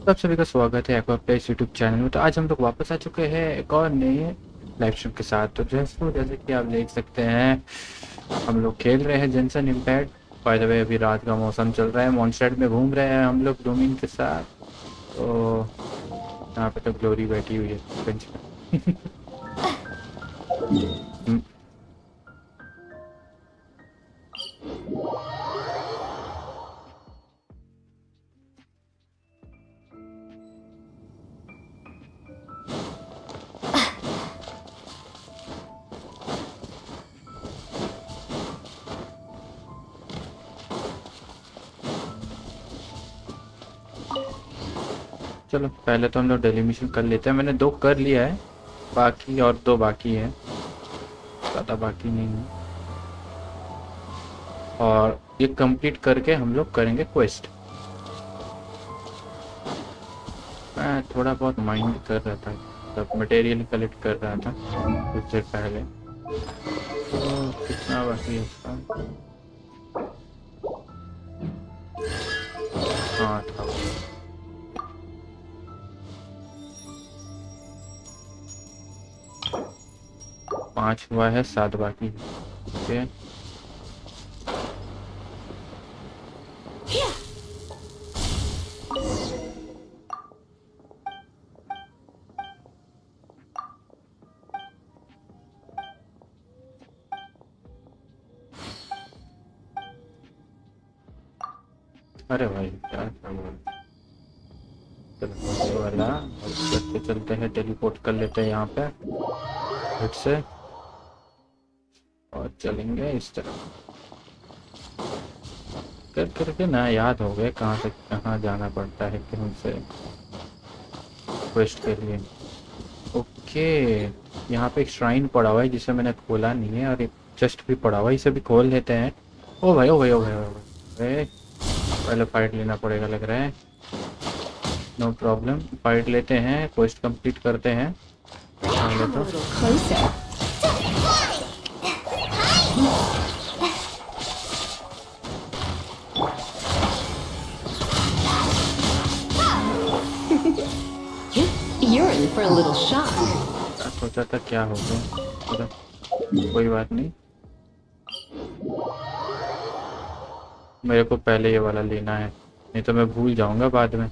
तो आप सभी का स्वागत है आपका इस यूट्यूब चैनल में। तो आज हम लोग वापस आ चुके हैं एक और नए लाइव स्ट्रीम के साथ। तो जैसे कि आप देख सकते हैं हम लोग खेल रहे हैं Genshin Impact. By the way अभी रात का मौसम चल रहा है, मॉन्स्टेड में घूम रहे हैं हम लोग डोमिन के साथ। तो यहाँ पे तो ग्लोरी बैठी हुई है बेंच पे। हम्म, चलो पहले तो हम लोग डेली मिशन कर लेते हैं। मैंने 2 कर लिया है, बाकी और 2 बाकी है, ज़्यादा बाकी नहीं है। और ये कंप्लीट करके हम लोग करेंगे क्वेस्ट। मैं थोड़ा बहुत माइंड कर रहा था, तब मटेरियल कलेक्ट कर रहा था कुछ देर पहले। तो कितना बाकी है इसका? हाँ था। 5 हुआ है, 7 बाकी है। ओके अरे भाई क्या क्या हुआ? चलो ये वाला और करते चलते हैं, टेलीपोर्ट कर लेते हैं यहाँ पे फिर से और चलेंगे इस तरफ। कर करके ना याद हो गए कहाँ से कहाँ जाना पड़ता है कहीं से क्वेस्ट के लिए। ओके, यहाँ पे एक श्राइन पड़ा हुआ है जिसे मैंने खोला नहीं है, और एक चेस्ट भी पड़ा हुआ है, इसे भी खोल लेते हैं। ओ भाई ओ भाई ओ भाई ओ भाई, पहले फाइट लेना पड़ेगा लग रहा है। नो प्रॉब्लम, फाइट लेते हैं, क्वेस्ट कंप्लीट करते हैं पहले तो। You're in for a little shock. सोचा था क्या हो गया, कोई बात नहीं। मेरे को पहले ये वाला लेना है, नहीं तो मैं भूल जाऊंगा बाद में।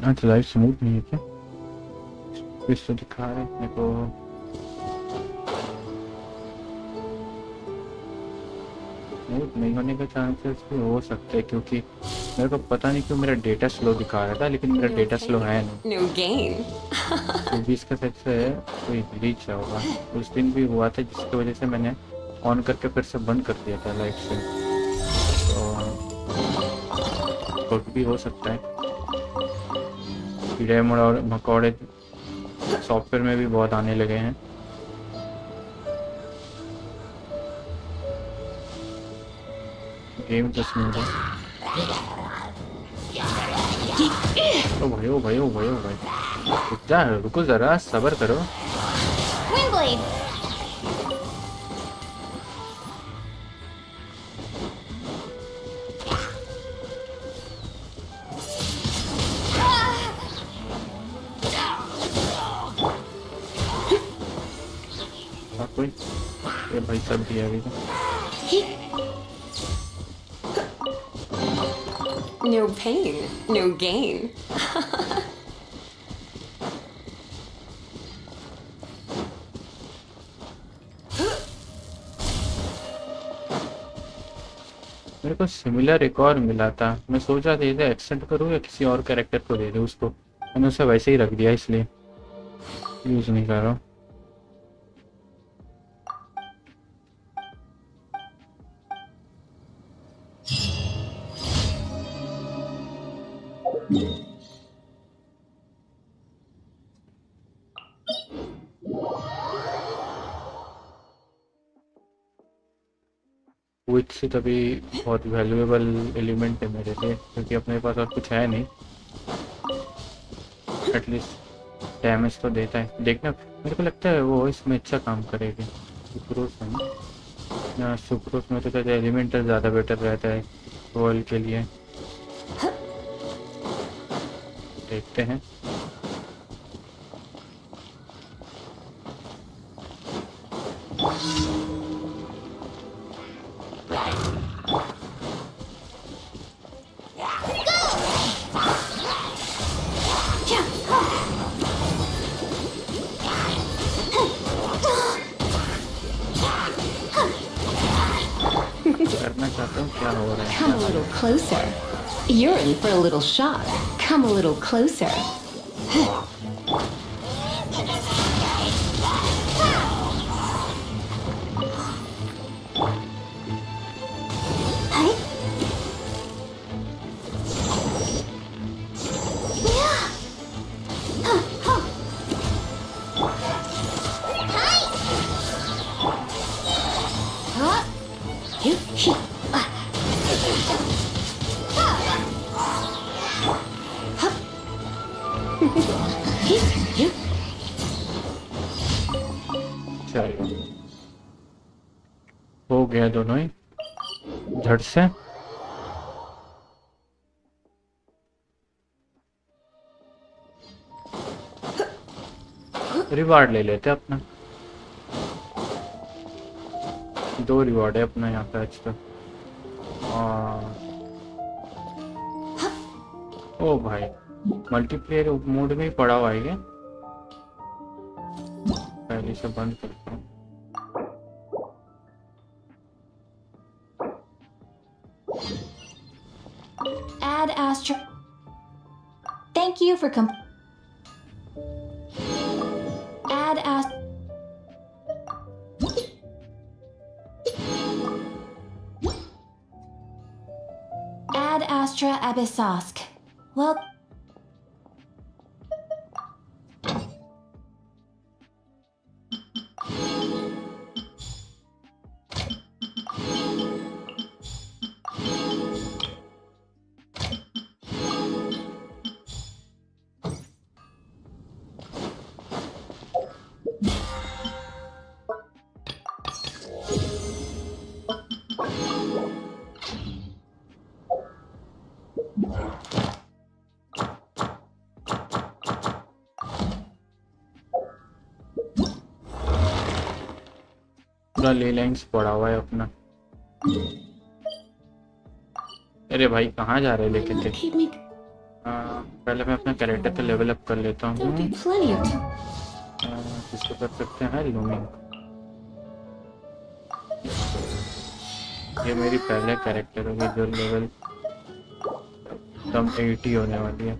आज लाइफ स्मूथ नहीं है क्या? कुछ तो दिखा रहे मेरे को। स्मूथ नहीं होने का चांसेस भी हो सकते हैं, क्योंकि मेरे को पता नहीं क्यों मेरा डेटा स्लो दिखा रहा था, लेकिन मेरा डेटा स्लो है नहीं। No gain. तो 20 का सेट से कोई ग्लिच होगा, उस दिन भी हुआ था, जिसकी वजह से मैंने ऑन करके फिर से बंद कर दिया था लाइफ से। तो भी हो सकता है। कीड़े मकोड़े सॉफ्टवेयर में भी बहुत आने लगे हैं। गेम तो स्मूथ है। ओ भाई ओ भाई ओ भाई ओ भाई, रुक जा, रुको जरा, सब्र करो। Windblade. और कोई ये भाई सब दिया अभी तो। No pain, no gain. मेरे को सिमिलर एक और मिला था, मैं सोचा था इसे एक्सटेंड करूँ या किसी और कैरेक्टर को दे दूँ उसको। मैंने उसे वैसे ही रख दिया, इसलिए यूज नहीं कर रहा हूँ। विच से तभी बहुत वैल्यूएबल एलिमेंट है मेरे लिए, क्योंकि अपने पास और कुछ है नहीं। एटलीस्ट डैमेज तो देता है। देखना मेरे को लगता है वो इसमें अच्छा काम करेगी सुक्रोस में ना। सुक्रोस में तो कहते हैं एलिमेंटल ज़्यादा बेटर रहता है ऑयल के लिए। देखते हैं। करना चाहता हूँ क्या हो रहा है। Come a little closer. You're in for a little shock. Come a little closer. चलो हो गया दोनों ही झट से। रिवार्ड ले लेते हैं अपना। 2 रिवॉर्ड है अपना यहाँ पे आज तक। ओ भाई मल्टीप्लेयर मोड में ही पड़ा हुआ है ये। पहले से बंद करता हूँ। Add Astra. Thank you for Add Astra. Add Astra Abyssosk. Well. पूरा ले लाइन्स पड़ा हुआ है अपना। अरे भाई कहाँ जा रहे लेके थे। पहले मैं अपना कैरेक्टर का लेवल अप कर लेता हूँ। इसको कर सकते हैं लूमिंग। ये मेरी पहले कैरेक्टर होगी जो लेवल कम 80 होने वाली है।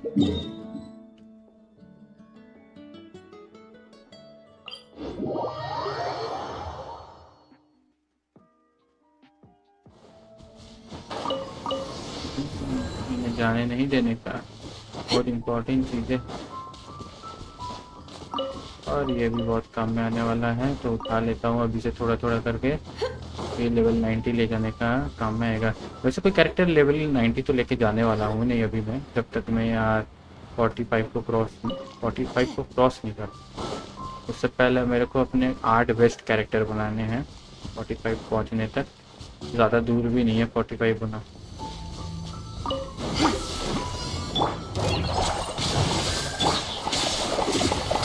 जाने नहीं देने का बहुत इम्पोर्टेंट चीज़ है और ये भी बहुत काम में आने वाला है। तो उठा लेता हूँ अभी से थोड़ा थोड़ा करके। ये लेवल 90 ले जाने का काम में आएगा। वैसे कोई कैरेक्टर लेवल 90 तो लेके जाने वाला हूँ नहीं अभी मैं, जब तक मैं यार 45 को क्रॉस नहीं कर। उससे पहले मेरे को अपने 8 बेस्ट कैरेक्टर बनाने हैं 45 पहुँचने तक। ज़्यादा दूर भी नहीं है 45 बना।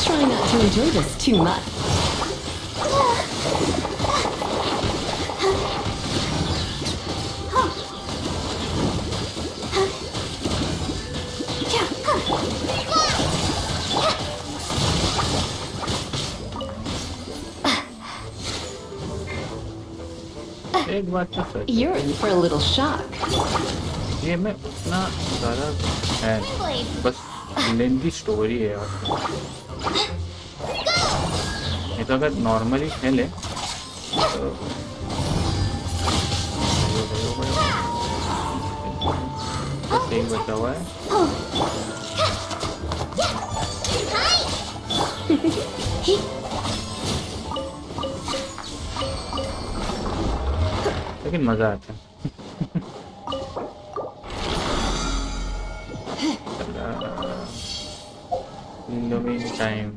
Try not to enjoy this too much. एक बात तो सच You're in for a little shock. ये में उतना ज़्यादा है, बस लेंथी स्टोरी है यार। ये तो अगर नॉर्मली खेले तो बस एक बचा हुआ है। लेकिन मज़ा आता है। टाइम।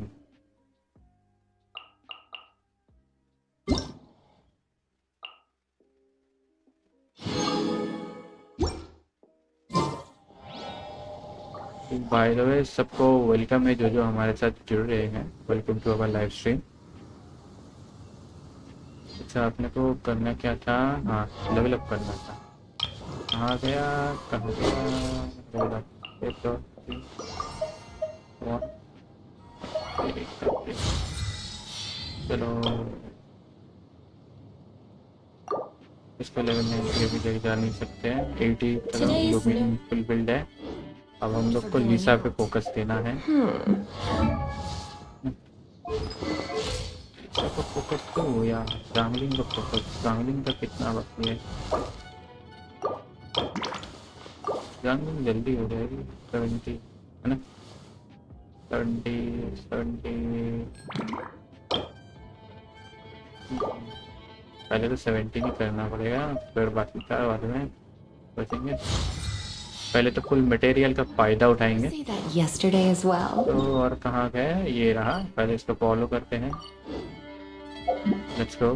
बाय द वे सबको वेलकम है, जो हमारे साथ जुड़ रहे हैं। Welcome to our live stream. अच्छा, आपने को करना क्या था? हाँ, लेवल अप करना था। कहाँ गया, कहाँ गया? लेवल अप, एक दो तीन, वन, एक, चलो इसको लेवल 9 के भी जा नहीं सकते हैं। 80 चलो Today's lumen new. Full build है। अब हम लोग को Unforgettable. लीसा पे फोकस देना है। लीसा को फोकस तो या जांगलिंग को फोकस। जांगलिंग का कितना बाकी है? जांगलिंग जल्दी हो जाएगी। 70 है ना? 70 पहले तो 70 ही करना पड़ेगा, फिर बाकी का बाद में बचेंगे। पहले तो फुल मटेरियल का फायदा उठाएंगे। Say that yesterday as well. तो और कहाँ गए? ये रहा। पहले इसको फॉलो करते हैं। Let's go.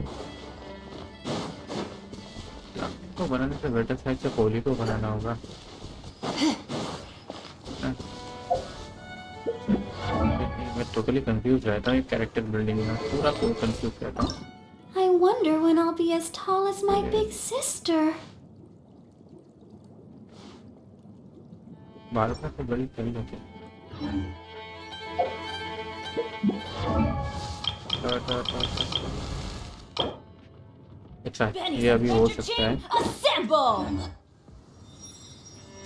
को बनाने से बेटर साइड से कोहली को बनाना होगा। मैं टोटली कंफ्यूज रहता हूँ कैरेक्टर बिल्डिंग में, पूरा कंफ्यूज रहता हूँ। I wonder when I'll be as tall as my big sister. बारह तो बड़ी करी होती अच्छा, ये अभी हो सकता है।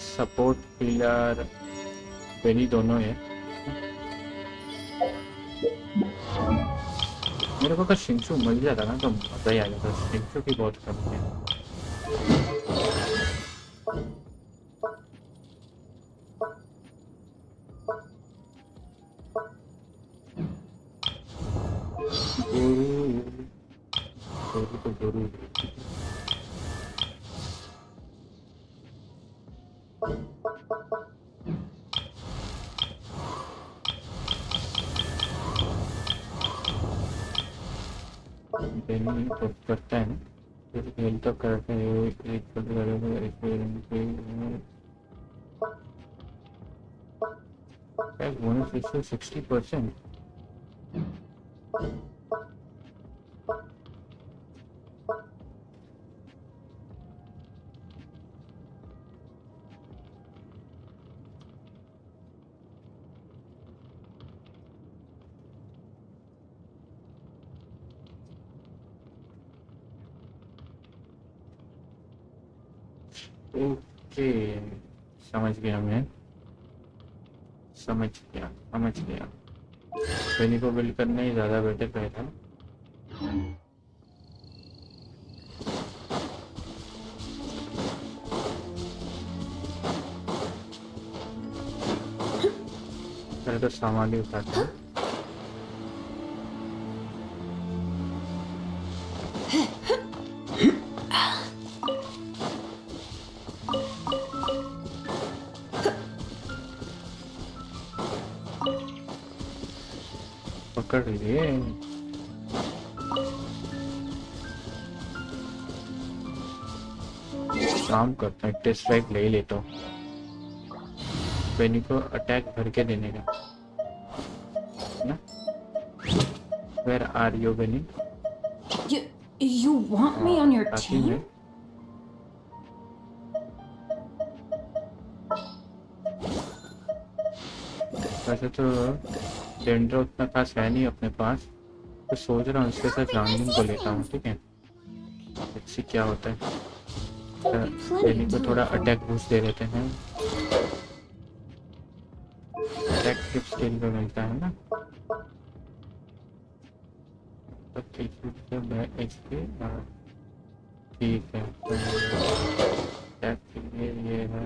सपोर्ट पिलर बेनी दोनों है। मेरे को तो शिंचू मिल जाता ना तो मजा ही आ जाता। शिंचू की बहुत कमी है। गुरु तो गुरु। बेनी तो करता है ना, खेल तो करते हैं। एक बोनस इससे 60%। ओके, समझ गया मैं। समझ गया। बेनी को बिल्ड करना ही ज़्यादा बेटर रहता। पहले तो सामान ही उठाता हूँ। पकड़ लिए। काम करता हूँ, टेस्ट ड्राइव ले ही लेता हूँ। बेनी को अटैक भर के देने का ना। Where are you Benny? You want me on your आती है। team? वैसे तो डेंड्रा उतना खास है नहीं अपने पास, तो सोच रहा हूँ इसके साथ जांगलिंग को लेता हूँ। ठीक है, इससे क्या होता है। बेनी को थोड़ा अटैक बूस्ट दे देते हैं। अटैक किस स्किल पे मिलता है ना। तो ठीक है, अटैक के लिए ये है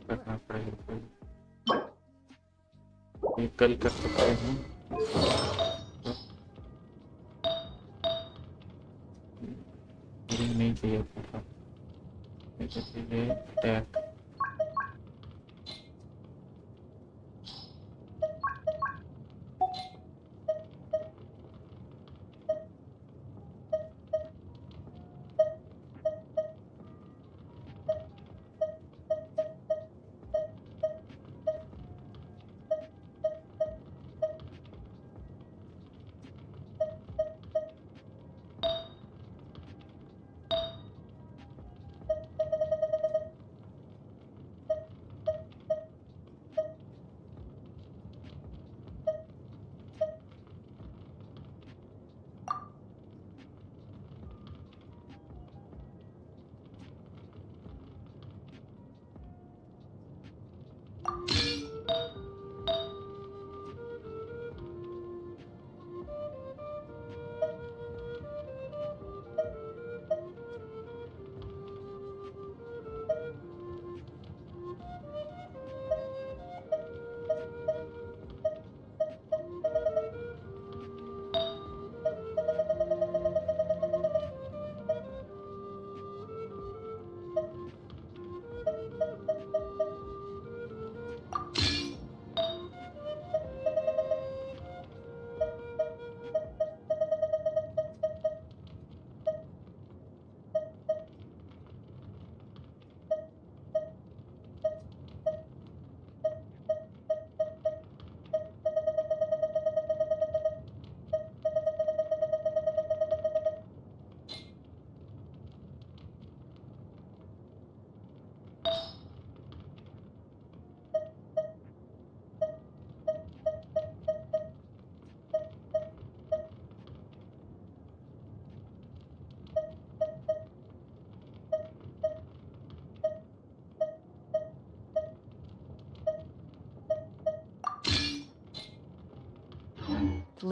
करना पड़ेगा। ये कल कर सकते हैं। नहीं चाहिए था। Attack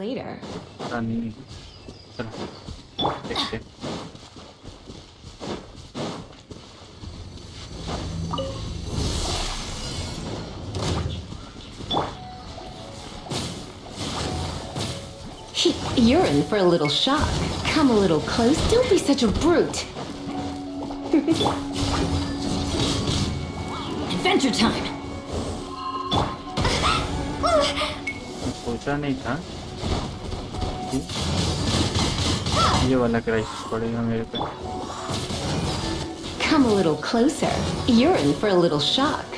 later. पता नहीं, चलो देखते हैं। You're in for a little shock. Come a little close. Don't be such a brute. Adventure time. सोचा नहीं था कि ये वाला क्राइसिस पड़ेगा मेरे पे। Come a little closer. You're in for a little shock.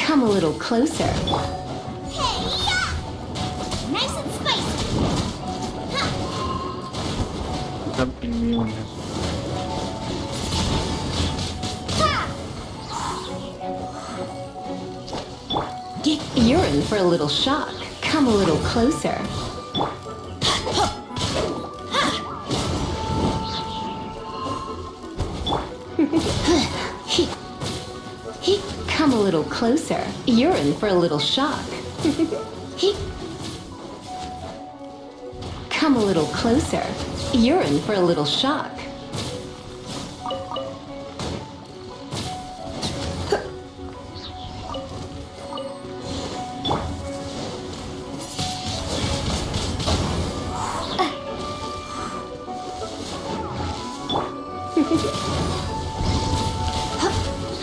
Come a little closer. Nice and spicy. सब इम्यून है। You're in for a little shock. Come a little closer. Come a little closer. You're in for a little shock. Come a little closer. You're in for a little shock.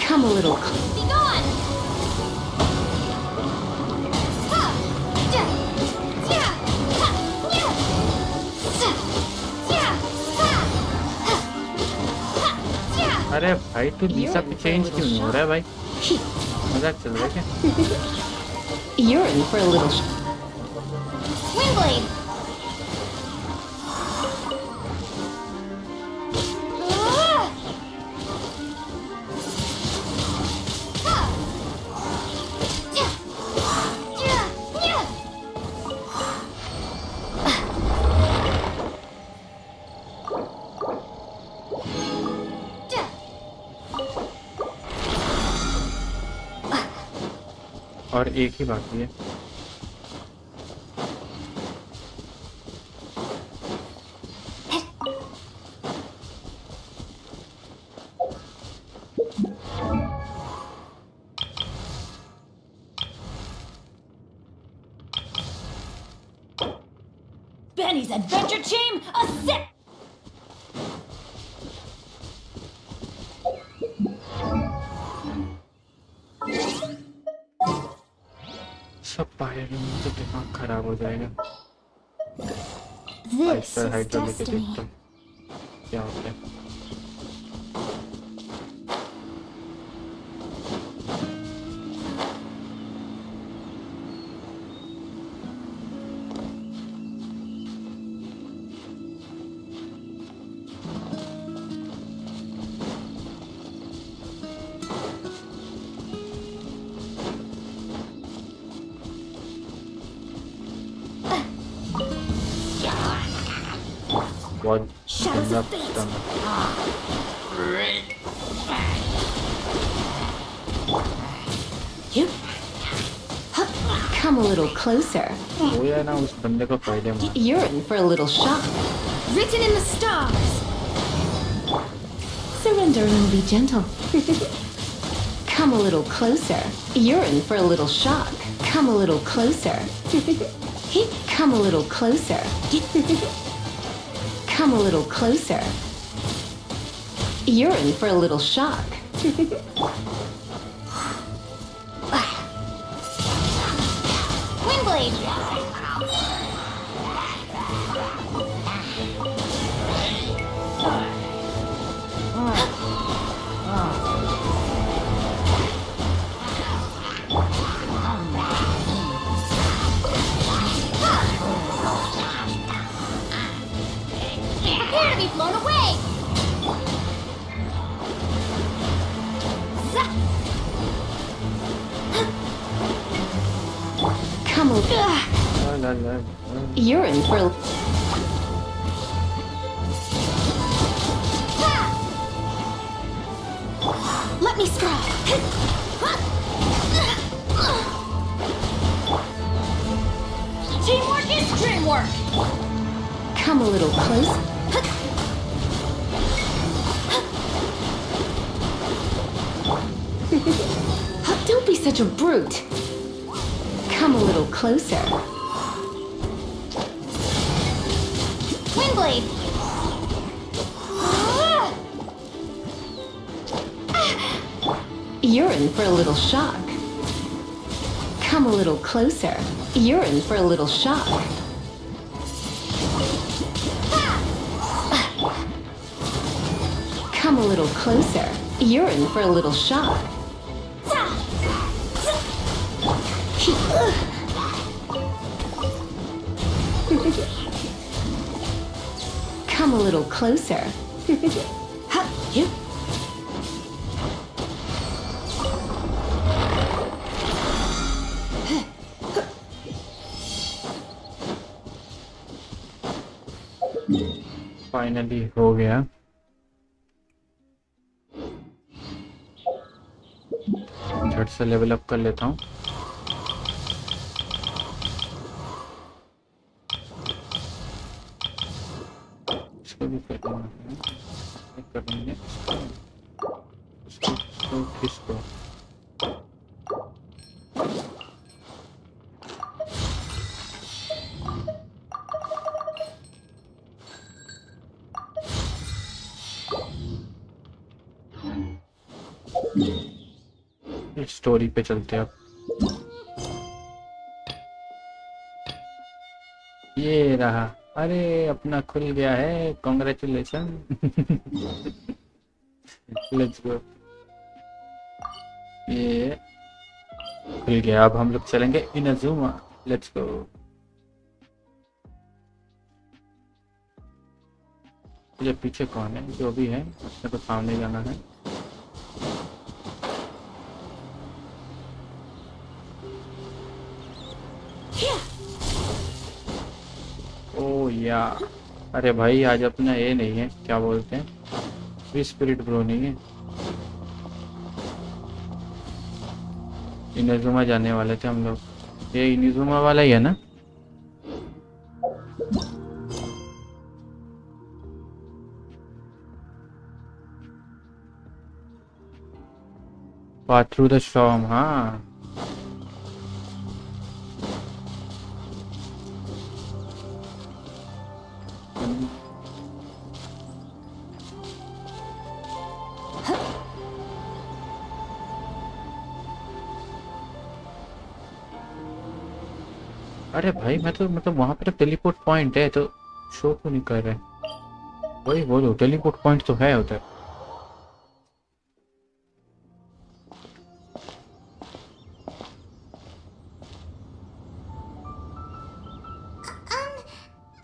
Come a little closer. Be gone. अरे भाई तू दिशा पे change क्यों नहीं हो रहा है भाई? मजाक चल रहा है क्या? You're in for a little Windblade. और एक ही बाकी है। Benny's adventure team, a sip. सब पाएगा तो दिमाग खराब हो जाएगा। This is हाइड्रा लेके destiny. देखता हूँ क्या होता है। बहुत Shadows गंदा of fate. सिस्टम है। You. Come a little closer. वो या ना उस बंदे को पहले मार। You're in for a little shock. Written in the stars. Surrender and be gentle. Come a little closer. You're in for a little shock. Come a little closer. Come a little closer. Come a little closer. You're in for a little shock. Windblade. Prepare to be blown away. Zap. Come a ला, ला, ला। You're in for a Let me scry. Teamwork is dreamwork! Come a little closer. Don't be such a brute. Come a little closer. Windblade! You're in for a little shock. Come a little closer. You're in for a little shock. Come a little closer. You're in for a little shock. Come a little closer. You. Finally हो गया। झट से level up कर लेता हूँ। इसको भी कर देना है, करेंगे इसको किसको स्टोरी पे चलते हैं अब। ये रहा, अरे अपना खुल गया है, कॉन्ग्रेचुलेशन। लेट्स गो, ये खुल गया। अब हम लोग चलेंगे इनाजुमा। Let's go. ये पीछे कौन है? जो भी है उसने तो सामने जाना है। ओ या, अरे भाई आज अपना ये नहीं है, क्या बोलते हैं, फ्री स्पिरिट ब्रो नहीं है। इनाजुमा जाने वाले थे हम लोग। ये इनाजुमा वाला ही है ना? पाथ थ्रू द स्टॉर्म, हाँ। अरे भाई मैं तो मतलब वहां पे तो टेलीपोर्ट पॉइंट है, तो शो क्यों नहीं कर रहे? वही बोलो, टेलीपोर्ट पॉइंट तो है उधर।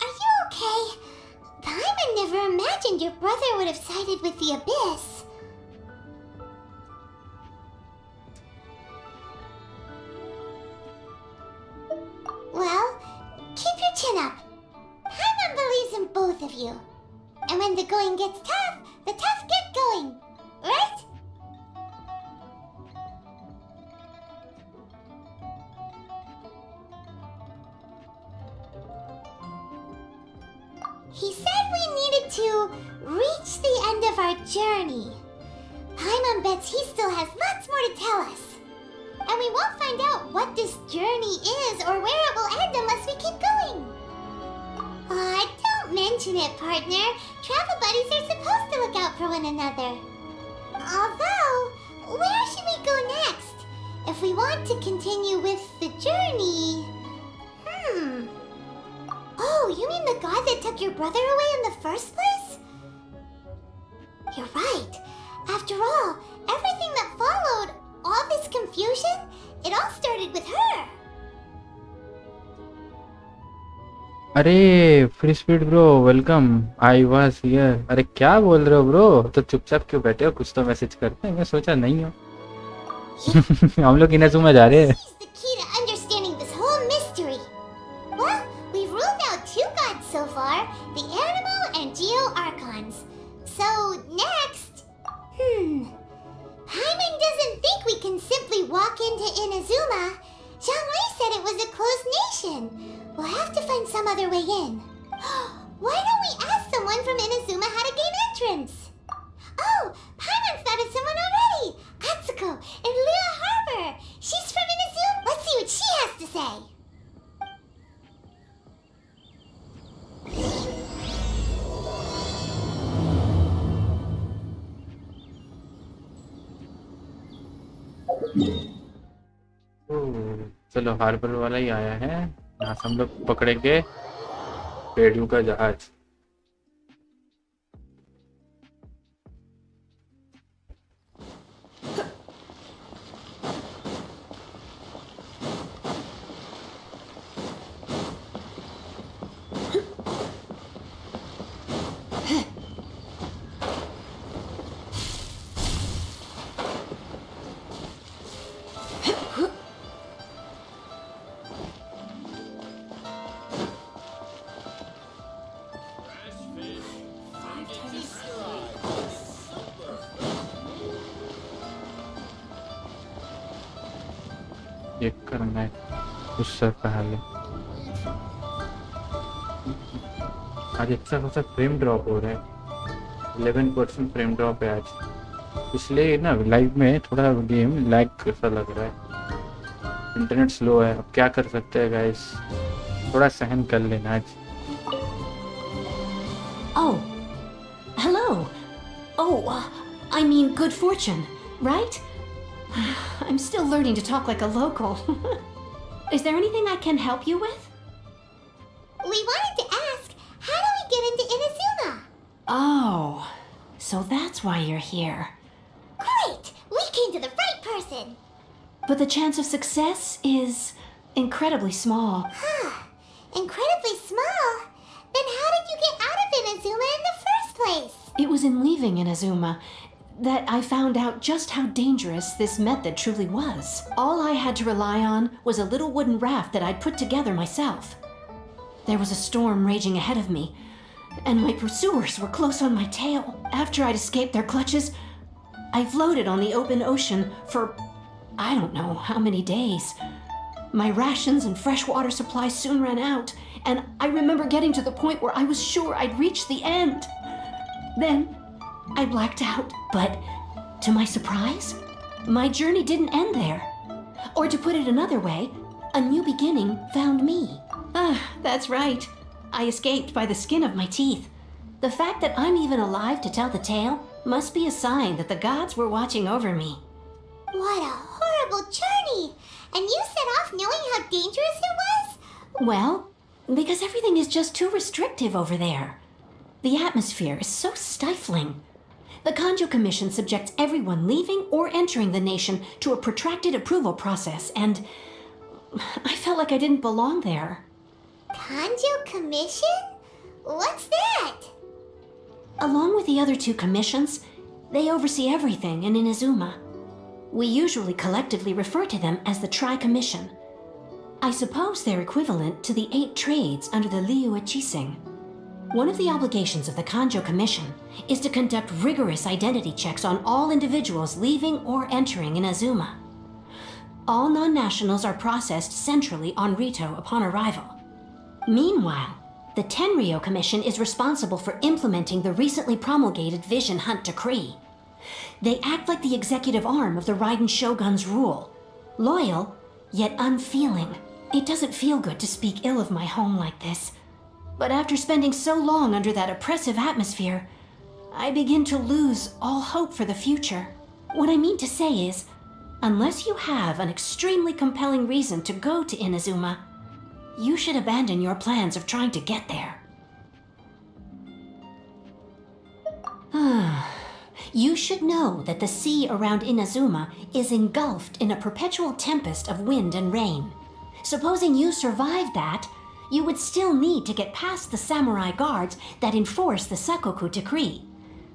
Are you okay? Paimon never imagined your brother would have sided with the Abyss. Well, keep your chin up. Paimon believes in both of you. And when the going gets tough, the tough get going. Right? He said we needed to reach the end of our journey. Paimon bets he still has lots more to tell us. And we won't find out what this journey is or where it will end unless we keep going. Don't mention it, partner. Travel buddies are supposed to look out for one another. Although, where should we go next? If we want to continue with the journey... Oh, you mean the god that took your brother away in the first place? You're right. After all, everything that followed, all this confusion, it all started with her. अरे free speed bro, welcome, I was here. अरे क्या बोल रहे हो bro? तो चुपचाप क्यों बैठे हो? कुछ तो मैसेज करते हैं। मैं सोचा नहीं हो। हम लोग इनाजुमा जा रहे हैं। She's the key to understanding this whole mystery. Well, we've ruled out two gods so far, the Animo and Geo Archons. So next, Paimon doesn't think we can simply walk into Inazuma. Zhongli said it was a closed nation. We'll some other way in. Why don't we ask someone from Inazuma how to gain entrance? Oh, Paimon spotted someone already! Atsuko in Lua Harbor! She's from Inazuma! Let's see what she has to say! चलो harbour वाला ही आया है। यहाँ से हम लोग पकड़ेंगे radio का जहाज। ये करना है उससे पहले। आज अच्छा खासा फ्रेम ड्रॉप हो रहा है, 11% फ्रेम ड्रॉप है आज, इसलिए ना लाइव में थोड़ा गेम लैग सा लग रहा है। इंटरनेट स्लो है, अब क्या कर सकते हैं गाइस, थोड़ा सहन कर लेना आज। Oh, hello. Oh, I mean good fortune, right? I'm still learning to talk like a local. Is there anything I can help you with? We wanted to ask, how do we get into Inazuma? Oh, so that's why you're here. Great! We came to the right person! But the chance of success is incredibly small. Incredibly small? Then how did you get out of Inazuma in the first place? It was in leaving Inazuma that I found out just how dangerous this method truly was. All I had to rely on was a little wooden raft that I'd put together myself. There was a storm raging ahead of me, and my pursuers were close on my tail. After I'd escaped their clutches, I floated on the open ocean for I don't know how many days. My rations and fresh water supplies soon ran out, and I remember getting to the point where I was sure I'd reached the end. Then I blacked out, but to my surprise, my journey didn't end there. Or to put it another way, a new beginning found me. That's right. I escaped by the skin of my teeth. The fact that I'm even alive to tell the tale must be a sign that the gods were watching over me. What a horrible journey! And you set off knowing how dangerous it was? Well, because everything is just too restrictive over there. The atmosphere is so stifling. The Kanjo Commission subjects everyone leaving or entering the nation to a protracted approval process, and I felt like I didn't belong there. Kanjo Commission? What's that? Along with the other two commissions, they oversee everything in Inazuma. We usually collectively refer to them as the Tri-Commission. I suppose they're equivalent to the 8 trades under the Liu Chising. One of the obligations of the Kanjo Commission is to conduct rigorous identity checks on all individuals leaving or entering Inazuma. All non-nationals are processed centrally on Rito upon arrival. Meanwhile, the Tenryo Commission is responsible for implementing the recently promulgated Vision Hunt Decree. They act like the executive arm of the Raiden Shogun's rule. Loyal, yet unfeeling. It doesn't feel good to speak ill of my home like this. But after spending so long under that oppressive atmosphere, I begin to lose all hope for the future. What I mean to say is, unless you have an extremely compelling reason to go to Inazuma, you should abandon your plans of trying to get there. You should know that the sea around Inazuma is engulfed in a perpetual tempest of wind and rain. Supposing you survived that, you would still need to get past the samurai guards that enforce the Sakoku Decree,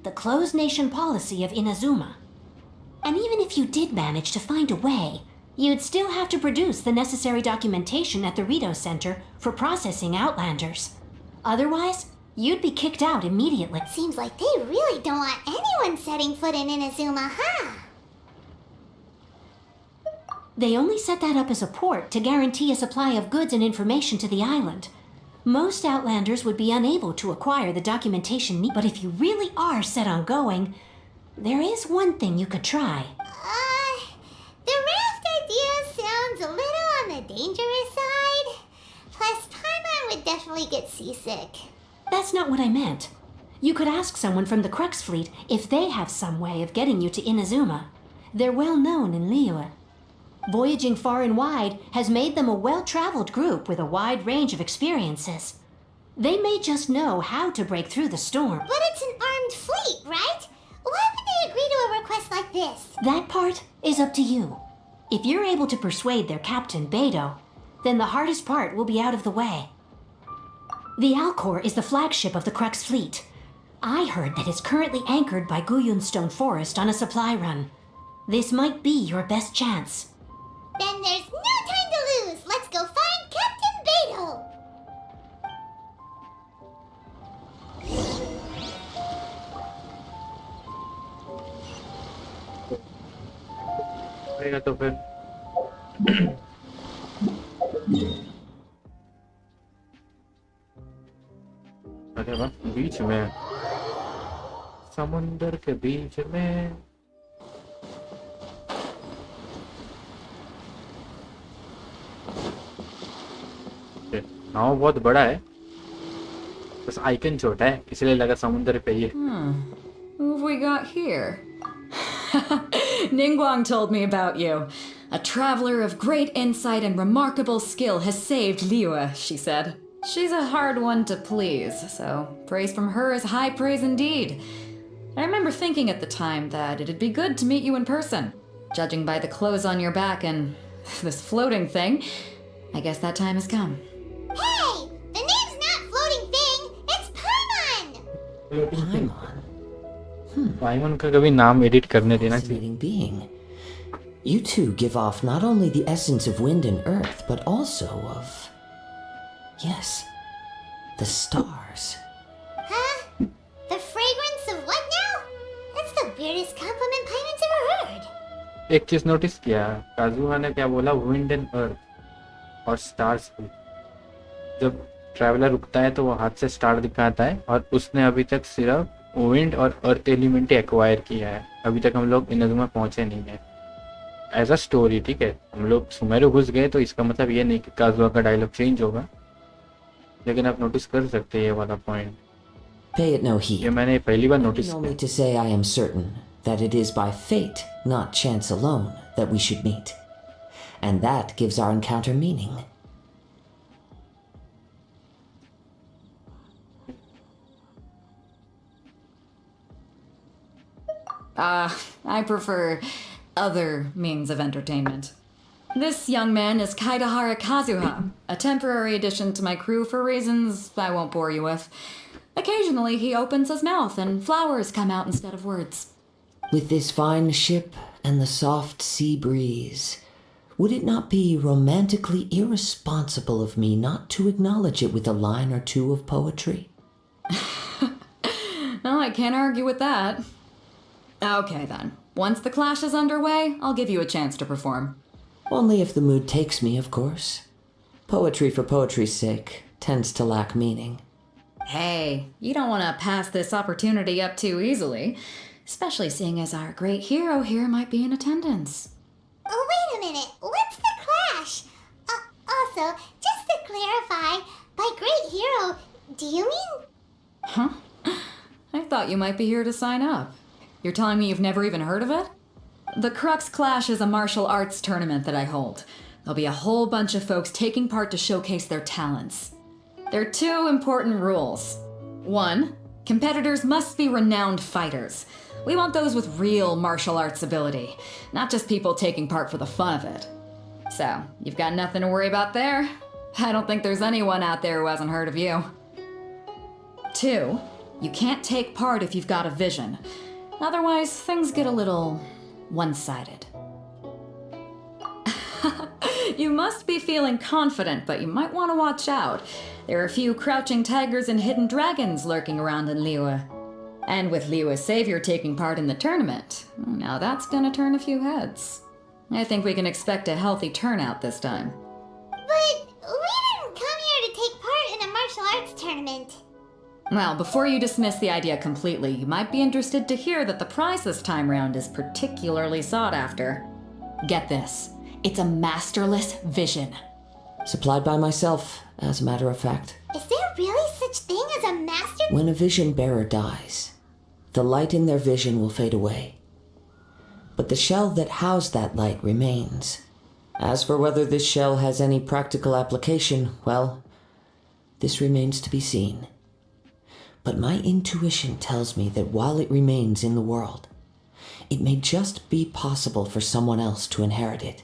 the closed nation policy of Inazuma. And even if you did manage to find a way, you'd still have to produce the necessary documentation at the Rito Center for processing Outlanders. Otherwise, you'd be kicked out immediately. Seems like they really don't want anyone setting foot in Inazuma, huh? They only set that up as a port to guarantee a supply of goods and information to the island. Most Outlanders would be unable to acquire the documentation needed, but if you really are set on going, there is one thing you could try. The raft idea sounds a little on the dangerous side. Plus, Paimon would definitely get seasick. That's not what I meant. You could ask someone from the Crux fleet if they have some way of getting you to Inazuma. They're well known in Liyue. Voyaging far and wide has made them a well-traveled group with a wide range of experiences. They may just know how to break through the storm. But it's an armed fleet, right? Why would they agree to a request like this? That part is up to you. If you're able to persuade their captain, Beidou, then the hardest part will be out of the way. The Alcor is the flagship of the Crux fleet. I heard that it's currently anchored by Guyunstone Forest on a supply run. This might be your best chance. Then there's no time to lose. Let's go find Captain Beidou. れがとफिर अरे वाह बीच में समुंदर के बीच में नाव बहुत बड़ा है बस आइकन छोटा है इसलिए लगा समुंदर पे ही है Who have we got here? Ningguang told me about you. A traveler of great insight and remarkable skill has saved Liyue, she said. She's a hard one to please, so praise from her is high praise indeed. I remember thinking at the time that it'd be good to meet you in person. Judging by the clothes on your back and this floating thing, I guess that time has come. Hey! The name's not Floating Thing! It's Paimon! Paimon? पाइमन का कभी नाम edit करने देना चाहिए Fascinating being. You two give off not only the essence of wind and earth, but also of... Yes, the stars. Huh? The fragrance of what now? That's the weirdest compliment Paimon's ever heard. एक चीज notice किया काजुहा ने क्या बोला wind and earth और stars भी जब traveller रुकता है तो वो हाथ से स्टार दिखाता है और उसने अभी तक सिर्फ विंड और अर्थ एलिमेंट ही एक्वायर किया है अभी तक हम लोग इनजुमा पहुंचे नहीं है एज अ स्टोरी ठीक है हम लोग सुमेरु घुस गए तो इसका मतलब ये नहीं कि काजुहा का डायलॉग चेंज होगा लेकिन आप नोटिस कर सकते हैं ये वाला point Pay it no heed. ये मैंने पहली बार नोटिस Only किया to say I am certain that it is by fate, not chance alone, that we should meet. And that gives our encounter meaning. I prefer other means of entertainment. This young man is Kaidahara Kazuha, a temporary addition to my crew for reasons I won't bore you with. Occasionally he opens his mouth and flowers come out instead of words. With this fine ship and the soft sea breeze, would it not be romantically irresponsible of me not to acknowledge it with a line or two of poetry? Well, I can't argue with that. Okay then. Once the clash is underway, I'll give you a chance to perform. Only if the mood takes me, of course. Poetry for poetry's sake tends to lack meaning. Hey, you don't want to pass this opportunity up too easily, especially seeing as our great hero here might be in attendance. Oh, wait a minute. What's the clash? Also, just to clarify, by great hero, do you mean... Huh? I thought you might be here to sign up. You're telling me you've never even heard of it? The Crux Clash is a martial arts tournament that I hold. There'll be a whole bunch of folks taking part to showcase their talents. There are two important rules. One, competitors must be renowned fighters. We want those with real martial arts ability, not just people taking part for the fun of it. So, you've got nothing to worry about there. I don't think there's anyone out there who hasn't heard of you. Two, you can't take part if you've got a vision. Otherwise, things get a little one-sided. You must be feeling confident, but you might want to watch out. There are a few crouching tigers and hidden dragons lurking around in Liyue. And with Liyue's savior taking part in the tournament, now that's gonna turn a few heads. I think we can expect a healthy turnout this time. But we didn't come here to take part in a martial Well, before you dismiss the idea completely, you might be interested to hear that the prize this time round is particularly sought after. Get this. It's a masterless vision. Supplied by myself, as a matter of fact. Is there really such thing as a master? When a vision bearer dies, the light in their vision will fade away. But the shell that housed that light remains. As for whether this shell has any practical application, well, this remains to be seen. But my intuition tells me that while it remains in the world, it may just be possible for someone else to inherit it.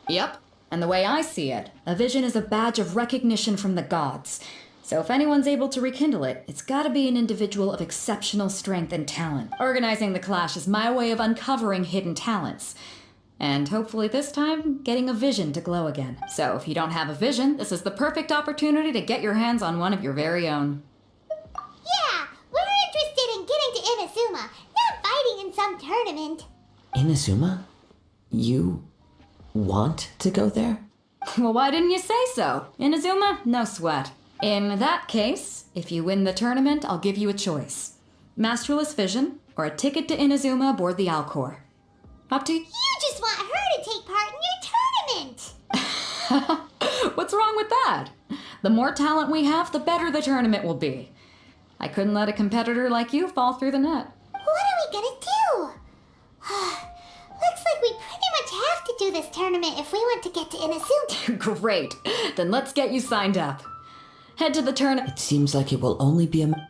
Yep. And the way I see it, a vision is a badge of recognition from the gods. So if anyone's able to rekindle it, it's gotta be an individual of exceptional strength and talent. Organizing the clash is my way of uncovering hidden talents. And hopefully this time, getting a vision to glow again. So if you don't have a vision, this is the perfect opportunity to get your hands on one of your very own. Yeah, we're interested in getting to Inazuma, not fighting in some tournament. Inazuma? You want to go there? Well, why didn't you say so? Inazuma, no sweat. In that case, if you win the tournament, I'll give you a choice. Masterless Vision, or a ticket to Inazuma aboard the Alcor. Up to you. You just want her to take part in your tournament. What's wrong with that? The more talent we have, the better the tournament will be. I couldn't let a competitor like you fall through the net. What are we gonna do? Looks like we pretty much have to do this tournament if we want to get to Inazuma. Great. Then let's get you signed up. Head to the tournament. It seems like it will only be a...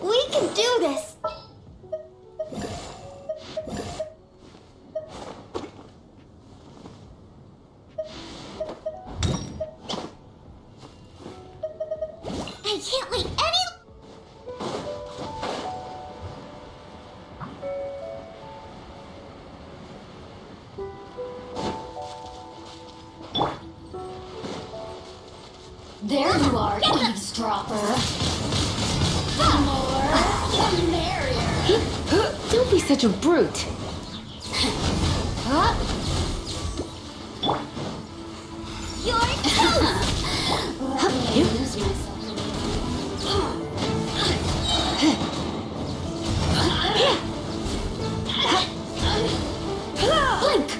We can do this. I can't wait There you are, eavesdropper. The more, the merrier. Don't be such a brute. You're Lose myself. Blink!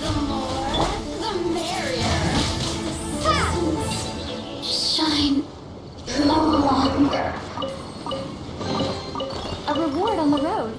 The more, the merrier. Shine longer. A reward on the road.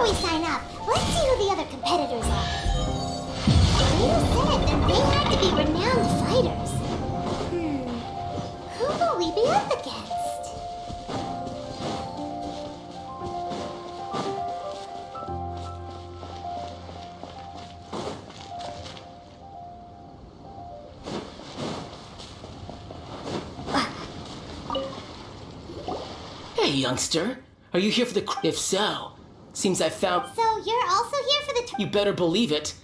we sign up, let's see who the other competitors are. You said that they had to be renowned fighters. Who will we be up against? Hey, youngster. Are you here for the If so, seems I found... So you're also here for the You better believe it.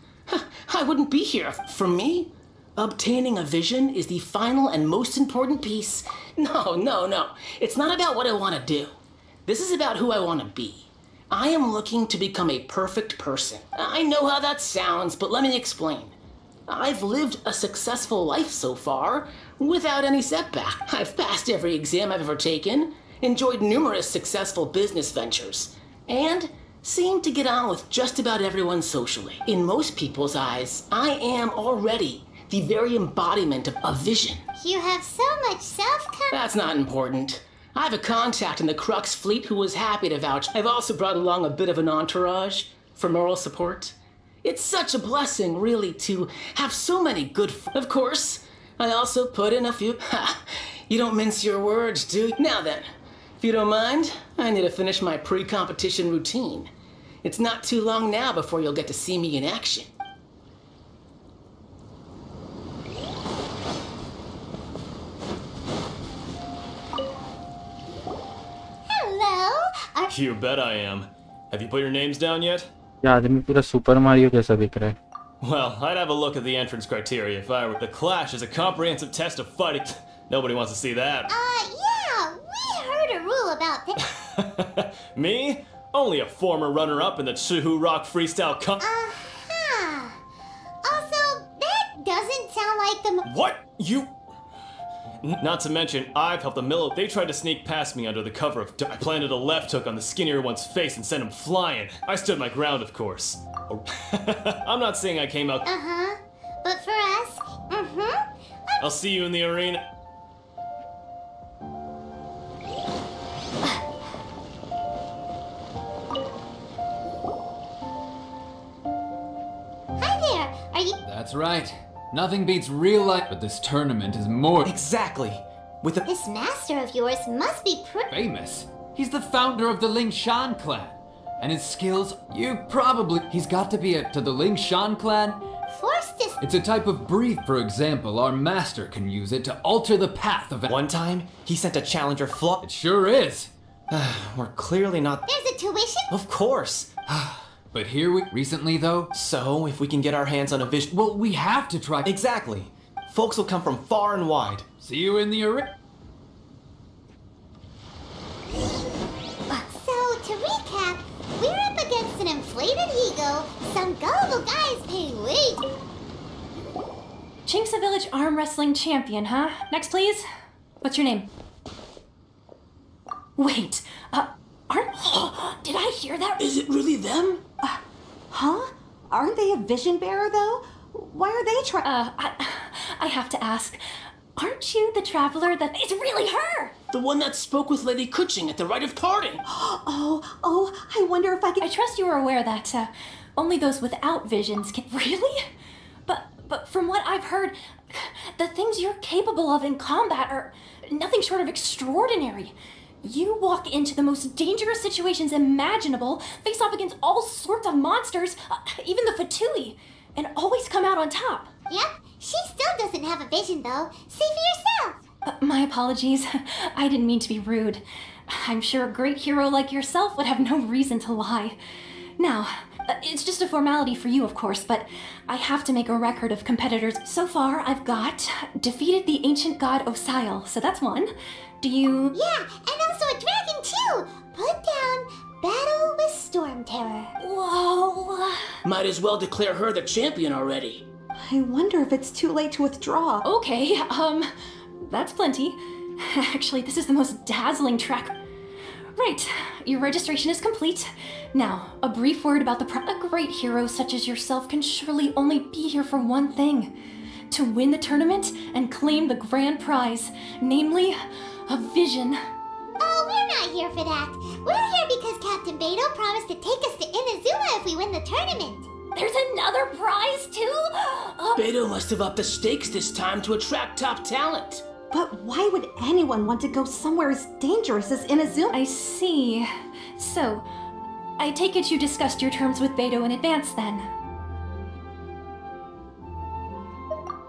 I wouldn't be here. For me, obtaining a vision is the final and most important piece. No. It's not about what I want to do. This is about who I want to be. I am looking to become a perfect person. I know how that sounds, but let me explain. I've lived a successful life so far, without any setback. I've passed every exam I've ever taken, enjoyed numerous successful business ventures, and seem to get on with just about everyone socially. In most people's eyes, I am already the very embodiment of a vision. You have so much self-confidence. That's not important. I have a contact in the Crux fleet who was happy to vouch. I've also brought along a bit of an entourage for moral support. It's such a blessing, really, to have so many good Of course, I also put in a few... You don't mince your words, do you? Now then, if you don't mind, I need to finish my pre-competition routine. It's not too long now before you'll get to see me in action. Hello? You bet I am. Have you put your names down yet? ये आदमी पूरा super Mario जैसा दिख रहा है. Well, I'd have a look at the entrance criteria if I were. The Clash is a comprehensive test of fighting. Nobody wants to see that. Yeah, we heard a rule about this. Me? Only a former runner-up in the Chihu Rock Freestyle Also, that doesn't sound like the... What? You... Not to mention, I've helped the Miller. They tried to sneak past me under the cover of... I planted a left hook on the skinnier one's face and sent him flying. I stood my ground, of course. I'm not saying I came out... But for us, I'll see you in the arena. Hi there, are you... That's right. Nothing beats real life, but this tournament is more Exactly. With the This master of yours must be famous. He's the founder of the Ling Shan clan. And his skills, he's got to be to the Ling Shan clan. forced to... It's a type of breathe, for example. Our master can use it to alter the path of one time, he sent a challenger It sure is. We're clearly not... There's a tuition? Of course. But recently though, So, if we can get our hands on a vision... well, we have to try. Exactly. Folks will come from far and wide. See you in the arena. So, to recap, we're up against an inflated ego, some gullible guys paying way... Chinksa Village arm wrestling champion, huh? Next, please. What's your name? Wait, aren't... Did I hear that? Is it really them? Huh? Aren't they a vision bearer, though? Why are they trying... I have to ask. Aren't you the traveler that... It's really her! The one that spoke with Lady Kuching at the rite of parting. Oh, I wonder if I I can... trust you are aware that, only those without visions can... Really? But from what I've heard, the things you're capable of in combat are nothing short of extraordinary. You walk into the most dangerous situations imaginable, face off against all sorts of monsters, even the Fatui, and always come out on top. Yep, she still doesn't have a vision, though. See for yourself. My apologies. I didn't mean to be rude. I'm sure a great hero like yourself would have no reason to lie. Now, it's just a formality for you, of course, but I have to make a record of competitors. So far, I've got defeated the ancient god Osial, so that's one. Do you... Yeah, and also a dragon, too. Put down Battle with Storm Terror. Whoa. Might as well declare her the champion already. I wonder if it's too late to withdraw. Okay, that's plenty. Actually, this is the most dazzling track. Right, your registration is complete. Now, a brief word about a great hero such as yourself can surely only be here for one thing. To win the tournament and claim the grand prize, namely, a vision. Oh, we're not here for that. We're here because Captain Beto promised to take us to we win the tournament. There's another prize too? Beto must have upped the stakes this time to attract top talent. But why would anyone want to go somewhere as dangerous as Inazuma? I see. So, I take it you discussed your terms with Beto in advance then?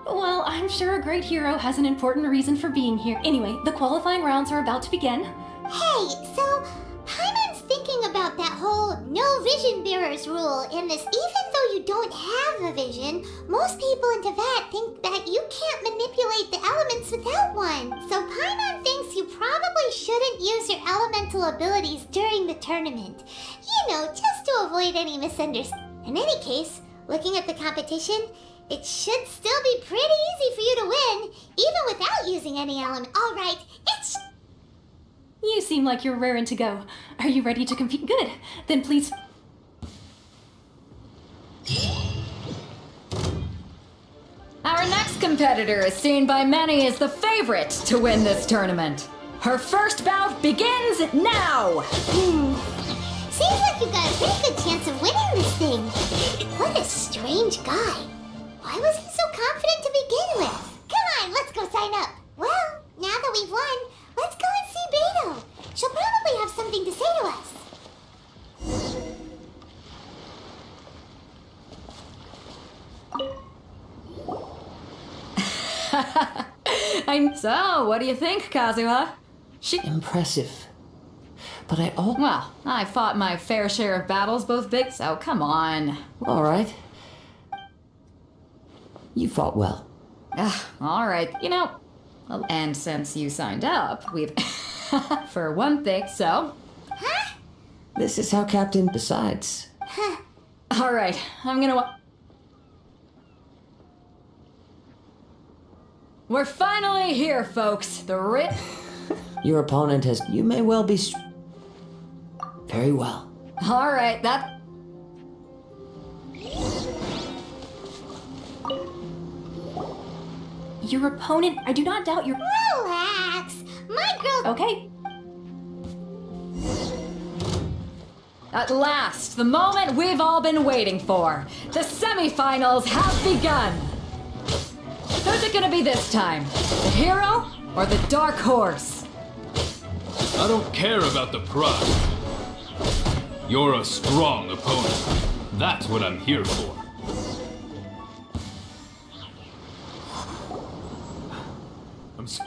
Well, I'm sure a great hero has an important reason for being here. Anyway, the qualifying rounds are about to begin. Hey, so Paimon's thinking about that whole no vision bearers rule in this. Even though you don't have a vision, most people in Teyvat think that you can't manipulate the elements without one. So Paimon thinks you probably shouldn't use your elemental abilities during the tournament. You know, just to avoid any misunderstanding. In any case, looking at the competition, it should still be pretty easy for you to win, even without using any element. All right, it's... You seem like you're raring to go. Are you ready to compete? Good. Then please... Our next competitor is seen by many as the favorite to win this tournament. Her first bout begins now! Seems like you've got a pretty good chance of winning this thing. What a strange guy. Why was he so confident to begin with? Come on, let's go sign up. Well, now that we've won, let's go and see Beto. She'll probably have something to say to us. So, what do you think, Kazuha? Impressive. But Well, I fought my fair share of battles, both big, so come on. all right. You fought well. All right, you know, and since you signed up, we've... for one thing, so... This is how Captain decides. All right, I'm gonna... We're finally here, folks. The Your opponent has... You may well be... Very well. All right, that... Your opponent, I do not doubt your... Relax. My girl... Okay. At last, the moment we've all been waiting for. The semifinals have begun. Who's it gonna be this time? The hero or the dark horse? I don't care about the prize. You're a strong opponent. That's what I'm here for.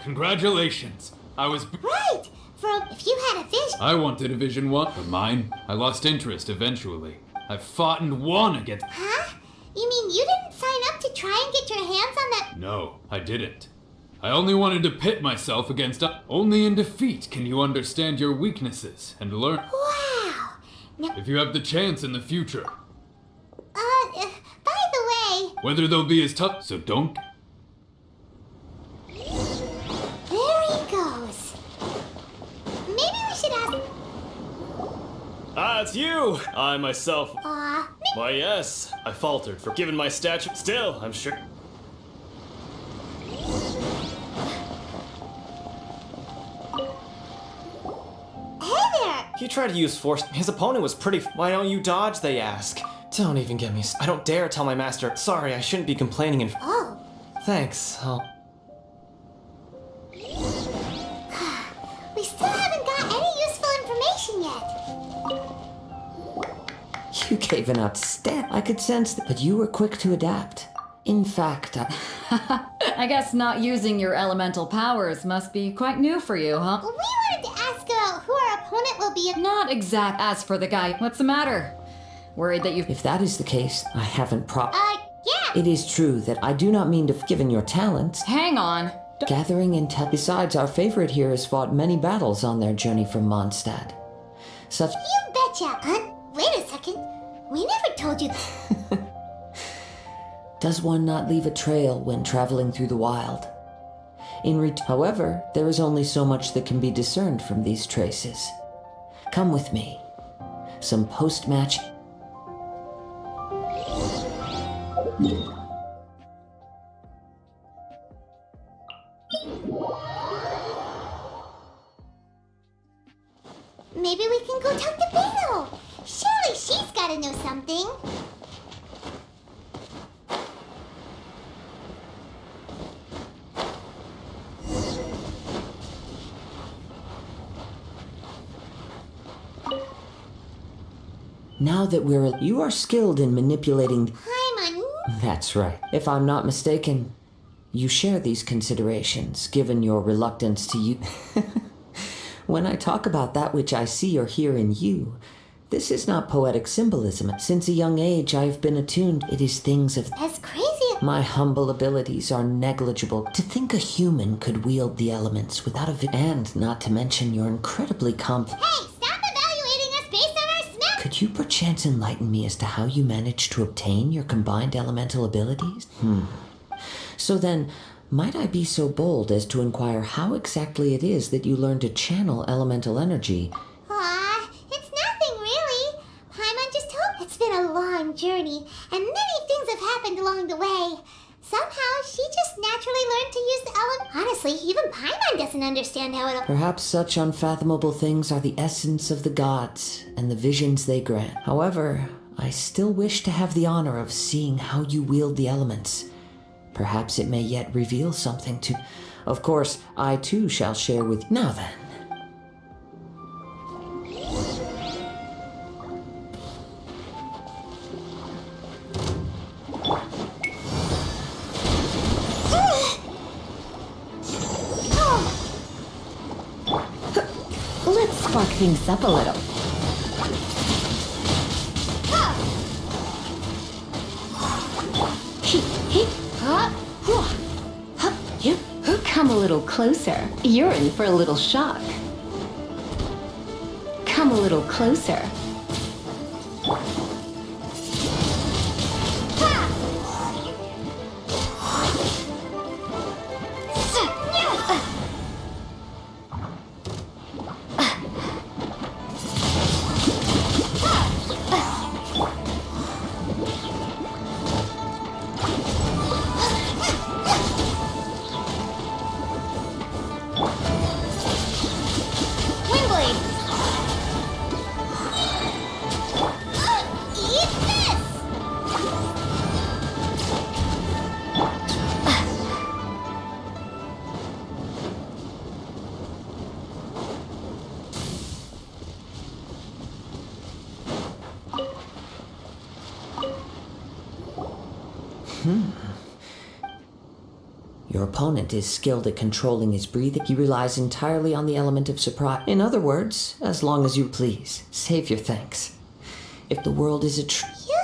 Congratulations. I was... Right. If you had a vision... I wanted a vision one, but mine, I lost interest eventually. I fought and won against... Huh? You mean you didn't sign up to try and get your hands on that... No, I didn't. I only wanted to pit myself against... Only in defeat can you understand your weaknesses and learn... Wow. Now, If you have the chance in the future. by the way... Whether they'll be as tough, so don't... There he goes. Maybe we should ask... Ah, it's you! I myself... Aw, Why, yes. I faltered, forgiven my stature. Still, I'm sure... hey there! He tried to use force. His opponent was pretty. Why don't you dodge, they ask. Don't even get me. I don't dare tell my master. Sorry, I shouldn't be complaining and. Oh, Thanks. we still haven't got any useful information yet. You gave an outstanding... I could sense that, but you were quick to adapt. In fact, I guess not using your elemental powers must be quite new for you, huh? We wanted to ask about who our opponent will be. Not exact. As for the guy, what's the matter? Worried that you've... if that is the case, I haven't Yeah. It is true that I do not mean to... Given your talents... Hang on. Gathering intel... Besides, our favorite here has fought many battles on their journey from Mondstadt. Such... You betcha. Wait a second. We never told you. Does one not leave a trail when traveling through the wild? However, there is only so much that can be discerned from these traces. Come with me. Some post-match... Maybe we can go talk to Beto. Surely she's got gotta know something. Now that you are skilled in manipulating. Paimon. That's right. If I'm not mistaken, you share these considerations, given your reluctance to use. When I talk about that which I see or hear in you, this is not poetic symbolism. Since a young age, I have been attuned. It is things of. As crazy. My humble abilities are negligible. To think a human could wield the elements without and not to mention your incredibly complex. Hey, stop evaluating us based on our smell. Could you perchance enlighten me as to how you managed to obtain your combined elemental abilities? So then, might I be so bold as to inquire how exactly it is that you learned to channel elemental energy? It's nothing really. Paimon just told. It's been a long journey, and many things have happened along the way. Somehow, she just naturally learned to use the element. Honestly, even Paimon doesn't understand how it'll. Perhaps such unfathomable things are the essence of the gods and the visions they grant. However, I still wish to have the honor of seeing how you wield the elements. Perhaps it may yet reveal something to. Of course, I too shall share with. Now then. Let's spark things up a little. Come a little closer. You're in for a little shock. Come a little closer. Your opponent is skilled at controlling his breathing. He relies entirely on the element of surprise. In other words, as long as you please, save your thanks. If the world is a You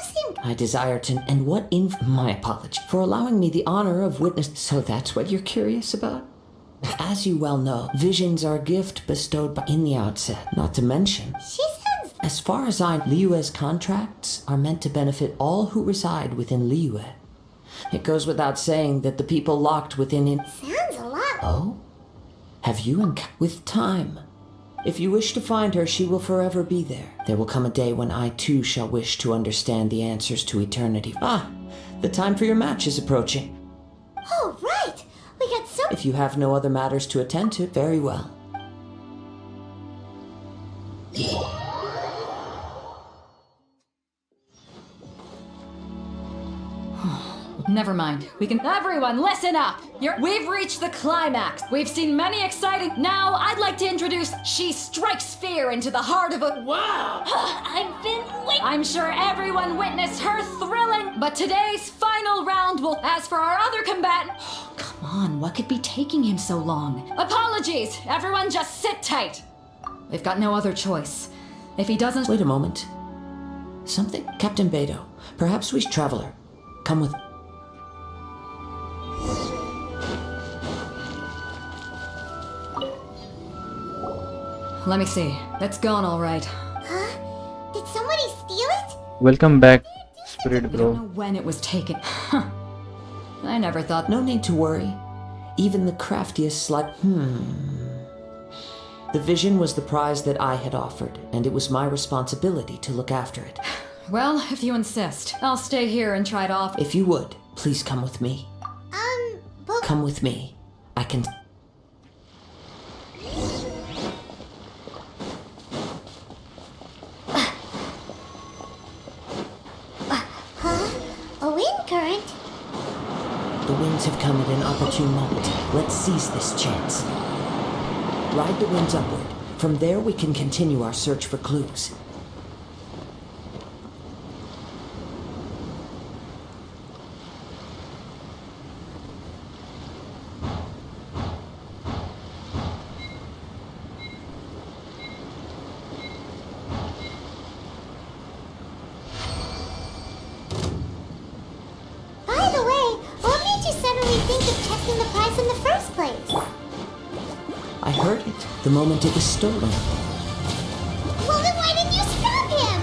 seem. I desire to. And what my apology for allowing me the honor of witness. So that's what you're curious about? As you well know, visions are a gift bestowed in the outset. Not to mention, She sounds. as far as I know, Liyue's contracts are meant to benefit all who reside within Liyue. It goes without saying that the people locked within it. Sounds a lot. Oh? Have you with time? If you wish to find her, she will forever be there. There will come a day when I too shall wish to understand the answers to eternity. The time for your match is approaching. Oh, right. We got so. If you have no other matters to attend to, very well. Never mind. We can. Everyone, listen up! We've reached the climax. We've seen many exciting. Now, I'd like to introduce. She strikes fear into the heart of a. Wow! I've been waiting. I'm sure everyone witnessed her thrilling. But today's final round will. As for our other combatant. Come on, what could be taking him so long? Apologies. Everyone, just sit tight. We've got no other choice. If he doesn't. Wait a moment. Something. Captain Beto. Perhaps we traveler. Come with. Let me see. That's gone all right. Huh? Did somebody steal it? Welcome back, Spirit I don't Bro. know when it was taken. I never thought. No need to worry. Even the craftiest The vision was the prize that I had offered, and it was my responsibility to look after it. Well, if you insist, I'll stay here and try to off. If you would, please come with me. But. Come with me. I can. current. The winds have come at an opportune moment. Let's seize this chance. Ride the winds upward. From there we can continue our search for clues. By the way, what made you suddenly think of checking the prize in the first place? I heard it the moment it was stolen. Well, then why didn't you stop him?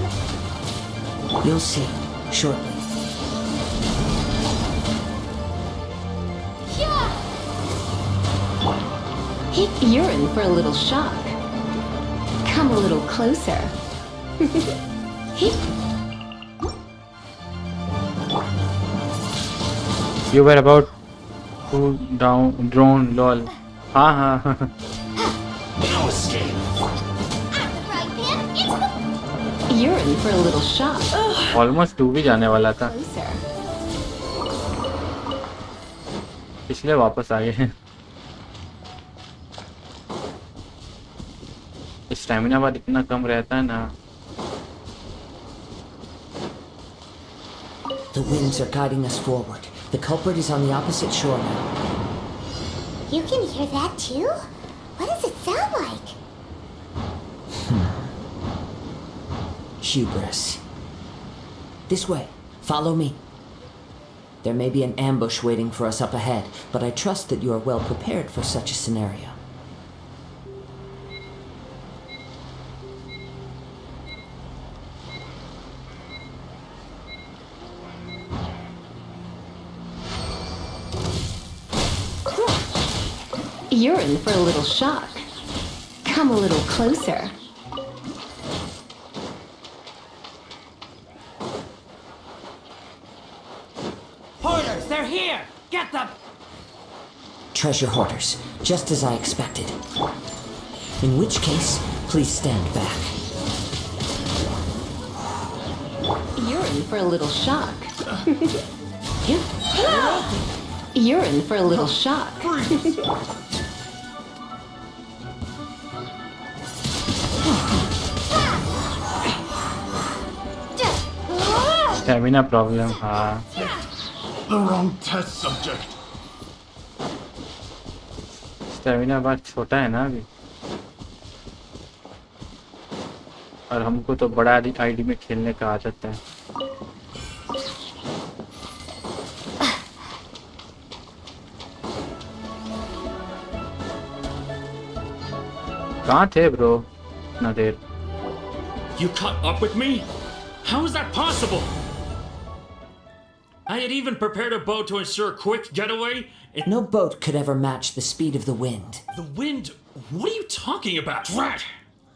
You'll see shortly. Yeah. You're in for a little shock. Come a little closer. You were about to down drone lol. हाँ हाँ No escape. I'm the frying pan. It's the You're in for a little shock. Almost डूब ही जाने वाला था, Closer. इसलिए वापस आ गए। Stamina बार इतना कम रहता है ना। The winds are guiding us forward. The culprit is on the opposite shore now. You can hear that too? What does it sound like? Hubris. This way. Follow me. There may be an ambush waiting for us up ahead, but I trust that you are well prepared for such a scenario. You're in for a little shock. Come a little closer. Hoarders, they're here! Get them! Treasure hoarders, just as I expected. In which case, please stand back. You're in for a little shock. You're in for a little shock. Stamina problem, हाँ The wrong test subject. Stamina bar छोटा है ना अभी, और हमको तो बड़ा ID में खेलने का आदत है। कहाँ थे ब्रो इतना देर? You caught up with me? How is that possible? I had even prepared a boat to ensure a quick getaway. No boat could ever match the speed of the wind. The wind? What are you talking about? Drat!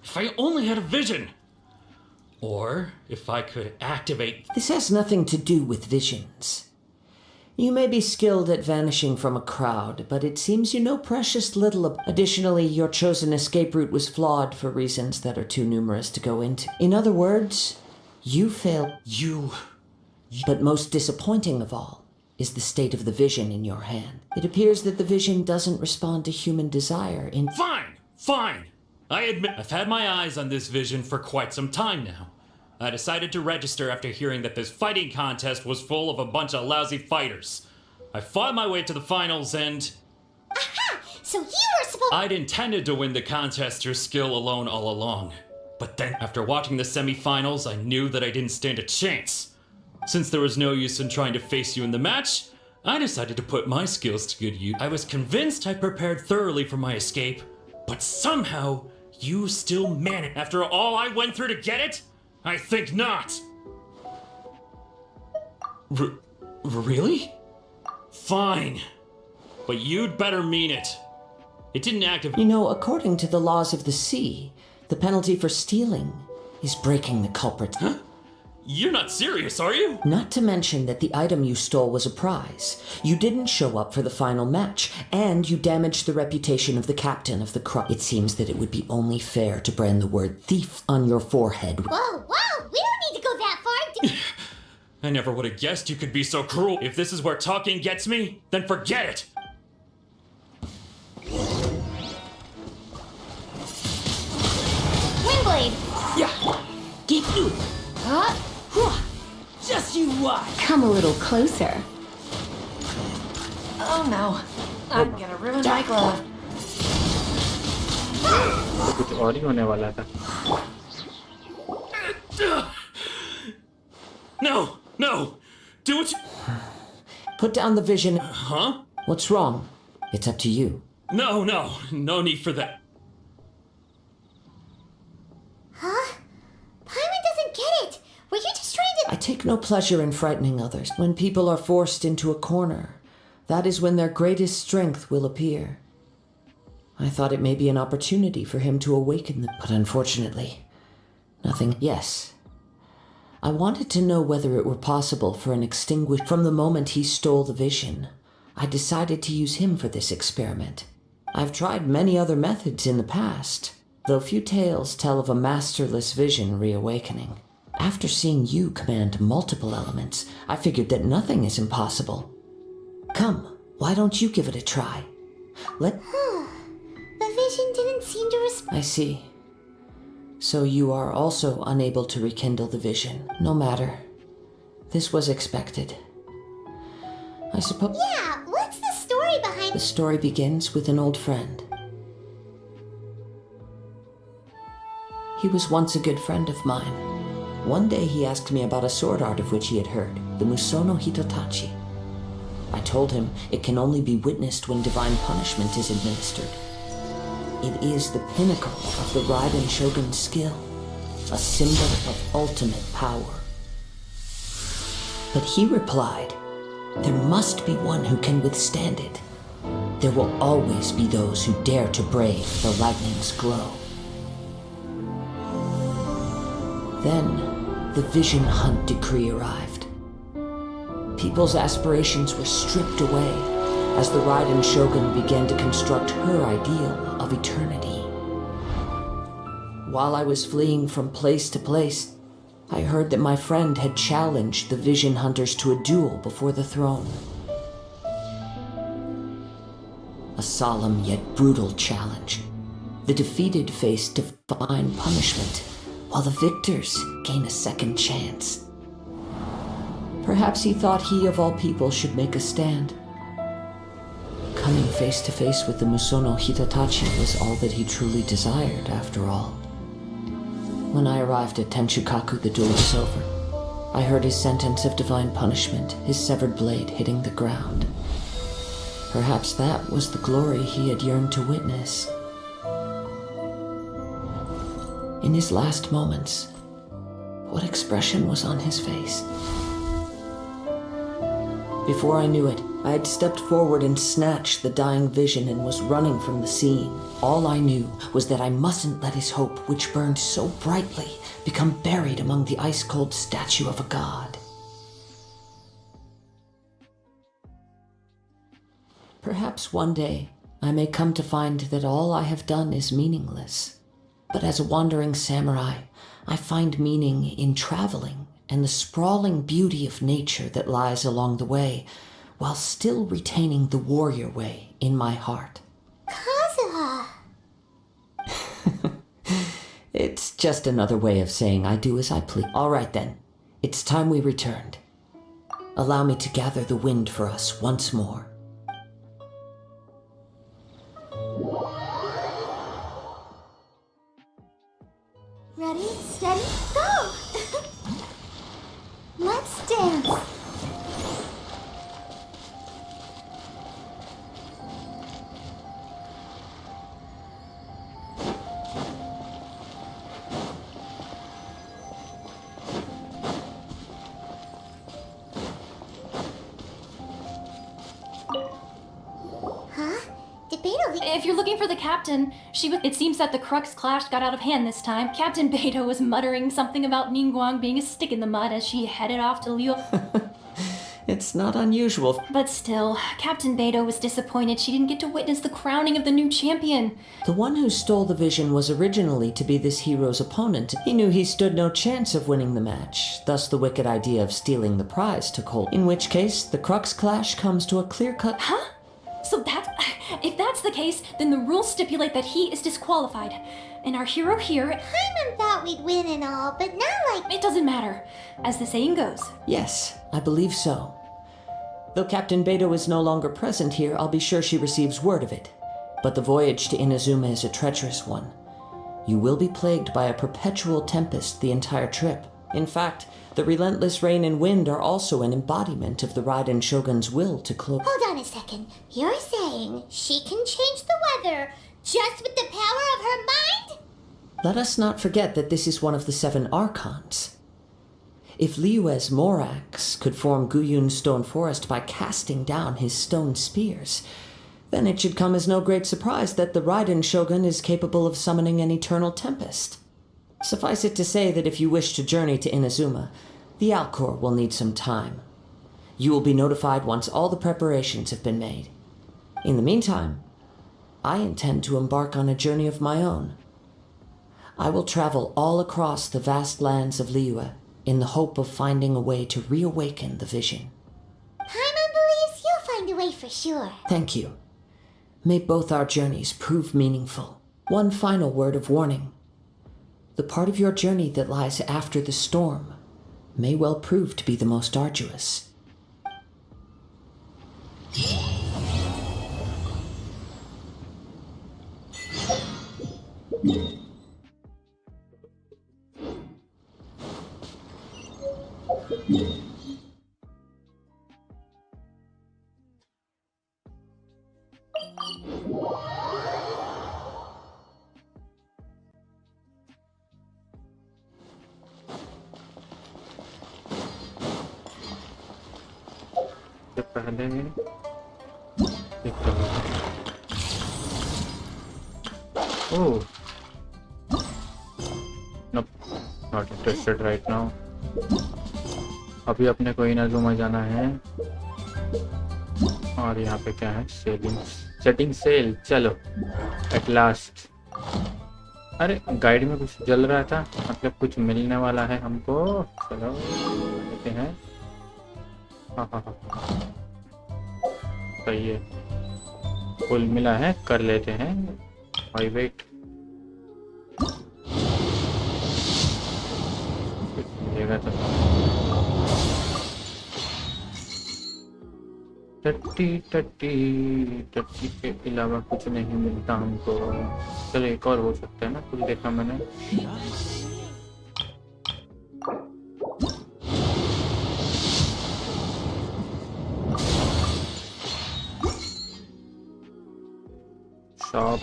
If I only had a vision. Or if I could activate. This has nothing to do with visions. You may be skilled at vanishing from a crowd, but it seems you know precious little of. Additionally, your chosen escape route was flawed for reasons that are too numerous to go into. In other words, you failed. But most disappointing of all is the state of the vision in your hand. It appears that the vision doesn't respond to human desire in. Fine. I admit I've had my eyes on this vision for quite some time now. I decided to register after hearing that this fighting contest was full of a bunch of lousy fighters. I fought my way to the finals and. Aha! So you were supposed. I'd intended to win the contest through skill alone all along. But then, after watching the semifinals, I knew that I didn't stand a chance. Since there was no use in trying to face you in the match, I decided to put my skills to good use. I was convinced I prepared thoroughly for my escape, but somehow you still managed. After all I went through to get it? I think not. Really? Fine. But you'd better mean it. It didn't activate. You know, according to the laws of the sea, the penalty for stealing is breaking the culprit. Huh? You're not serious, are you? Not to mention that the item you stole was a prize. You didn't show up for the final match, and you damaged the reputation of the captain of the crowd. It seems that it would be only fair to brand the word thief on your forehead. Whoa! We don't need to go that far. I never would have guessed you could be so cruel. If this is where talking gets me, then forget it! Windblade! Deep blue. Huh? Just you watch. Come a little closer. Oh no. I'm gonna ruin my glove. तो कुछ और ही होने वाला था। No! No! Do it! Put down the vision. Huh? What's wrong? It's up to you. No, no. No need for that. Huh? Paimon doesn't get it! Were you just trying to— I take no pleasure in frightening others. When people are forced into a corner, that is when their greatest strength will appear. I thought it may be an opportunity for him to awaken them, but unfortunately, nothing. Yes. I wanted to know whether it were possible for an extinguish. From the moment he stole the vision, I decided to use him for this experiment. I've tried many other methods in the past, though few tales tell of a masterless vision reawakening. After seeing you command multiple elements, I figured that nothing is impossible. Come, why don't you give it a try? The vision didn't seem to respond. I see. So you are also unable to rekindle the vision. No matter. This was expected. I suppose. Yeah, what's the story behind— The story begins with an old friend. He was once a good friend of mine. One day he asked me about a sword art of which he had heard, the Musono Hitotachi. I told him it can only be witnessed when divine punishment is administered. It is the pinnacle of the Raiden Shogun's skill, a symbol of ultimate power. But he replied, there must be one who can withstand it. There will always be those who dare to brave the lightning's glow. Then, the Vision Hunt decree arrived. People's aspirations were stripped away as the Raiden Shogun began to construct her ideal of eternity. While I was fleeing from place to place, I heard that my friend had challenged the Vision Hunters to a duel before the throne. A solemn yet brutal challenge. The defeated face divine punishment, while the victors gain a second chance. Perhaps he thought he of all people should make a stand. Coming face to face with the Musono Hitotachi was all that he truly desired, after all. When I arrived at Tenshukaku, the duel was over. I heard his sentence of divine punishment, his severed blade hitting the ground. Perhaps that was the glory he had yearned to witness. In his last moments, what expression was on his face? Before I knew it, I had stepped forward and snatched the dying vision and was running from the scene. All I knew was that I mustn't let his hope, which burned so brightly, become buried among the ice-cold statue of a god. Perhaps one day I may come to find that all I have done is meaningless. But as a wandering samurai, I find meaning in traveling and the sprawling beauty of nature that lies along the way, while still retaining the warrior way in my heart. Kazuha! It's just another way of saying I do as I please. All right then, it's time we returned. Allow me to gather the wind for us once more. Ready, steady, go! Let's dance! Huh? Beto, if you're looking for the captain, it seems that the Crux clash got out of hand this time. Captain Beto was muttering something about Ningguang being a stick in the mud as she headed off to Liu. It's not unusual. But still, Captain Beto was disappointed she didn't get to witness the crowning of the new champion. The one who stole the vision was originally to be this hero's opponent. He knew he stood no chance of winning the match, thus the wicked idea of stealing the prize took hold. In which case, the Crux clash comes to a clear-cut... Huh? So if that's the case, then the rules stipulate that he is disqualified. And our hero here... Paimon thought we'd win and all, but not like... It doesn't matter, as the saying goes. Yes, I believe so. Though Captain Beto is no longer present here, I'll be sure she receives word of it. But the voyage to Inazuma is a treacherous one. You will be plagued by a perpetual tempest the entire trip. In fact, the relentless rain and wind are also an embodiment of the Raiden Shogun's will to cloak... Hold on a second. You're saying she can change the weather just with the power of her mind? Let us not forget that this is one of the 7 Archons. If Liyue's Morax could form Guyun's stone forest by casting down his stone spears, then it should come as no great surprise that the Raiden Shogun is capable of summoning an eternal tempest. Suffice it to say that if you wish to journey to Inazuma, the Alcor will need some time. You will be notified once all the preparations have been made. In the meantime, I intend to embark on a journey of my own. I will travel all across the vast lands of Liyue in the hope of finding a way to reawaken the vision. Paimon believes you'll find a way for sure. Thank you. May both our journeys prove meaningful. One final word of warning. The part of your journey that lies after the storm may well prove to be the most arduous. पहले oh nope, not interested right now. अभी अपने को Inazuma जाना है और यहाँ पे क्या है सेटिंग सेल चलो एट लास्ट। अरे गाइड में कुछ जल रहा था मतलब कुछ मिलने वाला है हमको। चलो लेते हैं। हाँ हाँ हाँ सही है फुल मिला है कर लेते हैं। भाई वेट मिलेगा तो टट्टी के अलावा कुछ नहीं मिलता हमको। चलो एक और हो सकता है ना कुछ देखा मैंने। Shop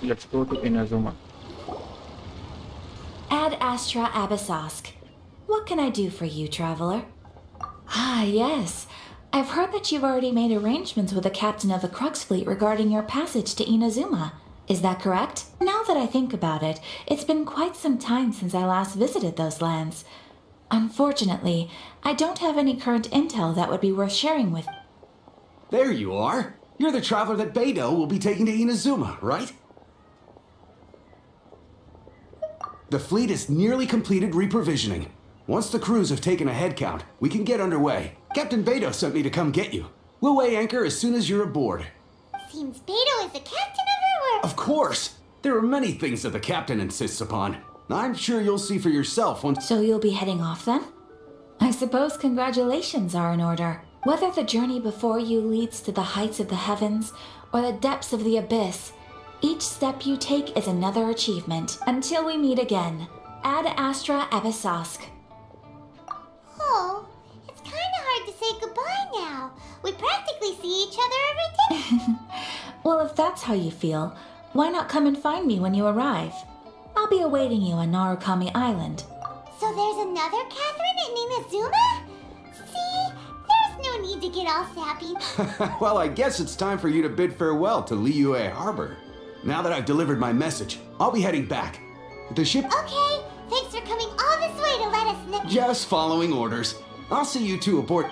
Let's go to Inazuma. Ad Astra Abyssosk. What can I do for you, traveler? Ah, yes. I've heard that you've already made arrangements with the captain of the Crux fleet regarding your passage to Inazuma. Is that correct? Now that I think about it, it's been quite some time since I last visited those lands. Unfortunately, I don't have any current intel that would be worth sharing with. There you are. You're the traveler that Beto will be taking to Inazuma, right? The fleet is nearly completed reprovisioning. Once the crews have taken a head count, we can get underway. Captain Beto sent me to come get you. We'll weigh anchor as soon as you're aboard. Seems Beto is the captain of her work. Of course! There are many things that the captain insists upon. I'm sure you'll see for yourself once... So you'll be heading off then? I suppose congratulations are in order. Whether the journey before you leads to the heights of the heavens or the depths of the abyss, each step you take is another achievement. Until we meet again. Ad Astra Abyssosk. Oh, it's kind of hard to say goodbye now. We practically see each other every day. Well, if that's how you feel, why not come and find me when you arrive? I'll be awaiting you on Narukami Island. So there's another Catherine in Inazuma? See? There's no need to get all sappy. Well, I guess it's time for you to bid farewell to Liyue Harbor. Now that I've delivered my message, I'll be heading back. The ship... Okay, thanks for coming all this way to let us know. Just following orders. I'll see you two aboard...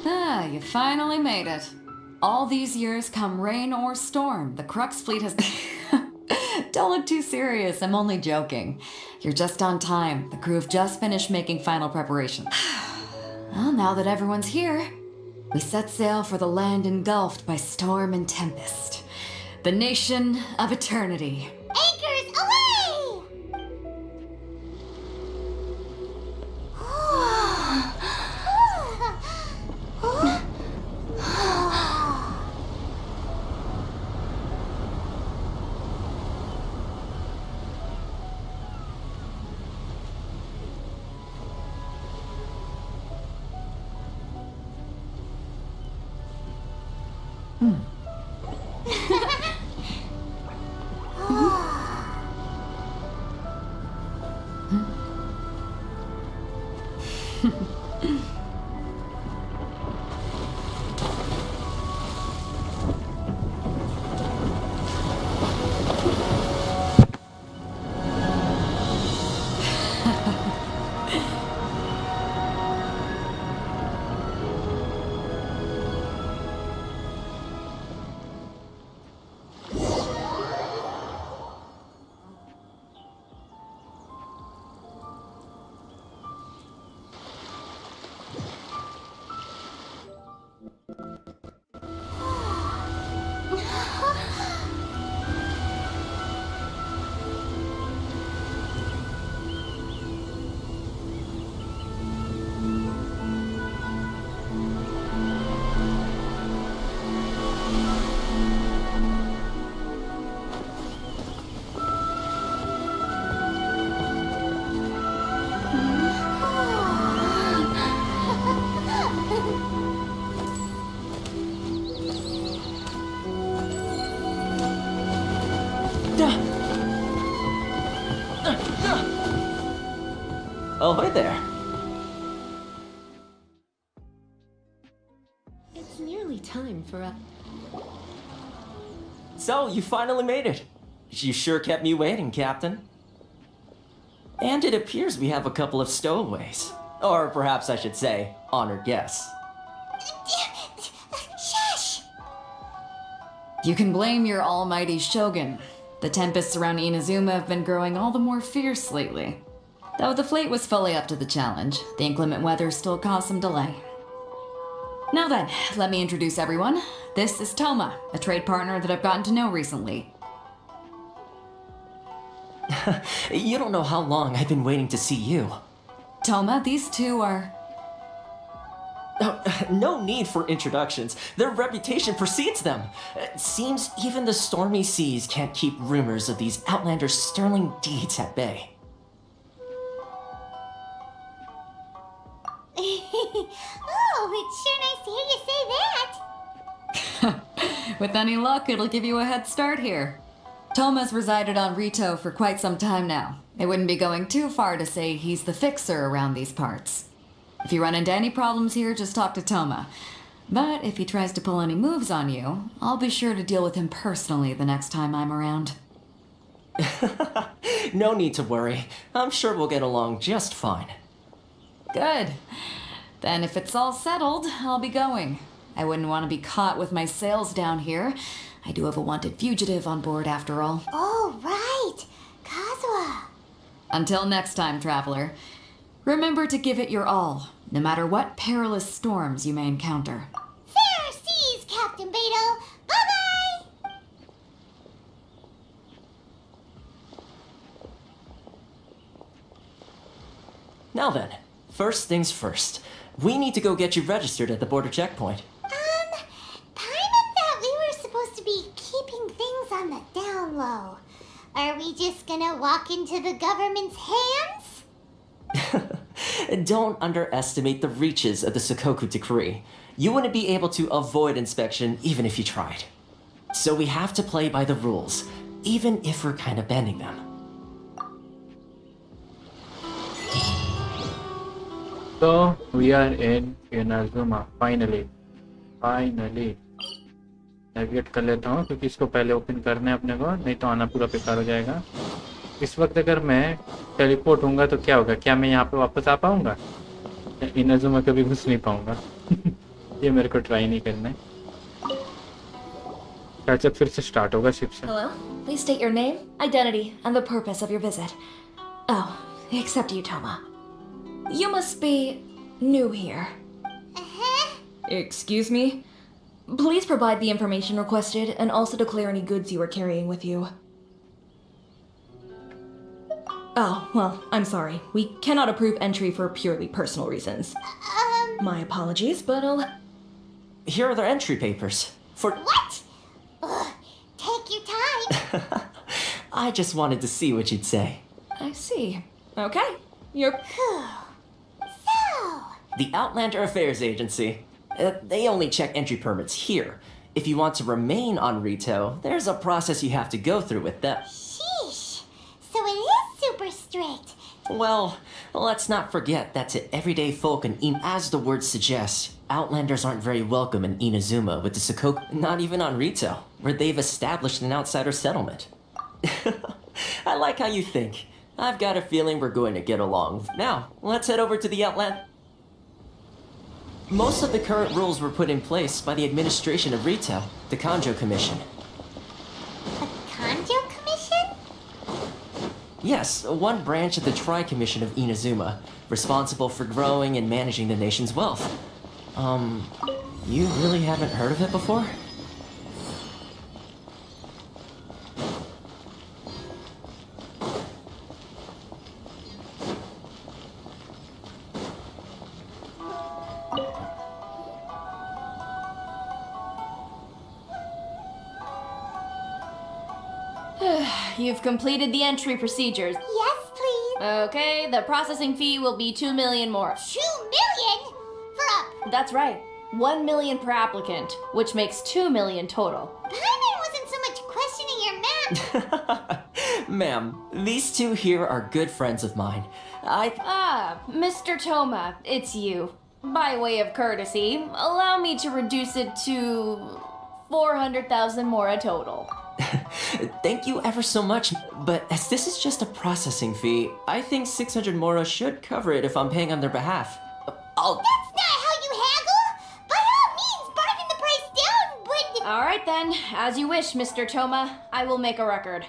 Ah, you finally made it. All these years, come rain or storm, the Crux fleet has... Don't look too serious, I'm only joking. You're just on time. The crew have just finished making final preparations. Well, now that everyone's here, we set sail for the land engulfed by storm and tempest. The nation of eternity. Anchors away! Oh, hi there. It's nearly time for a... So, you finally made it. You sure kept me waiting, Captain. And it appears we have a couple of stowaways. Or perhaps I should say, honored guests. Shush! You can blame your almighty shogun. The tempests around Inazuma have been growing all the more fierce lately. Though the fleet was fully up to the challenge, the inclement weather still caused some delay. Now then, let me introduce everyone. This is Toma, a trade partner that I've gotten to know recently. You don't know how long I've been waiting to see you. Toma, these two are... No need for introductions. Their reputation precedes them. Seems even the stormy seas can't keep rumors of these outlanders' sterling deeds at bay. Oh, it's sure nice to hear you say that. With any luck, it'll give you a head start here. Toma's resided on Rito for quite some time now. It wouldn't be going too far to say he's the fixer around these parts. If you run into any problems here, just talk to Toma. But if he tries to pull any moves on you, I'll be sure to deal with him personally the next time I'm around. No need to worry. I'm sure we'll get along just fine. Good. Then if it's all settled, I'll be going. I wouldn't want to be caught with my sails down here. I do have a wanted fugitive on board after all. Oh, right. Kazuha. Until next time, traveler. Remember to give it your all, no matter what perilous storms you may encounter. There, see Now then, first things first. We need to go get you registered at the border checkpoint. Paimon thought we were supposed to be keeping things on the down low. Are we just gonna walk into the government's hands? Don't underestimate the reaches of the Sakoku Decree. You wouldn't be able to avoid inspection even if you tried. So we have to play by the rules, even if we're kind of bending them. So we are in Inazuma finally. Navigate कर लेता हूँ क्योंकि इसको पहले open करना है अपने को, नहीं तो आना पूरा बेकार हो जाएगा। इस वक्त अगर मैं टेलीपोर्ट होऊंगा तो क्या होगा? क्या मैं यहाँ पे वापस आ पाऊंगा? इनाजुमा कभी घुस नहीं पाऊंगा। ये मेरे को ट्राई नहीं करना है। कैचअप फिर से स्टार्ट होगा शिप से। Hello? Please state your name, identity, and the purpose of your visit. Oh, except you, Toma. You must be new here. Excuse me? Please provide the information requested and also declare any goods you are carrying with you. Oh, well, I'm sorry. We cannot approve entry for purely personal reasons. My apologies, but I'll... Here are their entry papers. For What? Ugh, take your time. I just wanted to see what you'd say. I see. Okay. You're... So, The Outlander Affairs Agency. They only check entry permits here. If you want to remain on Rito, there's a process you have to go through with them. sheesh. So it is super strict. Well, let's not forget that to everyday folk in as the word suggests, Outlanders aren't very welcome in Inazuma with the Sakoku, not even on Rito, where they've established an outsider settlement. I like how you think. I've got a feeling we're going to get along. Now, let's head over to the Outland. Most of the current rules were put in place by the administration of Rito, the Kanjo Commission. The Kanjo Commission? Yes, one branch of the Tri-Commission of Inazuma, responsible for growing and managing the nation's wealth. You really haven't heard of it before? You've completed the entry procedures. Yes, please. Okay, the processing fee will be 2 million more. 2 million? For a... That's right. 1 million per applicant, which makes 2 million total. Paimon wasn't so much questioning your math. Ma'am, these two here are good friends of mine. Mr. Toma, it's you. By way of courtesy, allow me to reduce it to 400,000 mora total. Thank you ever so much, but as this is just a processing fee, I think 600 mora should cover it if I'm paying on their behalf. That's not how you haggle. By all means, bargain the price down, but... All right then, as you wish, Mr. Toma. I will make a record.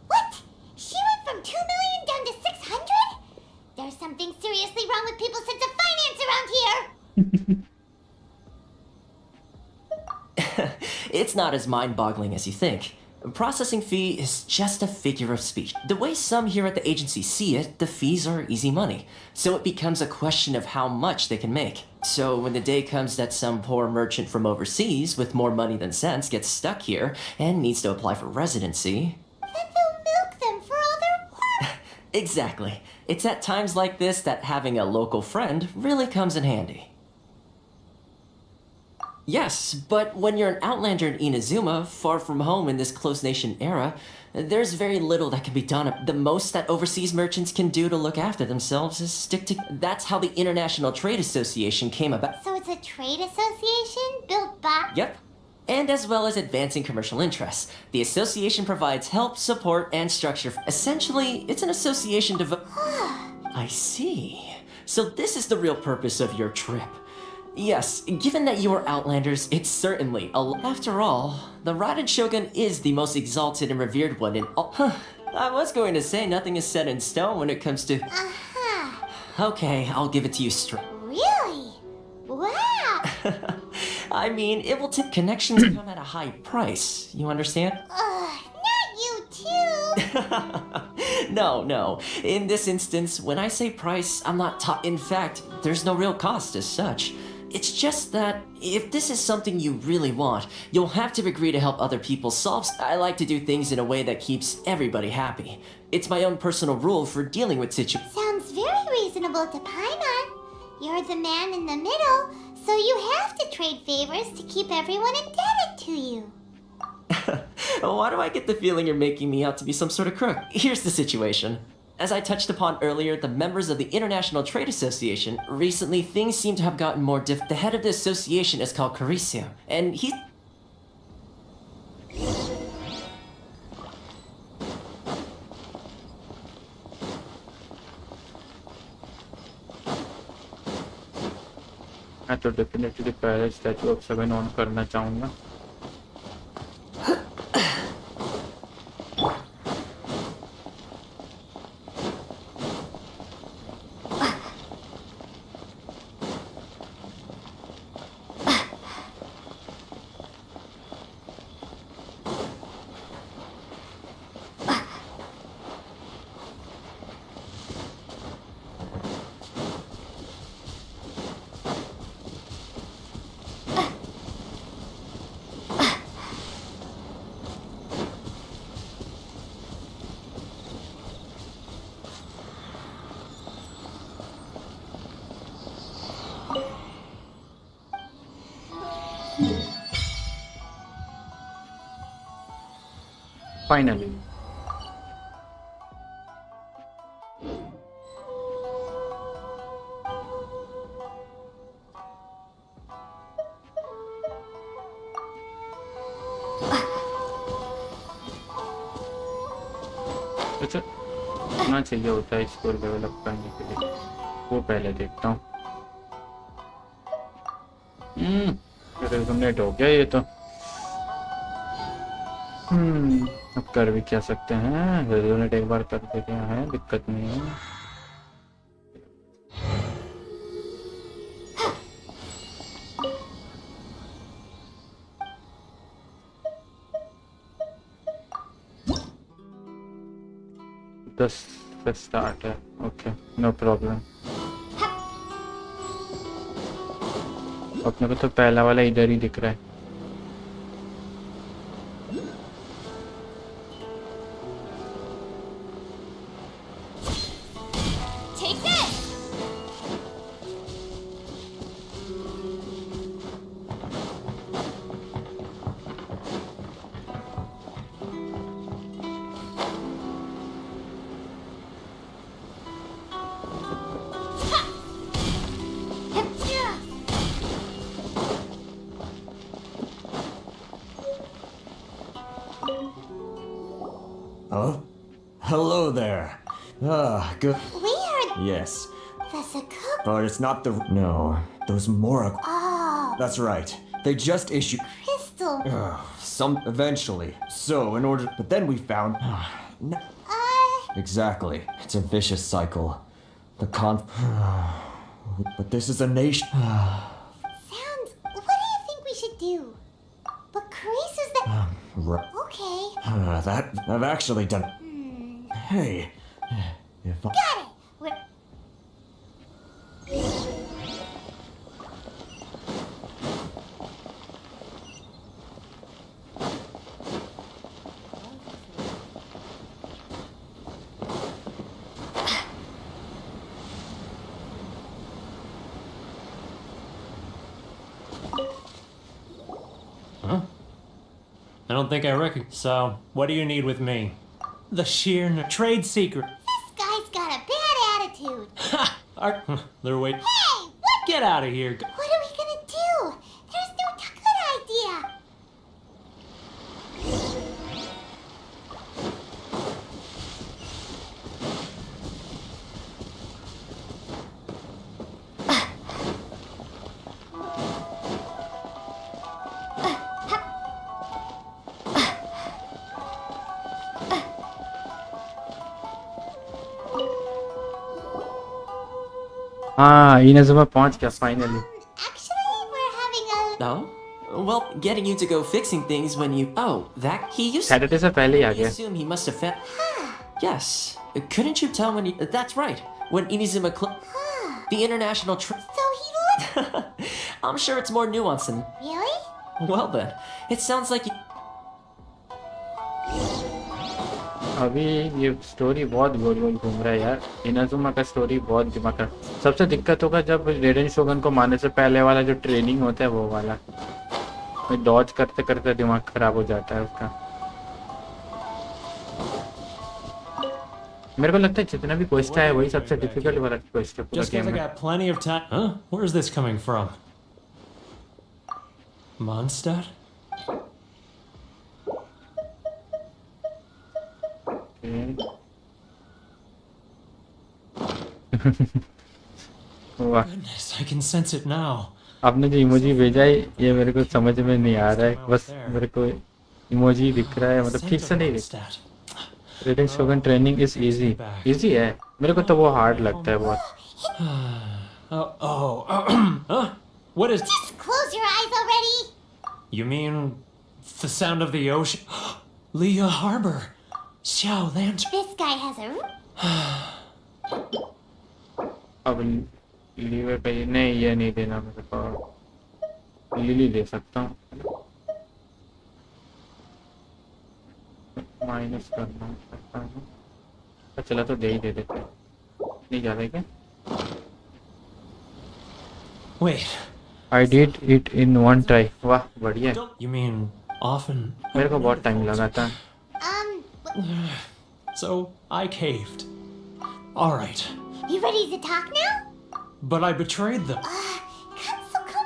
What? She went from 2 million down to 600? There's something seriously wrong with people's sense of finance around here. It's not as mind-boggling as you think. Processing fee is just a figure of speech. The way some here at the agency see it, the fees are easy money. So it becomes a question of how much they can make. So when the day comes that some poor merchant from overseas with more money than sense gets stuck here and needs to apply for residency... Then they'll milk them for all their work. Exactly. It's at times like this that having a local friend really comes in handy. Yes, but when you're an outlander in Inazuma, far from home in this closed nation era, there's very little that can be done. The most that overseas merchants can do to look after themselves is stick to... That's how the International Trade Association came about. So it's a trade association built by... Yep. And as well as advancing commercial interests. The association provides help, support, and structure. Essentially, it's an association I see. So this is the real purpose of your trip. Yes, given that you are Outlanders, it's certainly After all, the Raiden Shogun is the most exalted and revered one in all... I was going to say nothing is set in stone when it comes to... Okay, I'll give it to you straight. Really? Wow! I mean, it will take connections come at a high price. You understand? Not you too! No. In this instance, when I say price, I'm not in fact, there's no real cost as such. It's just that if this is something you really want, you'll have to agree to help other people solve. I like to do things in a way that keeps everybody happy. It's my own personal rule for dealing with situations. Sounds very reasonable to Paimon. You're the man in the middle, so you have to trade favors to keep everyone indebted to you. Why do I get the feeling you're making me out to be some sort of crook? Here's the situation. As I touched upon earlier, the members of the International Trade Association, recently things seem to have gotten more The head of the association is called Caricio, and he... मैं तो definitely पहले statue of 7 on करना चाहूँगा. Finally. अच्छा कितना चाहिए होता है इसको डेवलप करने के लिए, वो पहले देखता हूँ. रेजोनेट हो गया ये तो. अब कर भी क्या सकते हैं, रेजोनेट एक बार कर देते हैं, दिक्कत नहीं है. दस से स्टार्ट है. Okay, no problem. अपने को तो पहला वाला इधर ही दिख रहा है. Oh? Hello there. Good. We are Yes. the Sakuku. But it's not the... No. Those Mora... Oh, That's right. They just issued... crystal. Eventually. So, in order... But then we found... Exactly. It's a vicious cycle. But this is a nation... Sounds. What do you think we should do? But Chris is the. Right. Okay. That... I've actually done... Hey. If I... Got it. We're. I don't think I reckon. So, what do you need with me? The sheer trade secret. This guy's got a bad attitude. They're waiting. Hey, what? Get out of here. What are we gonna do? There's no good idea. हाँ Inazuma पहुंच गया finally. Actually, we're having a. No? Well, getting you to go fixing things when you. Oh, that. He used to. Saturday से पहले ही आ I गया। assume he must have Yes. Couldn't you tell when you. That's right. When Inizuma. The international trip. So he looked. I'm sure it's more nuanced than. Really? Well then, it sounds like. अभी ये story बहुत गोल गोल घूम रहा है यार। Inazuma का story बहुत दिमाग का। सबसे दिक्कत होगा जब रेडन शोगन को मारने से पहले वाला जो ट्रेनिंग होता है वो वाला, डॉज करते करते दिमाग खराब हो जाता है उसका। मेरे को लगता है जितना भी क्वेश्चन है वही सबसे डिफिकल्ट वाला क्वेश्चन पूरा Just 'cause गेम I में। got plenty of time. Huh? Where's this coming from? Mondstadt? वाह, Goodness, I can sense it now. आपने जो इमोजी भेजा है ये मेरे को समझ में नहीं आ रहा है। बस मेरे को इमोजी दिख रहा है, मतलब ठीक से नहीं दिख। Raiden Shogun training is easy. Easy है, मेरे को तो वो हार्ड लगता है बहुत। Huh? What is. Just close your eyes already. You mean the sound of the ocean? Leah Harbor. Xiao Lantern. This guy has a. अब लीवर पे नहीं, ये नहीं देना मेरे को। लिली दे सकता हूँ, माइनस करना सकता हूँ। चला तो दे ही दे देते हैं। नहीं जा रहा है क्या? Wait. I did it in one try. वाह बढ़िया। You mean often? मेरे को बहुत टाइम लगा था। So I caved. All right. You ready to talk now? But I betrayed them.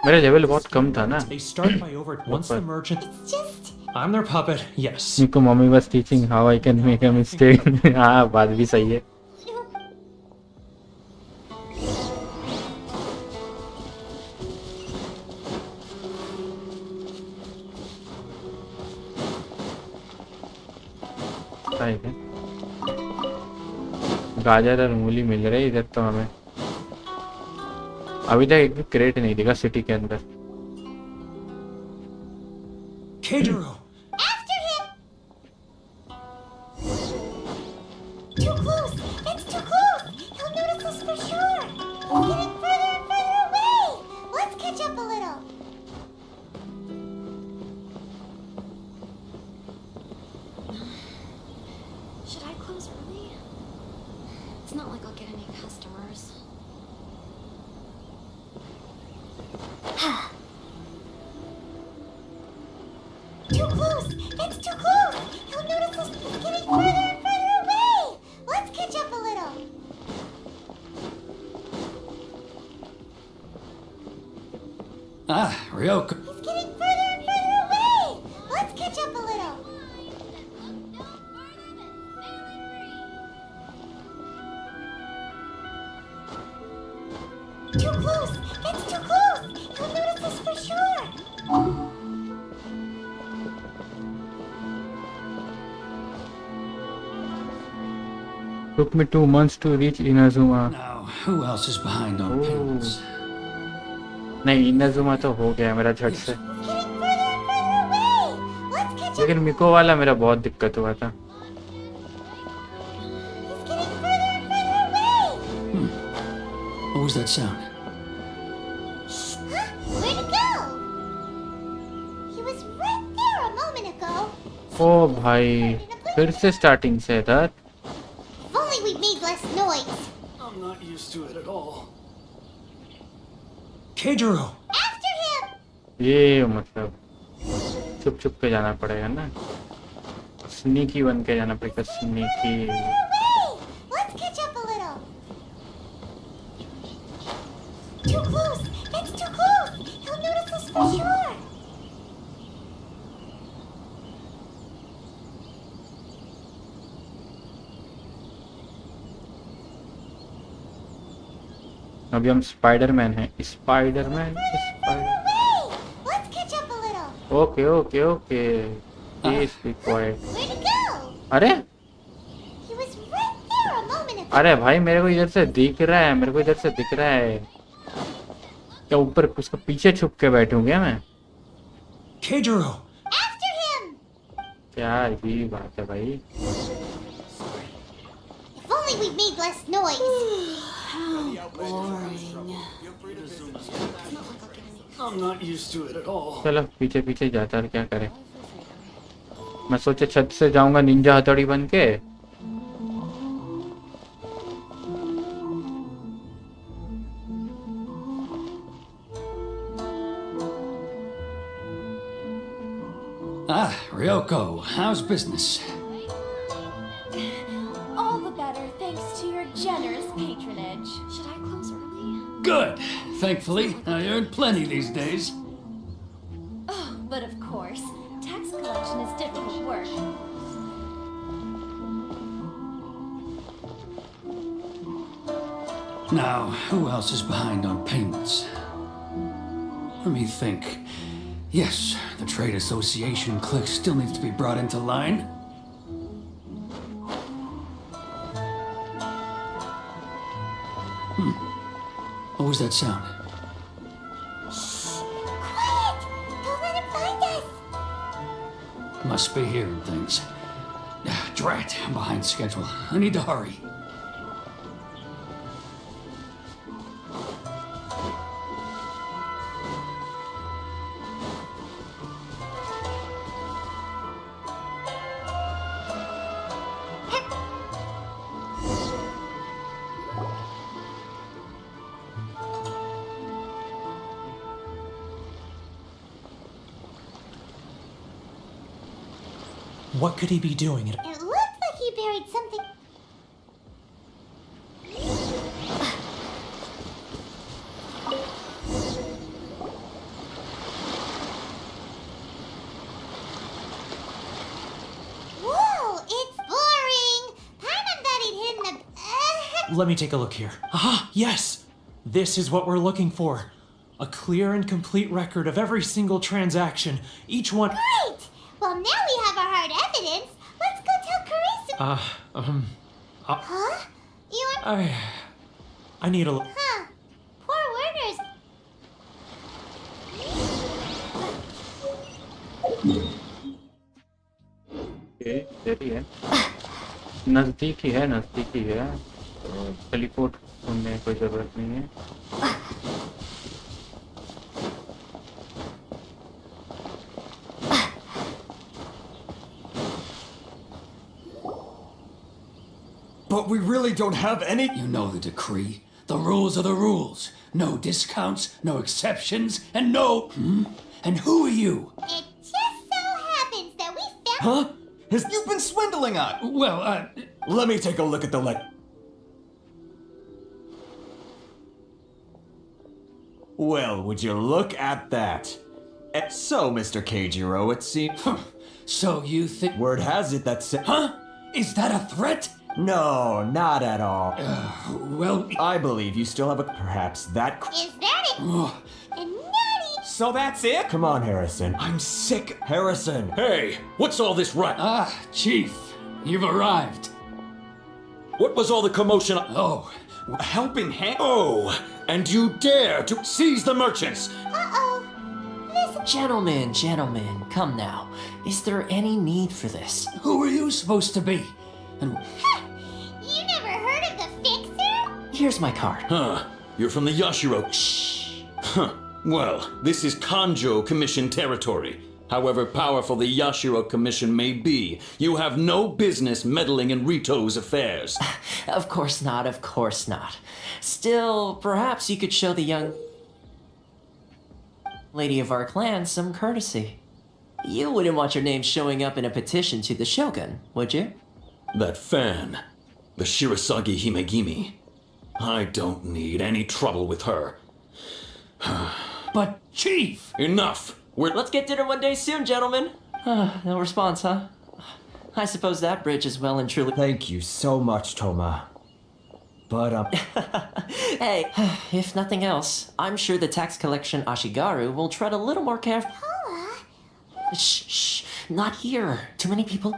मेरा लेवल बहुत कम था ना। They start by over once the merchant. Just. I'm their puppet. Yes. मेरे mummy was teaching how I can make a mistake। हाँ बात भी सही है। गाजर और मूली मिल रही इधर तो हमें। अभी तक एक भी क्रेट नहीं दिखा सिटी के अंदर। Keijiro. After him. Too close. That's too close. He'll notice us for sure. We're getting further and further away. Let's catch up a little. Should I close early? It's not like I'll get any customers. Too close. That's too close. He'll notice us. It's getting further and further away. Let's catch up a little. Ah, Ryoko. He's getting further and further away. Let's catch up a little. Too close. That's too close. He'll notice us for sure. Took me 2 months to reach Inazuma। Now, who else is behind on payments? नहीं Inazuma तो हो गया मेरा झट से, Getting further and further away. Let's catch up. लेकिन मिको वाला मेरा बहुत दिक्कत हुआ था। He's getting further and further away. What was that sound? Huh? Where'd he go? He was right there a moment ago. ओ भाई फिर से स्टार्टिंग से था। If only we made less noise. I'm not used to it at all. Keijiro. After him. ये मतलब चुप चुप के जाना पड़ेगा ना, स्नीकी बन के जाना पड़ेगा। Sneaky Let's catch up a little. Too close. That's too close. He'll notice us for sure. अभी हम स्पाइडरमैन हैं। Spiderman Let's catch up a little. Okay okay okay. Please be quite. Where'd he go? अरे He was right there for a moment ago. अरे भाई मेरे को इधर से दिख रहा है, मेरे को इधर से दिख रहा है। क्या ऊपर उसके पीछे छुप के बैठूं क्या मैं? Keijiro! After him! क्या ये बात है भाई? If only we made less noise. I'm not used to it at all. चलो पीछे पीछे जाता है, क्या करें। मैं सोचा छत से जाऊंगा निंजा हथौड़ी बन के। Ah, Ryoko, how's business? All the better thanks to your generous patronage. Should I close early? Good. Thankfully, I earned plenty these days. Oh, but of course, tax collection is difficult work. Now, who else is behind on payments? Let me think. Yes, the Trade Association clique still needs to be brought into line. What was that sound? Quiet! Don't let him find us! Must be hearing things. Drat, I'm behind schedule. I need to hurry. What could he be doing? It looked like he buried something. Whoa, it's boring! Paimon thought he'd hidden the... Let me take a look here. Aha! Yes! This is what we're looking for. A clear and complete record of every single transaction. Each one... Great! Well, now we have our hard evidence. Let's go tell Karisu. Huh? You want... I need a... Huh. Poor Werner's... सही है, नजदीक ही है, नजदीक ही है। Teleport होने की कोई जरूरत नहीं है। But we really don't have any... You know the decree. The rules are the rules. No discounts, no exceptions, and no... And who are you? It just so happens that we found... Huh? You've been swindling us! Well, Let me take a look at the Well, would you look at that? So, Mr. Keijiro, it seems... So you think... Word has it that... Huh? Is that a threat? No, not at all. Well... I believe you still have a... Perhaps that... Is that it? And Natty... So that's it? Come on, Harrison. I'm sick. Harrison. Hey, what's all this rut? Ah, Chief, you've arrived. What was all the commotion? Oh, A helping hand? Oh, and you dare to seize the merchants! Uh-oh. This... Gentlemen, gentlemen, come now. Is there any need for this? who are you supposed to be? And You never heard of the Fixer? Here's my card. Huh, you're from the Yashiro. Shh. Huh, well, this is Kanjo Commission territory. However powerful the Yashiro Commission may be, you have no business meddling in Rito's affairs. Of course not, of course not. Still, perhaps you could show the young lady of our clan some courtesy. You wouldn't want your name showing up in a petition to the Shogun, would you? That fan, the Shirasagi Himegimi. I don't need any trouble with her. But, Chief! Enough! Let's get dinner one day soon, gentlemen. No response, huh? I suppose that bridge is well and truly... Thank you so much, Toma. But, Hey, if nothing else, I'm sure the tax collection Ashigaru will tread a little more careful. Shh, shh, not here. Too many people.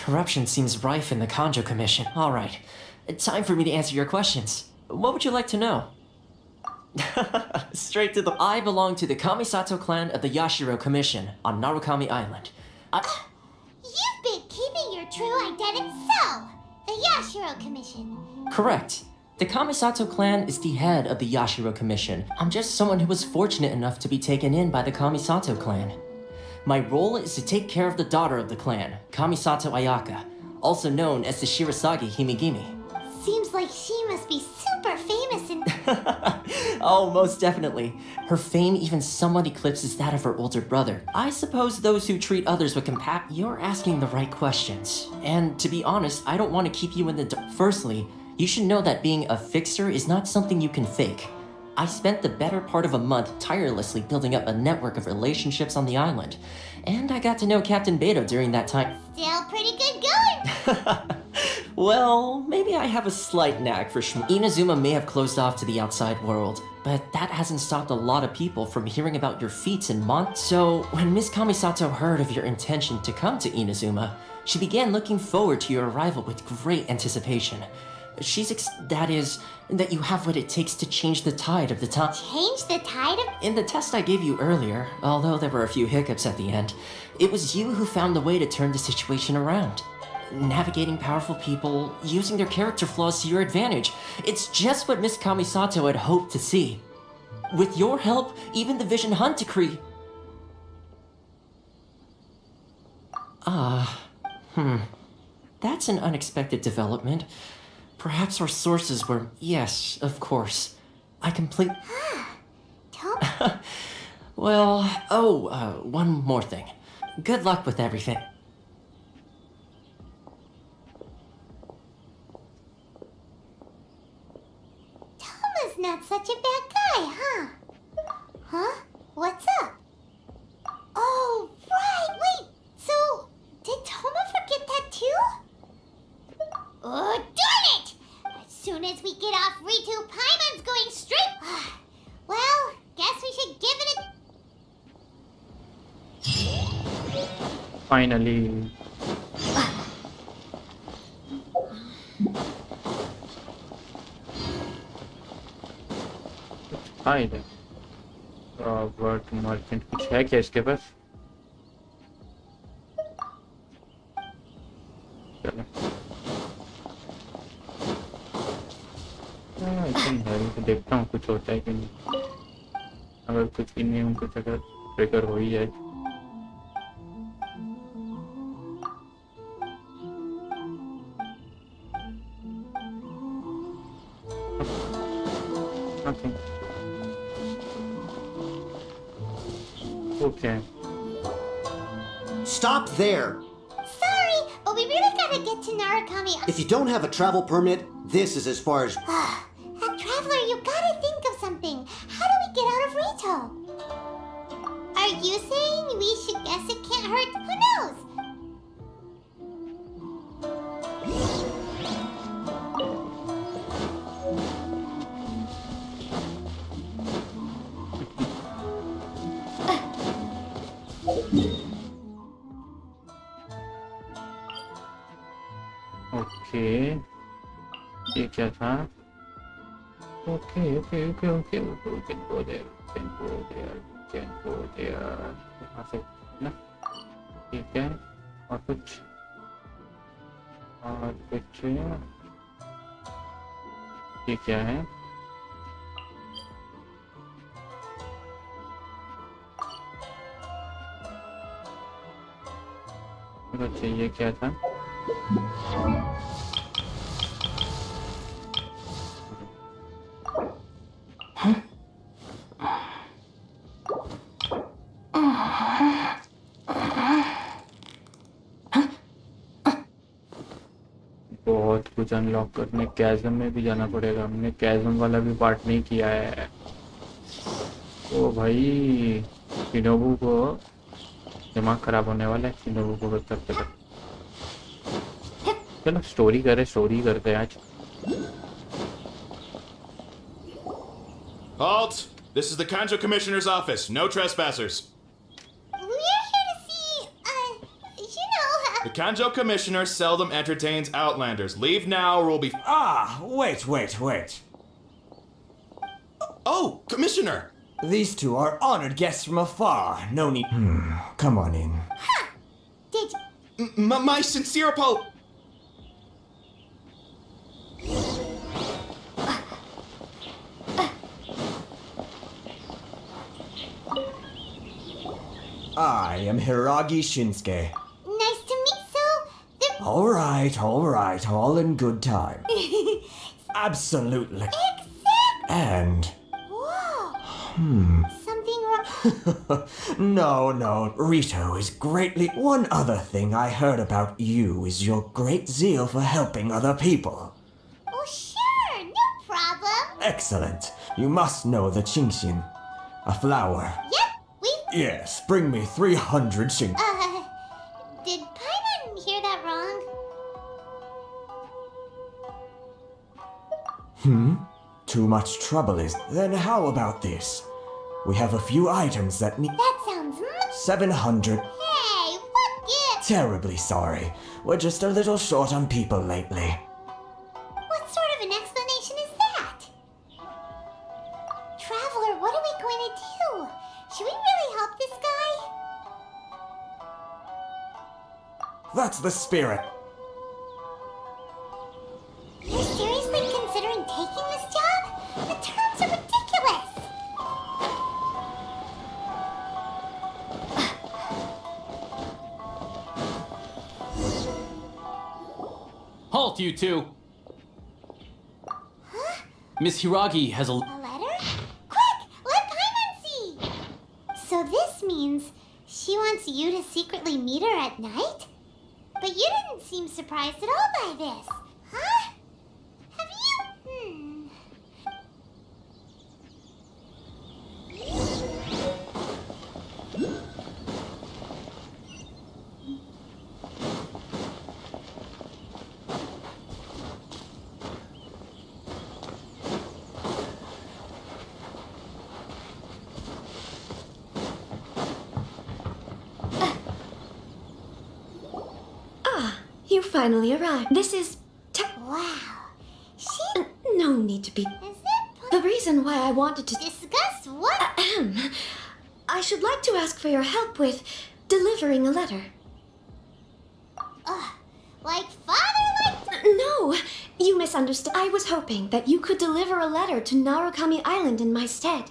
Corruption seems rife in the Kanjo Commission. Alright, time for me to answer your questions. What would you like to know? Straight to the... I belong to the Kamisato clan of the Yashiro Commission on Narukami Island. You've been keeping your true identity self, the Yashiro Commission. Correct. The Kamisato clan is the head of the Yashiro Commission. I'm just someone who was fortunate enough to be taken in by the Kamisato clan. My role is to take care of the daughter of the clan, Kamisato Ayaka, also known as the Shirasagi Himigimi. Seems like she must be super famous and... Oh, most definitely. Her fame even somewhat eclipses that of her older brother. I suppose those who treat others with compassion... You're asking the right questions. And to be honest, I don't want to keep you in the dark. Firstly, you should know that being a fixer is not something you can fake. I spent the better part of a month tirelessly building up a network of relationships on the island. And I got to know Captain Beto during that time. Still pretty good going. Well, maybe I have a slight knack for Inazuma may have closed off to the outside world, but that hasn't stopped a lot of people from hearing about your feats in So, when Miss Kamisato heard of your intention to come to Inazuma, she began looking forward to your arrival with great anticipation. That is, that you have what it takes to change the tide of the time. Change the tide of... In the test I gave you earlier, although there were a few hiccups at the end, it was you who found the way to turn the situation around. Navigating powerful people, using their character flaws to your advantage. It's just what Miss Kamisato had hoped to see. With your help, even the Vision Hunt decree... That's an unexpected development. Perhaps our sources were... Yes, of course. I complete... Well, one more thing. Good luck with everything. Toma's not such a bad guy, huh? Huh? What's up? Oh, right, wait. So, did Toma forget that too? Oh, darn it! As soon as we get off Ritu, Paimon's going straight... Well, guess we should give it a... Finally. हाँ इधर Robert merchant कुछ है क्या इसके पास? चलो तो देखता हूँ कुछ होता है कि नहीं. अगर कुछ भी नहीं हूँ कुछ अगर ट्रिगर हो ही जाए. Nothing. Okay. Stop there! Sorry, but we really gotta get to Narukami. If you don't have a travel permit, this is as far as... Traveler, you gotta think of something. How do we get out of Rito? Are you saying we should guess it can't hurt? Who knows? Okay. ये क्या था? Okay. We can go there. यहाँ से ना? ठीक है. और कुछ ये क्या है? अच्छा ये क्या था? बहुत कुछ अनलॉक करने कैज़म में भी जाना पड़ेगा. हमने कैज़म वाला भी पार्ट नहीं किया है. ओ भाई शिनोबू को दिमाग खराब होने वाला है. शिनोबू को बच सकते हैं. चलो स्टोरी करते हैं आज. Halt! This is the Kanjo Commissioner's office. No trespassers. We're here to see, The Kanjo Commissioner seldom entertains outlanders. Leave now or we'll be... Ah, wait. Oh, Commissioner! These two are honored guests from afar. No need. Come on in. Did My sincere apology. I am Hiragi Shinsuke. Nice to meet you. All right, all in good time. Absolutely. And... Whoa. Something wrong? No. Rito is greatly... One other thing I heard about you is your great zeal for helping other people. Oh, sure. No problem. Excellent. You must know the Qingxin. A flower. Yep. Yes, bring me 300 Qing. Did Paimon hear that wrong? Too much trouble is... Then how about this? We have a few items that need... That sounds 700... Hey, what gift? Terribly sorry. We're just a little short on people lately. What sort of an explanation is that? Traveler, what are we going to do? Should we really help this guy? That's the spirit. You're seriously considering taking this job? The terms are ridiculous! Halt, you two! Huh? Miss Hiragi has a... A letter? Quick! Let Paimon see! So this means she wants you to secretly meet her at night? But you didn't seem surprised at all by this. Huh? Have you... You finally arrived. This is... Wow. She... No need to be... Is it... The reason why I wanted to... Discuss what? I should like to ask for your help with delivering a letter. Like father, No, you misunderstood. I was hoping that you could deliver a letter to Narukami Island in my stead.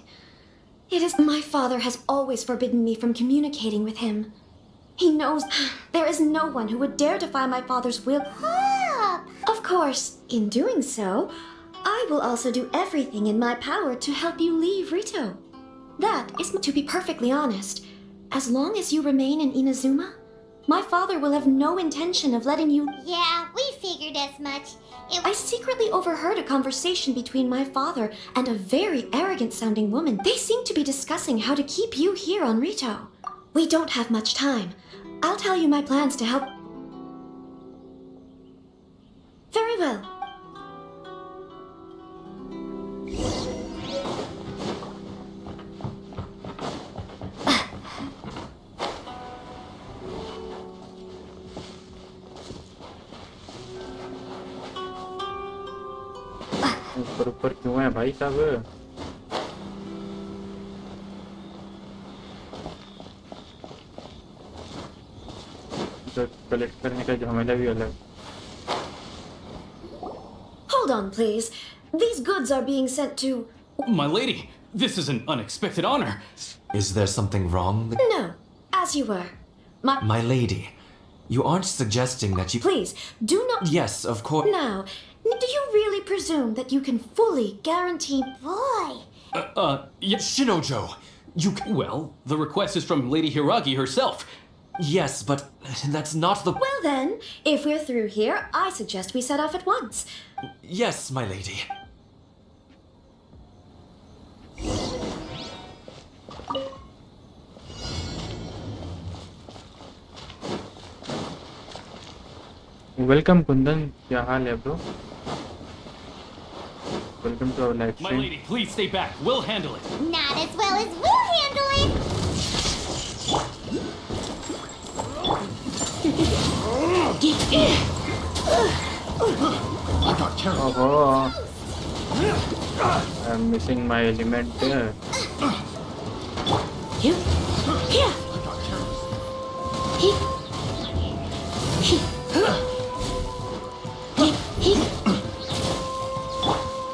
It is... My father has always forbidden me from communicating with him. He knows there is no one who would dare defy my father's will. Of course, in doing so, I will also do everything in my power to help you leave Rito. That is, to be perfectly honest, as long as you remain in Inazuma, my father will have no intention of letting you... Yeah, we figured as much. I secretly overheard a conversation between my father and a very arrogant-sounding woman. They seem to be discussing how to keep you here on Rito. We don't have much time. I'll tell you my plans to help... Very well. ऊपर क्यों है भाई साहब? तो collect करने का झमेला भी अलग. Hold on, please. These goods are being sent to... My lady, this is an unexpected honor. Is there something wrong? No, as you were. My lady, you aren't suggesting that you... Please, do not... Yes, of course. Now, do you really presume that you can fully guarantee... Boy! Shinojo, you... Well, the request is from Lady Hiragi herself. Yes, but that's not the... Well then, if we're through here, I suggest we set off at once. Yes, my lady. Welcome Kundan, क्या हाल है bro? Welcome to our live My stream. lady, please stay back. We'll handle it. Not as well as we'll handle it! Oh, I'm missing my element there.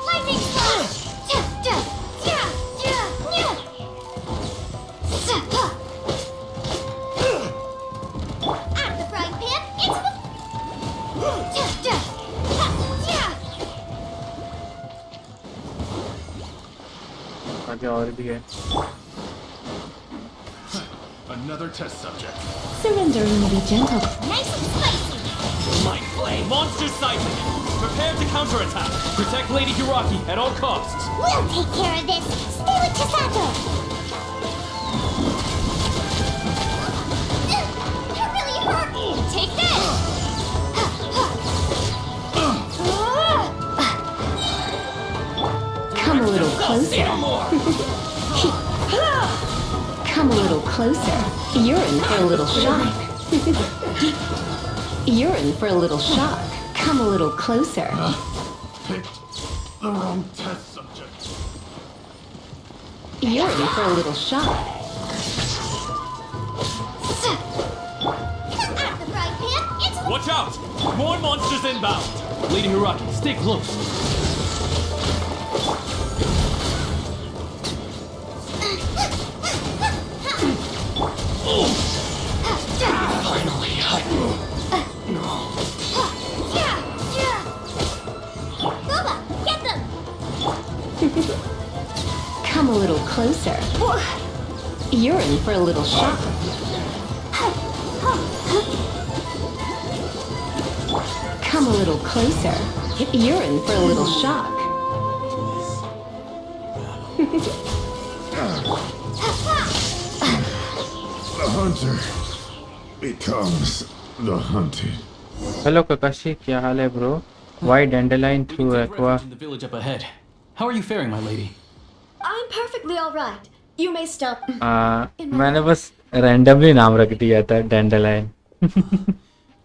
Lightning slash! Out of the frying pan, into the... आगे और भी है. Another test subject. Surrendering will be gentle. Nice and spicy! Mind flame! Monster sighting! Prepare to counterattack! Protect Lady Hiraki at all costs! We'll take care of this! Stay with Chisato! You're really hurt! Take this! Come a little closer. Come a little closer. You're in for a little shock. You're in for a little shock. Come a little closer. Picked the wrong test subject. You're in for a little shock. Out of the frying pan, into the... Watch out! More monsters inbound! Lady Hiraki, stay close! Finally, Boba, get them! Come a little closer. You're in for a little shock. Come a little closer. You're in for a little shock. The hunter becomes the hunted. Hello Kakashi, क्या हाल है bro? Why dandelion through aqua? In the village up ahead. How are you faring, my lady? I'm perfectly all right. You may stop. मैंने बस randomly नाम रख दिया था dandelion.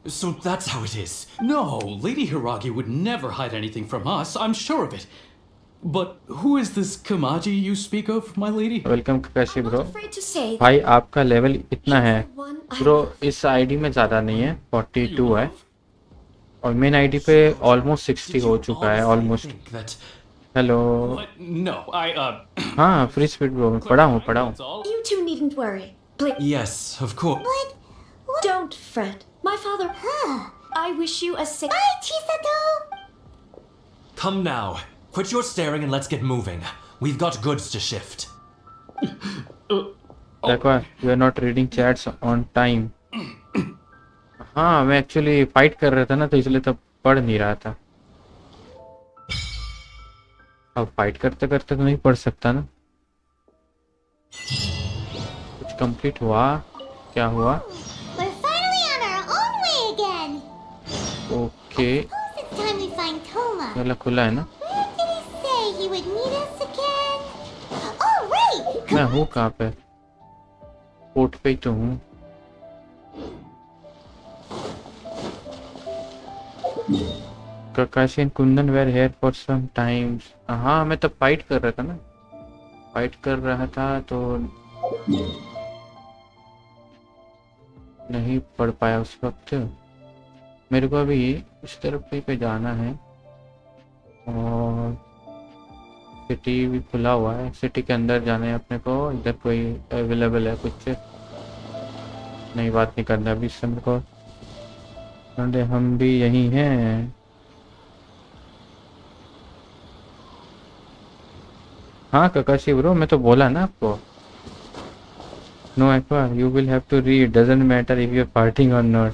So that's how it is. No, Lady Hiragi would never hide anything from us, I'm sure of it. But who is this Kamaji you speak of, my lady? Welcome Kakashi bro. Afraid to say. भाई आपका level इतना है One bro, इस ID में ज़्यादा नहीं है, 42 है और मेन आईडी पे ऑलमोस्ट 60 हो चुका है ऑलमोस्ट. हेलो. No, हाँ फ्री स्पीड ब्रो, पढ़ा हूँ. You two needn't worry. Yes, of course. Don't fret. My father. I wish you a sick. Bye, Chisato! Come now. Quit your staring and let's get moving. We've got goods to shift. देखो, you are not reading chats on time. हाँ मैं actually fight कर रहा था ना, तो इसलिए तब पढ़ नहीं रहा था. अब फाइट करते करते तो नहीं पढ़ सकता ना. कुछ कंप्लीट हुआ? क्या हुआ? We're finally on our own way again! Okay. It's time we find Toma. वाला खुला है ना. Where did he say he would meet us again? Oh, right! मैं हूँ कहाँ पे? पोर्ट पे ही तो हूँ. Kakashi and Kundan were here for some times. हाँ मैं तो फाइट कर रहा था ना. फाइट कर रहा था तो नहीं पढ़ पाया उस वक्त. मेरे को अभी इस तरफ पे जाना है और सिटी भी खुला हुआ है. सिटी के अंदर जाना है अपने को. इधर कोई अवेलेबल है कुछ? नहीं, बात नहीं करना अभी इससे मेरे को. अरे हम भी यहीं हैं. हाँ ककाशी ब्रो, मैं तो बोला ना आपको. No Aqua, you will have to read. Doesn't matter if you are fighting or not.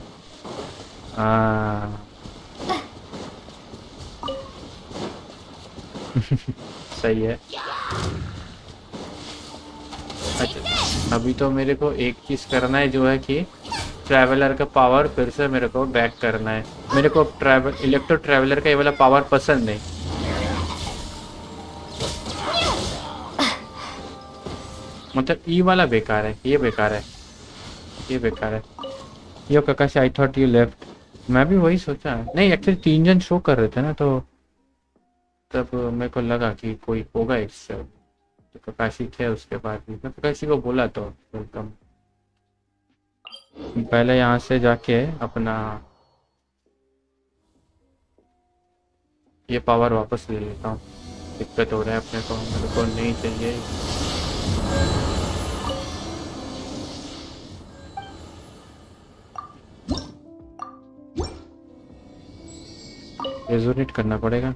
सही है. अच्छा, अभी तो मेरे को एक चीज करना है, जो है कि ट्रैवलर का पावर फिर से मेरे को बैक करना है. मेरे को इलेक्ट्रो ट्रैवलर का ये वाला पावर पसंद नहीं. मतलब ई वाला बेकार है, ये बेकार है, ये बेकार है. यो ककाशी, आई थॉट यू लेफ्ट. मैं भी वही सोचा, नहीं एक्चुअली 3 जन शो कर रहे थे ना, तो तब मेरे को लगा कि कोई होगा इससे, तो ककाशी थे उसके बाद भी, मैं ककाशी को बोला तो वेलकम। पहले यहाँ से जाके अपना ये पावर वापस ले लेता हूँ, दिक्कत हो रहा है अपने को, मेरे को नहीं चाहिए। रेजोनेट करना पड़ेगा।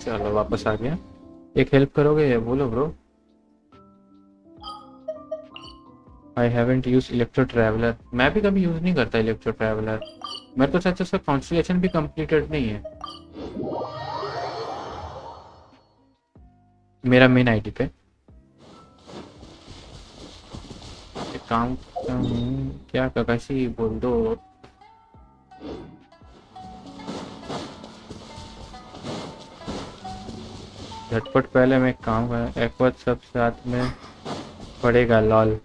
चलो वापस आ गया। एक हेल्प करोगे? बोलो bro. I haven't use electro traveller, मैं भी कभी यूज नहीं करता इलेक्ट्रो ट्रैवलर, मेरे को सच उसका कॉन्स्टिलेशन भी कंप्लीटेड नहीं है मेरा मेन आईडी पे। एक काम क्या ककाशी बोल दो। झटपट पहले मैं काम कर, एक बार सब साथ में पड़ेगा लॉल।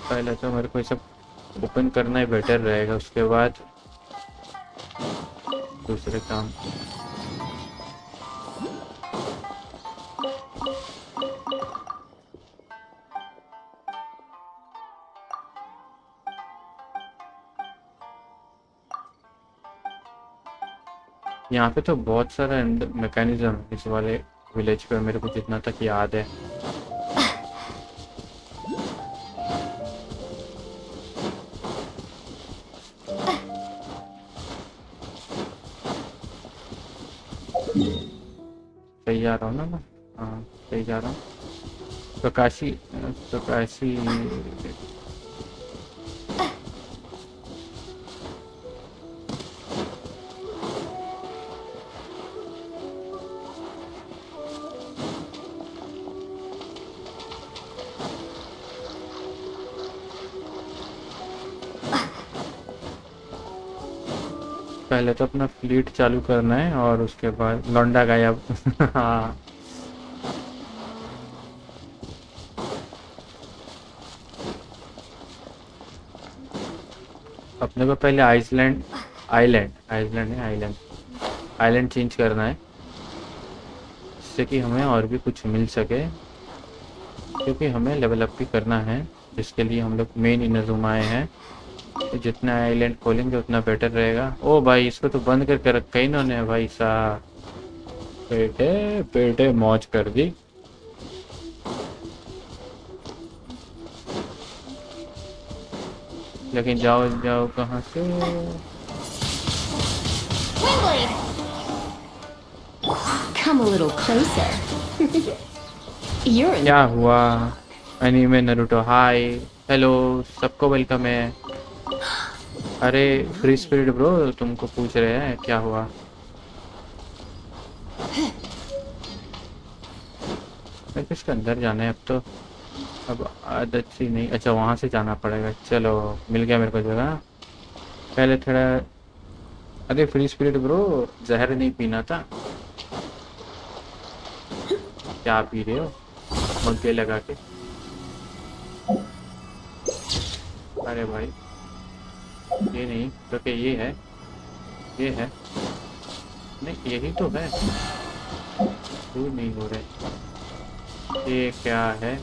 पहले तो मेरे को ये सब ओपन करना ही बेटर रहेगा, उसके बाद दूसरे काम। यहाँ पे तो बहुत सारा मैकेनिज्म इस वाले विलेज पे, मेरे को जितना तक याद है। सही जा रहा हूँ ना मैं? हाँ सही जा रहा हूँ। प्रकाशी प्रकाशी पहले तो अपना फ्लीट चालू करना है और उसके बाद लौंडा गायब। हाँ अपने को पहले आइसलैंड आइलैंड आइसलैंड है आइलैंड आइलैंड चेंज करना है, जिससे कि हमें और भी कुछ मिल सके, क्योंकि हमें लेवल अप भी करना है, जिसके लिए हम लोग मेन इनजुमा आए हैं। तो जितना आइलैंड खोलेंगे उतना बेटर रहेगा। ओ भाई इसको तो बंद करके रखा इन्होंने भाई साहब, पेटे पेटे मौज कर दी। लेकिन जाओ जाओ कहाँ से? Come a little closer. You're in. क्या हुआ? एनीमे नारुतो हाय हेलो सबको वेलकम है। अरे फ्री स्पिरिट ब्रो तुमको पूछ रहे हैं क्या हुआ? मैं किसके अंदर जाना है अब तो, अब आदत सी नहीं। अच्छा वहाँ से जाना पड़ेगा, चलो मिल गया मेरे को जगह। पहले थोड़ा अरे फ्री स्पिरिट ब्रो जहर नहीं पीना था, क्या पी रहे हो मग्गे लगा के? अरे भाई ये नहीं तो क्या ये है? ये है नहीं यही तो है, दूर नहीं हो रहे। ये क्या है?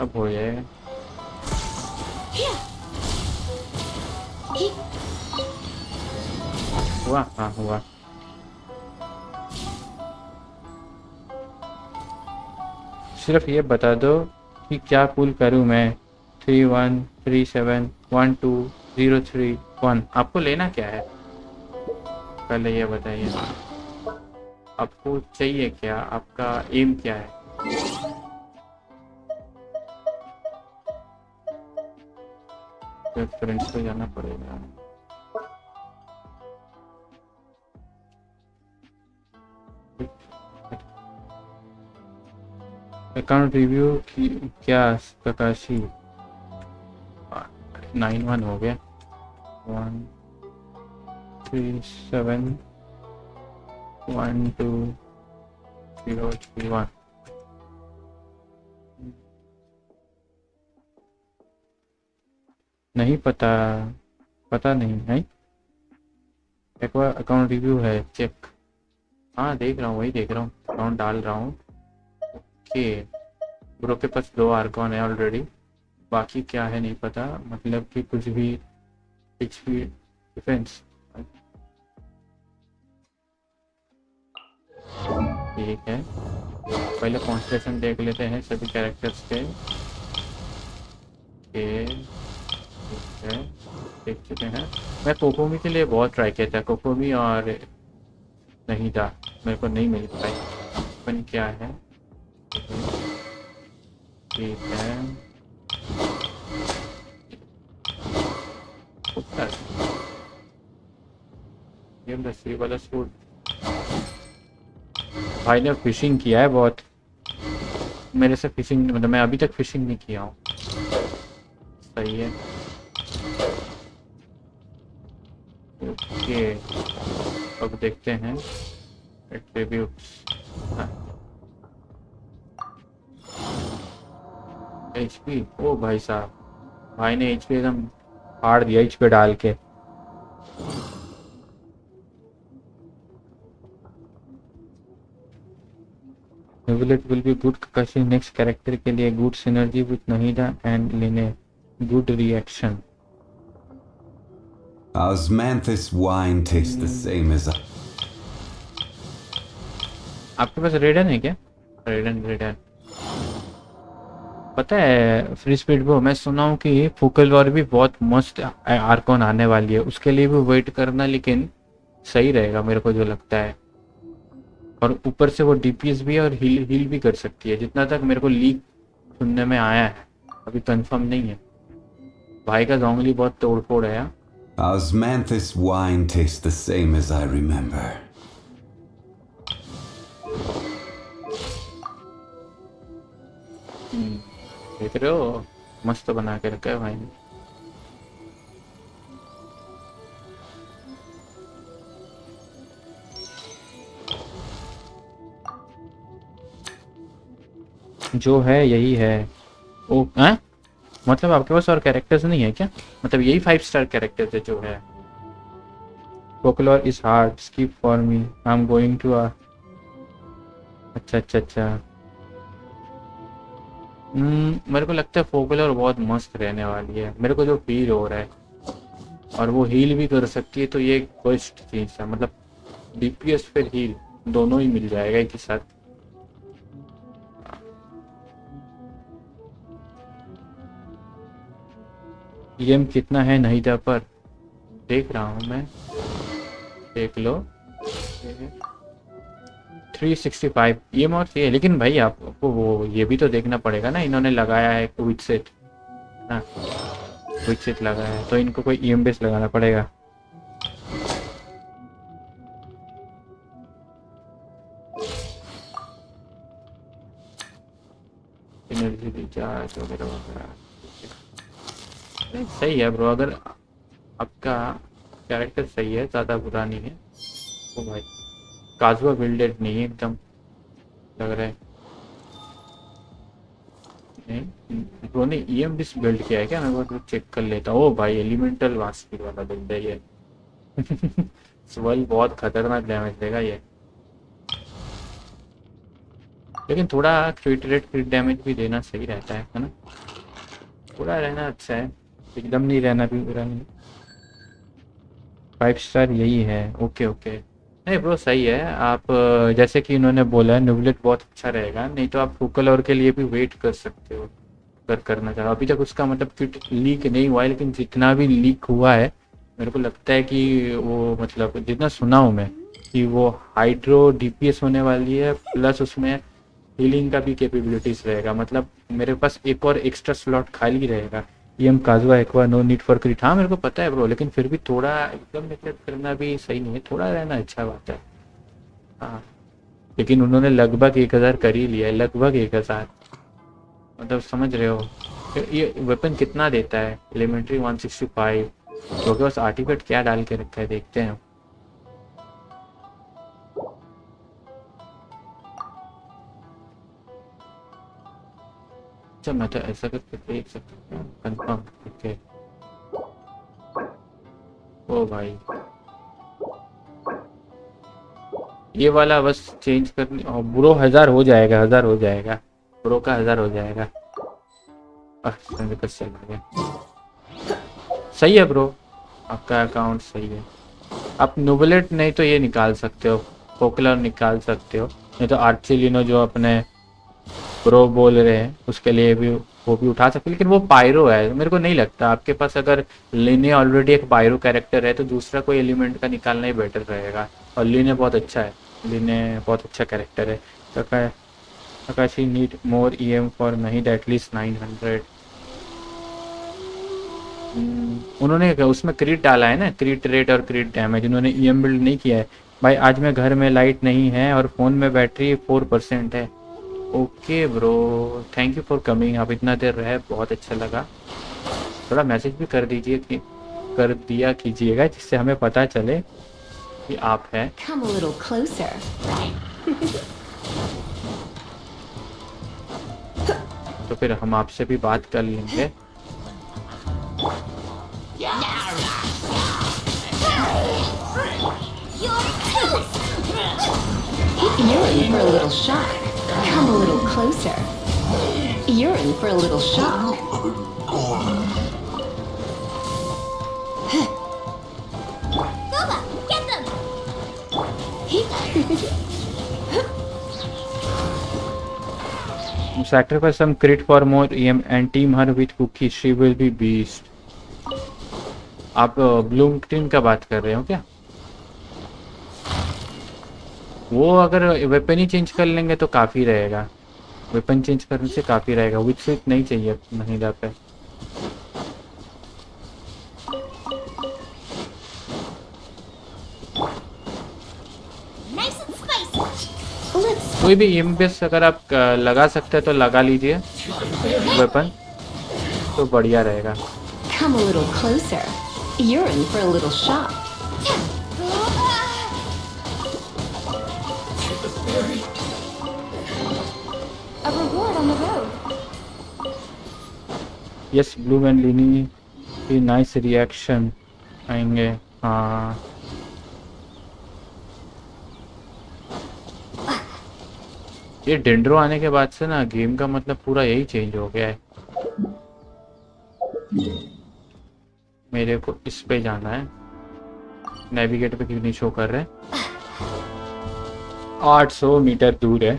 अब हो जाएगा। हुआ? हाँ हुआ। सिर्फ ये बता दो कि क्या पुल करूं मैं? 31371203 आपको लेना क्या है पहले ये बताइए। आपको चाहिए क्या? आपका एम क्या है? फ्रेंड्स को जाना पड़ेगा। अकाउंट रिव्यू की क्या ककाशी? 9-1 हो गया। 1 3 7 1 2 0 3 1। नहीं पता, पता नहीं है। एक बार अकाउंट रिव्यू है, चेक। हाँ देख रहा हूँ, वही देख रहा हूँ, अकाउंट डाल रहा हूँ। ओके, ब्रो के पास 2 आर्कॉन है ऑलरेडी, बाकी क्या है नहीं पता, मतलब कि कुछ भी एचपी डिफेंस। ठीक है, पहले कॉन्स्टेलेशन देख लेते हैं सभी कैरेक्टर्स के। ठीक है, देख चुके हैं। मैं कोकोमी के लिए बहुत ट्राई किया था, कोकोमी और नहीं था, मेरे को नहीं मिल पाई। अपन क्या है, ठीक है। ये दसवीं वाला सूट भाई ने फिशिंग किया है बहुत, मेरे से फिशिंग, मतलब मैं अभी तक फिशिंग नहीं किया हूँ। सही है। ओके, अब देखते हैं एट्रीब्यूट्स। एचपी, ओ भाई साहब, भाई ने एचपी एकदम फाड़ दिया एचपी डाल के। It will be good Kakashi next character के लिए, good synergy with Nahida and Line, good reaction. Osmanthus wine tastes the same as आपके पास रेडन है क्या? रेडन पता है फ्री स्पीड को मैं सुना हूँ कि फोकल वॉर भी बहुत मस्त आर्कॉन आने वाली है, उसके लिए भी वेट करना, लेकिन सही रहेगा मेरे को जो लगता है। और ऊपर से वो डीपीएस भी है और हील भी कर सकती है, जितना तक मेरे को लीक सुनने में आया है, अभी कंफर्म नहीं है। भाई का जोंगली बहुत तोड़फोड़ है। Osmanthus wine tastes the same as I remember. देख रहे हो, मस्त बना के रखा है भाई ने। जो है यही है। ओ हैं? मतलब आपके पास और कैरेक्टर्स नहीं है क्या? मतलब यही 5 स्टार कैरेक्टर्स है जो है। Folklore is hard, skip for me, I am going to आ। अच्छा। मेरे को लगता है फोकलोर बहुत मस्त रहने वाली है, मेरे को जो फील हो रहा है। और वो हील भी कर सकती है, तो ये एक बेस्ट चीज है, मतलब डीपीएस फिर हील दोनों ही मिल जाएगा एक ही साथ। ईएम कितना है नहीदा पर, देख रहा हूँ मैं, देख लो 365 ईएम और ये। लेकिन भाई आपको वो ये भी तो देखना पड़ेगा ना, इन्होंने लगाया है क्विक सेट ना, क्विक सेट लगाया है तो इनको कोई ईएम बेस लगाना पड़ेगा। एनर्जी रिचार्ज वगैरह सही है ब्रो, अगर आपका कैरेक्टर सही है, ज़्यादा बुरा नहीं है। ओ भाई काजुआ बिल्डेड नहीं है एकदम, लग रहा है। नहीं ब्रो ने ईएम डिस बिल्ड किया है क्या? मैं वो चेक कर लेता हूँ। ओ भाई एलिमेंटल वास्पी वाला बिल्ड है ये। स्वेल बहुत खतरनाक डैमेज देगा ये, लेकिन थोड़ा क्रिट रेट क्रिट डैमेज भी देना सही रहता है ना, थोड़ा रहना अच्छा है, एकदम नहीं रहना भी बुरा नहीं। 5 स्टार यही है। ओके नहीं ब्रो सही है। आप जैसे कि इन्होंने बोला है न्यूबलेट बहुत अच्छा रहेगा, नहीं तो आप फोकल और के लिए भी वेट कर सकते हो अगर करना चाहो। अभी तक उसका मतलब किट लीक नहीं हुआ है, लेकिन जितना भी लीक हुआ है मेरे को लगता है कि वो, मतलब जितना सुना हूँ मैं, कि वो हाइड्रो डीपीएस होने वाली है, प्लस उसमें हीलिंग का भी कैपेबिलिटीज रहेगा। मतलब मेरे पास एक और एक्स्ट्रा स्लॉट खाली रहेगा। EM Kazuha aqua no need for crit, हाँ मेरे को पता है ब्रो, लेकिन फिर भी थोड़ा एकदम नेगलेक्ट करना भी सही नहीं है, थोड़ा रहना अच्छा बात है। हाँ लेकिन उन्होंने लगभग 1000 कर ही लिया है, लगभग 1000, मतलब समझ रहे हो। ये वेपन कितना देता है? एलिमेंट्री 165। तो बस आर्टिफैक्ट क्या डाल के रखा है देखते हैं। अच्छा मैं तो ऐसा करके देख सकता हूँ कंफर्म करके। ओ भाई ये वाला बस चेंज करने और ब्रो 1000 हो जाएगा, 1000 हो जाएगा ब्रो का, 1000 हो जाएगा। चल गया। सही है ब्रो, आपका अकाउंट सही है। आप नोबलेट नहीं तो ये निकाल सकते हो, पोकलर निकाल सकते हो, नहीं तो आर्चिलिनो जो अपने ब्रो बोल रहे हैं उसके लिए भी वो भी उठा सकते, लेकिन वो पायरो है। मेरे को नहीं लगता आपके पास अगर लीने ऑलरेडी एक पायरो कैरेक्टर है तो दूसरा कोई एलिमेंट का निकालना ही बेटर रहेगा। और लीने बहुत अच्छा है, लीने बहुत अच्छा कैरेक्टर है। Kakashi need more EM for नहीं एटलीस्ट 900। उन्होंने उसमें क्रीट डाला है ना, क्रीट रेट और क्रीट डैमेज, उन्होंने EM बिल्ड नहीं किया है। भाई आज मैं घर में लाइट नहीं है और फ़ोन में बैटरी 4% है। Okay bro, thank you for coming. आप इतना देर रहे, बहुत अच्छा लगा। थोड़ा मैसेज भी कर दीजिए कि कर दिया कीजिएगा जिससे हमें पता चले कि आप हैं। Come a little closer. तो फिर हम आपसे भी बात कर लेंगे। You're in for a little shock. Come a little closer. You're in for a little shock. Boba, get them! Sacrifice some crit for more EM and team her with cookie. She will be beast. आप Bloom team का बात कर रहे हो क्या? वो अगर weapon ही change कर लेंगे तो काफ़ी रहेगा, वेपन चेंज करने से काफ़ी रहेगा। विच स्विच नहीं चाहिए महिला पे। Nice and spicy! कोई भी EM बेस अगर आप लगा सकते हैं तो लगा लीजिए वेपन, तो बढ़िया रहेगा। Come a little closer. You're in for a little shock. A reward on the road. Yes blue and Lyney की नाइस रिएक्शन आएंगे। हाँ ये डेंड्रो आने के बाद से ना गेम का मतलब पूरा यही चेंज हो गया है। मेरे को इस पे जाना है, नेविगेट पे क्यों नहीं शो कर रहे? 800 मीटर दूर है।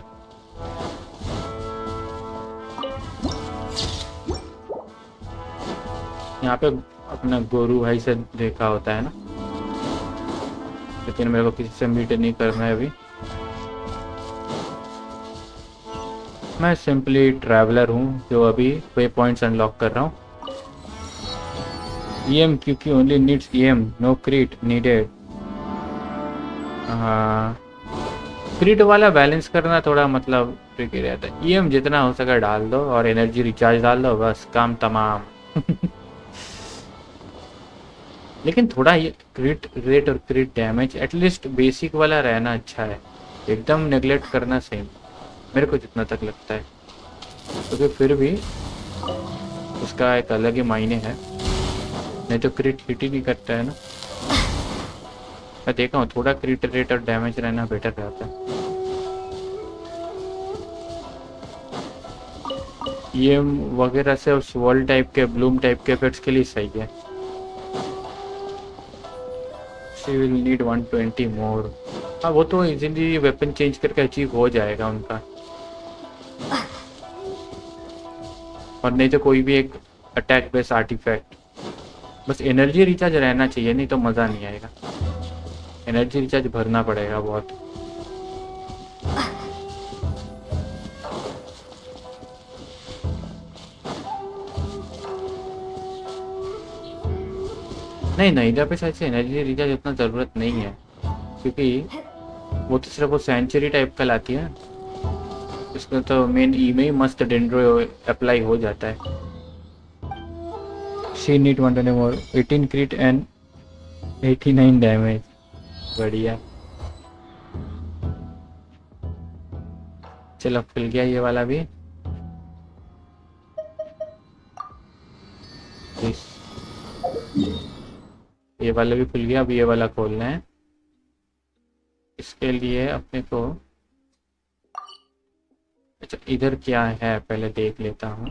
यहाँ पे अपना गोरू भाई से देखा होता है ना, लेकिन मेरे को किसी से मीट नहीं करना है अभी। मैं सिंपली ट्रैवलर हूँ जो अभी वे पॉइंट्स अनलॉक कर रहा हूँ। EM क्योंकि only needs EM, no crit needed. हाँ क्रीट वाला बैलेंस करना थोड़ा मतलब ट्रिकी रहता है। EM जितना हो सके डाल दो और एनर्जी रिचार्ज डाल दो, बस काम तमाम। लेकिन थोड़ा ये क्रिट रेट और क्रिट डैमेज एटलीस्ट बेसिक वाला रहना अच्छा है, एकदम नेग्लेक्ट करना सही मेरे को जितना तक लगता है, क्योंकि फिर भी उसका एक अलग ही मायने है, नहीं तो क्रिट हिट ही नहीं करता है ना। मैं देखा हूँ थोड़ा क्रिट रेट और डैमेज रहना बेटर रहता है। ये वगैरह से उस वॉल टाइप के ब्लूम टाइप के इफेक्ट्स के लिए सही है। She will need 120 more। हाँ वो तो इजीली वेपन चेंज करके अचीव हो जाएगा उनका, और नहीं तो कोई भी एक अटैक बेस आर्टिफैक्ट। बस एनर्जी रिचार्ज रहना चाहिए, नहीं तो मज़ा नहीं आएगा। एनर्जी रिचार्ज भरना पड़ेगा बहुत। नहीं इधर पे शायद से एनर्जी रिचार्ज उतना ज़रूरत नहीं है, क्योंकि वो तो सिर्फ वो सेंचुरी टाइप का लाती है ना, इसमें तो मेन ई में ही मस्त डेंड्रो अप्लाई हो जाता है। she need 120 more 18 crit and 89 damage. बढ़िया। चलो खुल गया ये वाला भी। ये वाला भी खुल गया। अब ये वाला खोलना है। इसके लिए अपने को अच्छा इधर क्या है पहले देख लेता हूँ।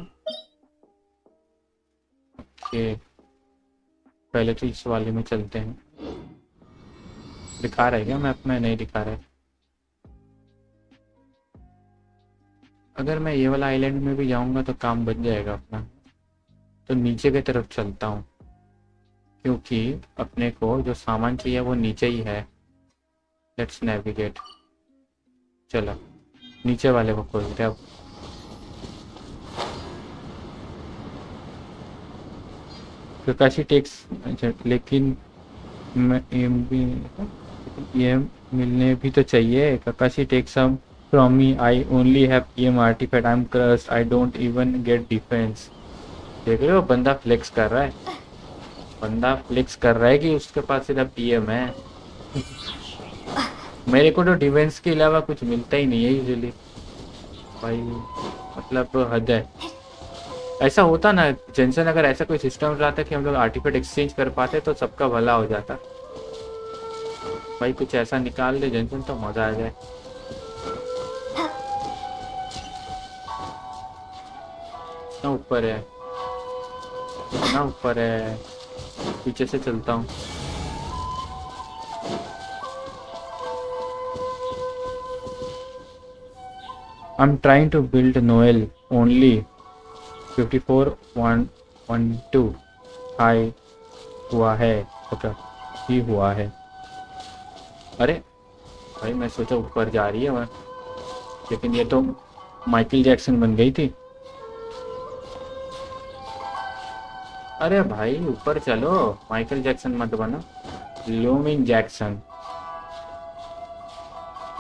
ओके पहले तो इस वाले में चलते हैं। दिखा रहा है क्या मैप में? नहीं दिखा रहा है। अगर मैं ये वाला आइलैंड में भी जाऊंगा तो काम बन जाएगा अपना। तो नीचे की तरफ चलता हूँ क्योंकि अपने को जो सामान चाहिए वो नीचे ही है। Let's navigate. चलो नीचे वाले को खोलते हैं अब। प्रकाशी टेक्स अच्छा लेकिन मैं ये मिलने भी तो चाहिए। Kakashi take some from me. I only have EM artifact. I am crushed. I don't even get defense. देख रहे हो बंदा फ्लेक्स कर रहा है। बंदा फ्लेक्स कर रहा है कि उसके पास सिर्फ EM है। मेरे को तो डिफेंस के अलावा कुछ मिलता ही नहीं है यूजुअली भाई। मतलब हद है। ऐसा होता ना जेंसन, अगर ऐसा कोई सिस्टम रहता कि हम लोग आर्टिफैक्ट एक्सचेंज कर पाते तो सबका भला हो जाता भाई। कुछ ऐसा निकाल दे जेंसन तो मजा आ जाए। इतना ऊपर है, इतना ऊपर है। पीछे से चलता हूँ। I'm trying to build Noel only 54.112 high हुआ है। ओके ही हुआ है। अरे भाई मैं सोचा ऊपर जा रही है वह, लेकिन ये तो माइकल जैक्सन बन गई थी। अरे भाई ऊपर चलो, माइकल जैक्सन मत बनो, looming Jackson.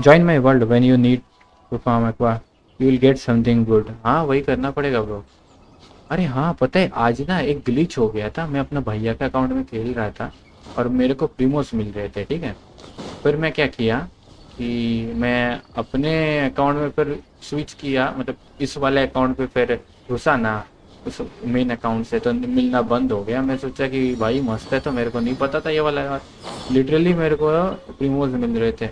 Join my world when you need to farm Aqua you will get something good. हाँ वही करना पड़ेगा ब्रो। अरे हाँ पता है आज ना एक ग्लिच हो गया था। मैं अपना भैया के अकाउंट में खेल रहा था और मेरे को प्रीमोस मिल रहे थे, ठीक है। फिर मैं क्या किया कि मैं अपने अकाउंट में फिर स्विच किया, मतलब इस वाले अकाउंट पे फिर घुसा ना उस मेन अकाउंट से, तो मिलना बंद हो गया। मैं सोचा कि भाई मस्त है, तो मेरे को नहीं पता था ये वाला। लिटरली मेरे को प्रीमोस मिल रहे थे।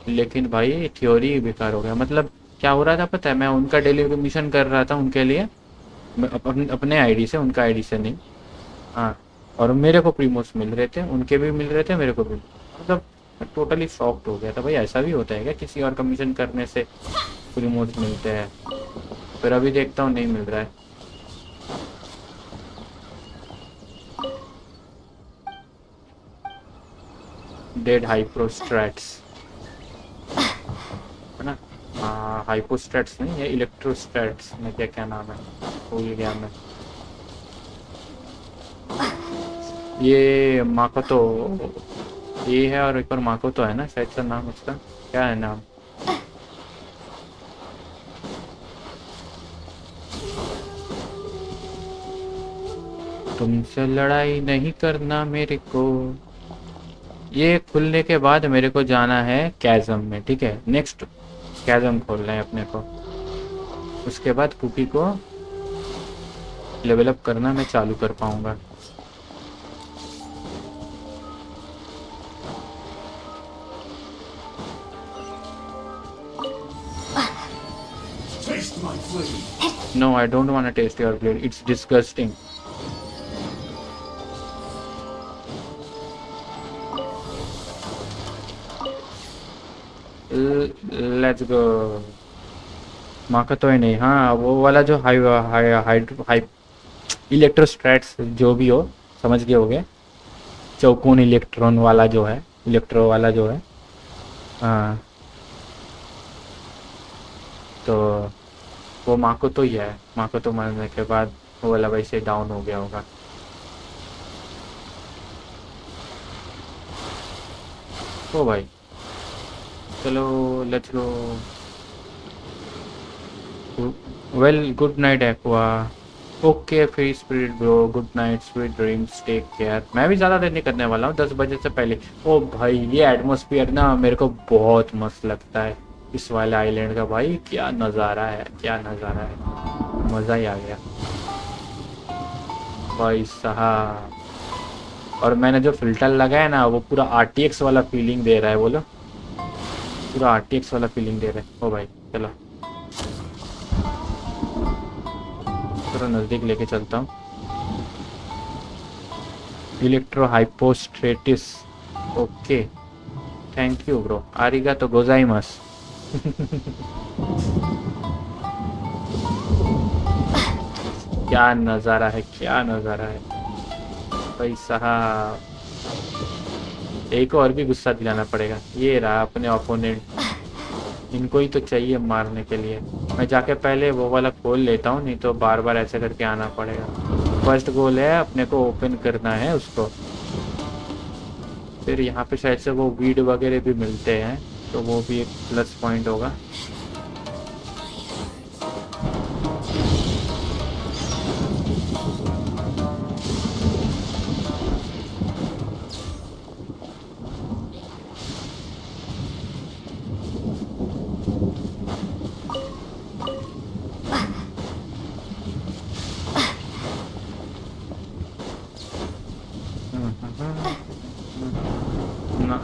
लेकिन भाई थ्योरी बेकार हो गया। मतलब क्या हो रहा था पता है, मैं उनका डेली मिशन कर रहा था उनके लिए, अपने आईडी से, उनका आईडी से नहीं। हाँ और मेरे को प्रीमोस मिल रहे थे, उनके भी मिल रहे थे, मेरे को भी। मतलब टोटली शॉक्ड हो गया था भाई। ऐसा भी होता है क्या किसी और का मिशन करने से प्रीमोस मिलते हैं? फिर अभी देखता हूँ नहीं मिल रहा है। डेड हाइप्रोस्ट्रैट्स है ना? हाँ हाइपोस्ट्रैट्स नहीं है, इलेक्ट्रोस्ट्रैट्स में क्या नाम है भूल गया मैं। ये माकोतो ये है और एक और माकोतो है ना शायद से नाम उसका। क्या है नाम? तुमसे लड़ाई नहीं करना मेरे को। ये खुलने के बाद मेरे को जाना है कैज़म में, ठीक है। नेक्स्ट कैज़म खोलना है अपने को। उसके बाद कुकी को लेवल अप करना मैं चालू कर पाऊंगा। No, I don't want to taste your blade. It's disgusting. Let's go. Makoto ही नहीं, हाँ वो वाला जो हाई इलेक्ट्रोस्ट्रैट्स जो भी हो, समझ गए होगे। चौकोन इलेक्ट्रॉन वाला जो है, इलेक्ट्रो वाला जो है। हाँ तो वो माकोतो ही है। माकोतो मरने के बाद वो वाला वैसे डाउन हो गया होगा। ओ भाई चलो let's go. Well good night Aqua. Okay free spirit bro, good night sweet dreams, take care. मैं भी ज़्यादा देर नहीं करने वाला हूँ, 10 बजे से पहले। ओ भाई ये एटमॉस्फेयर ना मेरे को बहुत मस्त लगता है इस वाले आइलैंड का। भाई क्या नज़ारा है, क्या नज़ारा है, मज़ा ही आ गया भाई साहब। और मैंने जो फिल्टर लगाया ना वो पूरा RTX वाला फीलिंग दे रहा है। बोलो पूरा RTX वाला फीलिंग दे रहा है। ओ भाई चलो थोड़ा नज़दीक लेके चलता हूँ। Electro hypostasis, okay thank you bro, आरिगातो गोजाइमास। क्या नज़ारा है, क्या नज़ारा है भाई साहब। एक और भी गुस्सा दिलाना पड़ेगा। ये रहा अपने ओपोनेंट, इनको ही तो चाहिए मारने के लिए। मैं जाके पहले वो वाला खोल लेता हूँ, नहीं तो बार बार ऐसे करके आना पड़ेगा। फर्स्ट गोल है अपने को ओपन करना है उसको। फिर यहाँ पे शायद से वो वीड वगैरह भी मिलते हैं, तो वो भी एक प्लस पॉइंट होगा।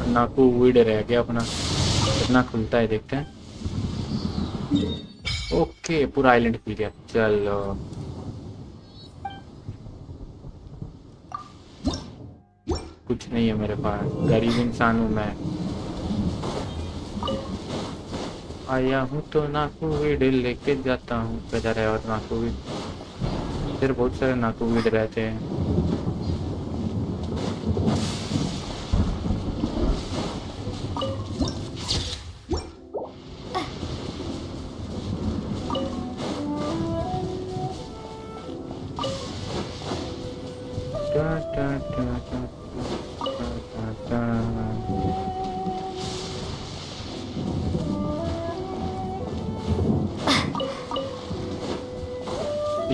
नाकू वीड रह गया अपना, कितना खुलता है देखते हैं। ओके पूरा आइलैंड खुल गया। चलो कुछ नहीं है मेरे पास, गरीब इंसान हूँ मैं। आया हूँ तो नाकू वीड लेके जाता हूँ। किधर है और नाकू वीड? इधर बहुत सारे नाकू वीड रहते हैं।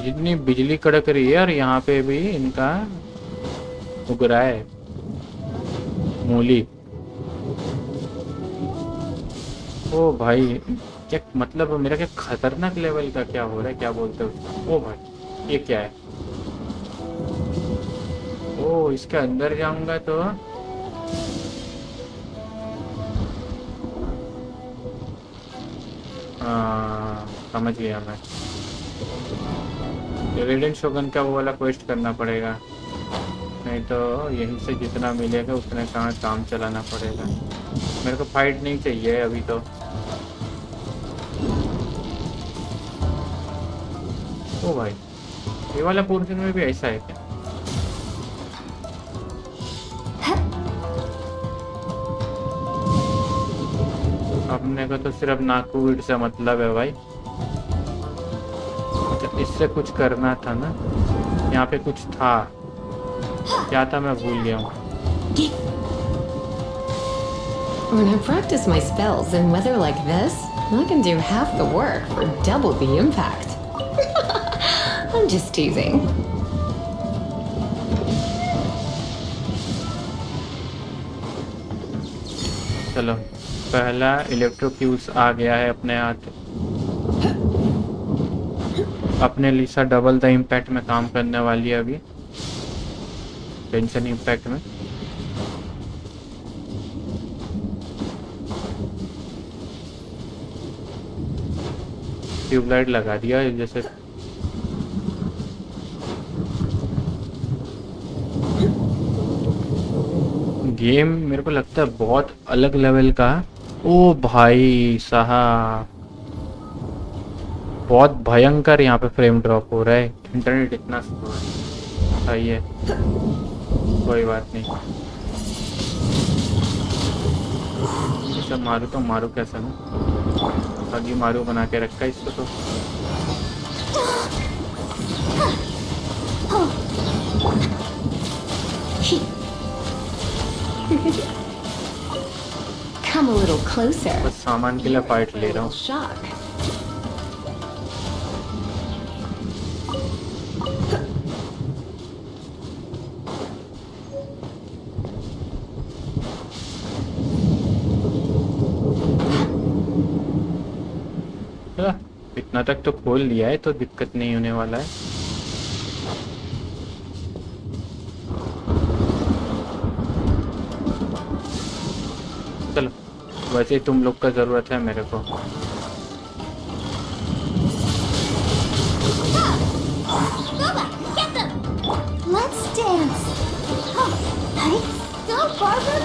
इतनी बिजली कड़क रही है और यहाँ पे भी इनका उग रहा है मूली। ओ भाई क्या मतलब, मेरा क्या खतरनाक लेवल का क्या हो रहा है, क्या बोलते हो? ओ भाई ये क्या है? ओ इसके अंदर जाऊंगा तो समझ गया मैं। रेडिएंट शोगन का वो वाला क्वेस्ट करना पड़ेगा, नहीं तो यहीं से जितना मिलेगा उतने का काम चलाना पड़ेगा। मेरे को फाइट नहीं चाहिए अभी तो। ओ भाई ये वाला पोर्शन में भी ऐसा है क्या? अपने को तो सिर्फ नाकूड से मतलब है भाई। इससे कुछ करना था ना, यहाँ पे कुछ था, क्या था मैं भूल गया हूँ। When I practice my spells in weather like this, I can do half the work for double the impact. I'm just teasing. चलो पहला इलेक्ट्रोक्यूज आ गया है अपने हाथ। अपने लिसा डबल द इम्पैक्ट में काम करने वाली है अभी, गेंशिन इम्पैक्ट में। ट्यूबलाइट लगा दिया जैसे। गेम मेरे को लगता है बहुत अलग लेवल का। ओ भाई साहब बहुत भयंकर यहाँ पे फ्रेम ड्रॉप हो रहा है। इंटरनेट इतना स्लो है। सही है कोई बात नहीं। इसे मारू तो मारू कैसे ना, अभी मारू बना के रखा इसको तो। Come a little closer. बस सामान के लिए फाइट ले रहा हूँ. Shock. इतना तक तो खोल लिया है तो दिक्कत नहीं होने वाला है. चलो वैसे तुम लोग का जरूरत है मेरे को. Let's dance. Hey, go, Barbara.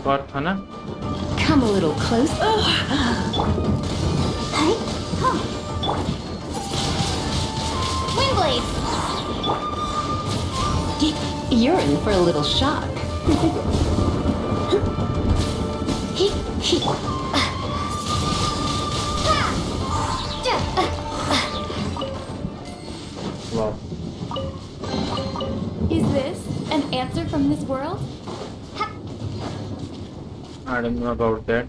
और था ना. Come a little closer. Hey, Windblade. You're in for a little shock. Wow. Is this an answer from this world? I don't know about that.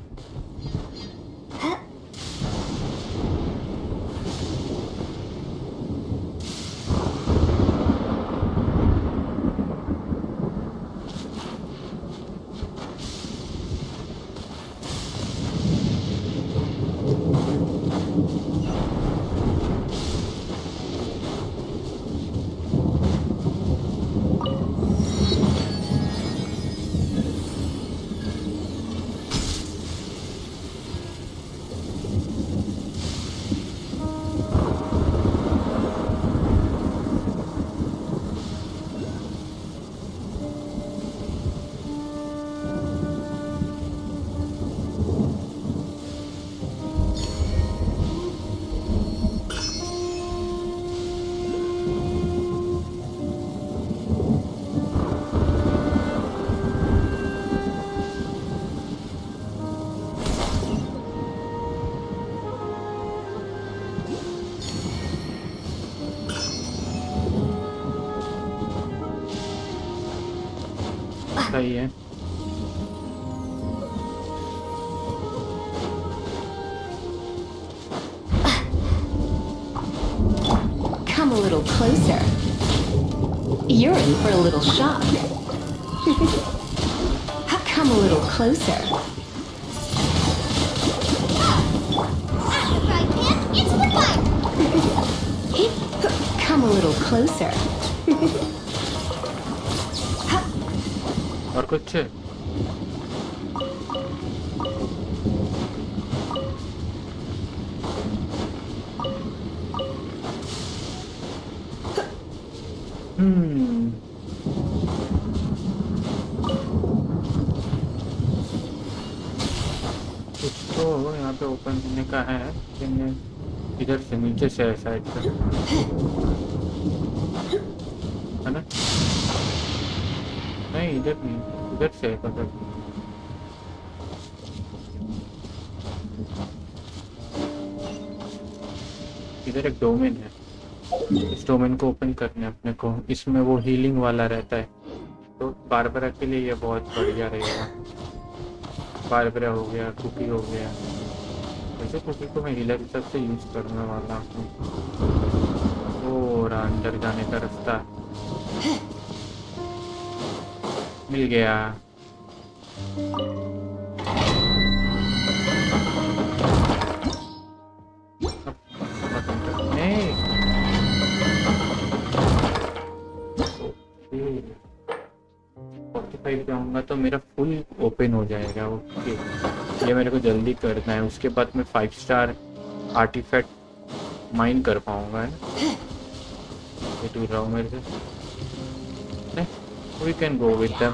सही है. Come a little closer. You're in for a little shock. Come a little closer. Right hand into the fire. Come a little closer. और कुछ कुछ तो यहाँ पे open करने का है, लेकिन इधर से नीचे से साइड से है ना. नहीं इधर नहीं, इधर से है मतलब. इधर एक डोमेन है, इस डोमेन को ओपन करना है अपने को. इसमें वो हीलिंग वाला रहता है, तो बारबरा के लिए ये बहुत बढ़िया रहेगा. बारबरा हो गया, कुकी हो गया. वैसे कुकी को मैं हीलर हिसाब से यूज करने वाला हूँ. और अंदर जाने का रास्ता मिल गया. जाऊंगा तो मेरा फुल ओपन हो जाएगा. ओके, ये मेरे को जल्दी करना है. उसके बाद मैं 5 स्टार आर्टिफैक्ट माइन कर पाऊंगा, है ना. ये टूट रहा हूँ मेरे से. We can go with them.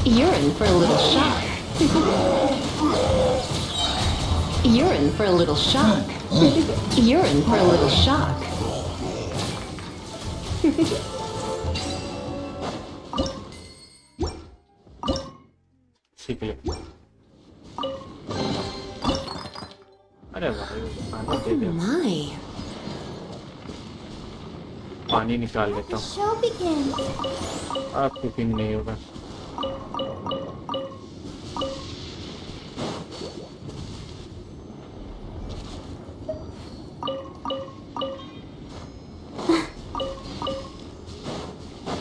You're in for a little shock. You're in for a little shock. You're in for a little shock. सीख ले. अरे भाई खाना दे दे, My. पानी निकाल The लेता हूँ। show begins. अब कुकिंग नहीं होगा।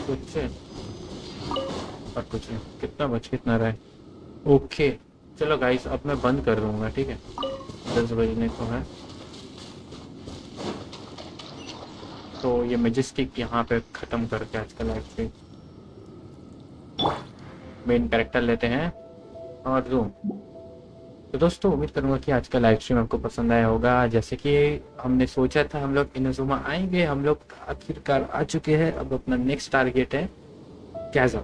कुछ और कुछ नहीं। कितना कितना रहा है? ओके चलो गाइस, अब मैं बंद कर दूंगा, ठीक है? 10 बजने को है। तो ये मैजेस्टिक यहाँ पे ख़त्म करके आज का लाइव स्ट्रीम मेन कैरेक्टर लेते हैं और रूम। तो दोस्तों उम्मीद करूँगा कि आज का लाइव स्ट्रीम आपको पसंद आया होगा। जैसे कि हमने सोचा था हम लोग इनजुमा आएंगे, हम लोग आखिरकार आ चुके हैं। अब अपना नेक्स्ट टारगेट है कैज़ा,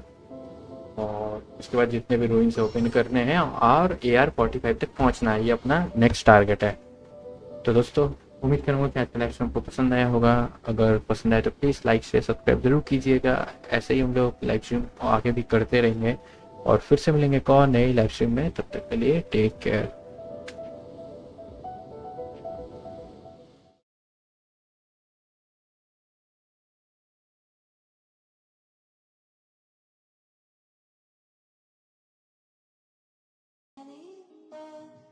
और उसके बाद जितने भी रूइंस ओपन करने हैं और AR-45 तक पहुंचना है, ये अपना नेक्स्ट टारगेट है। तो दोस्तों उम्मीद करूँगा कि आज का लाइव स्ट्रीम आपको पसंद आया होगा। अगर पसंद आए तो प्लीज़ लाइक शेयर सब्सक्राइब जरूर कीजिएगा। ऐसे ही हम लोग लाइव स्ट्रीम आगे भी करते रहेंगे और फिर से मिलेंगे एक और नई लाइव स्ट्रीम में। तब तक के लिए टेक केयर। Anywhere.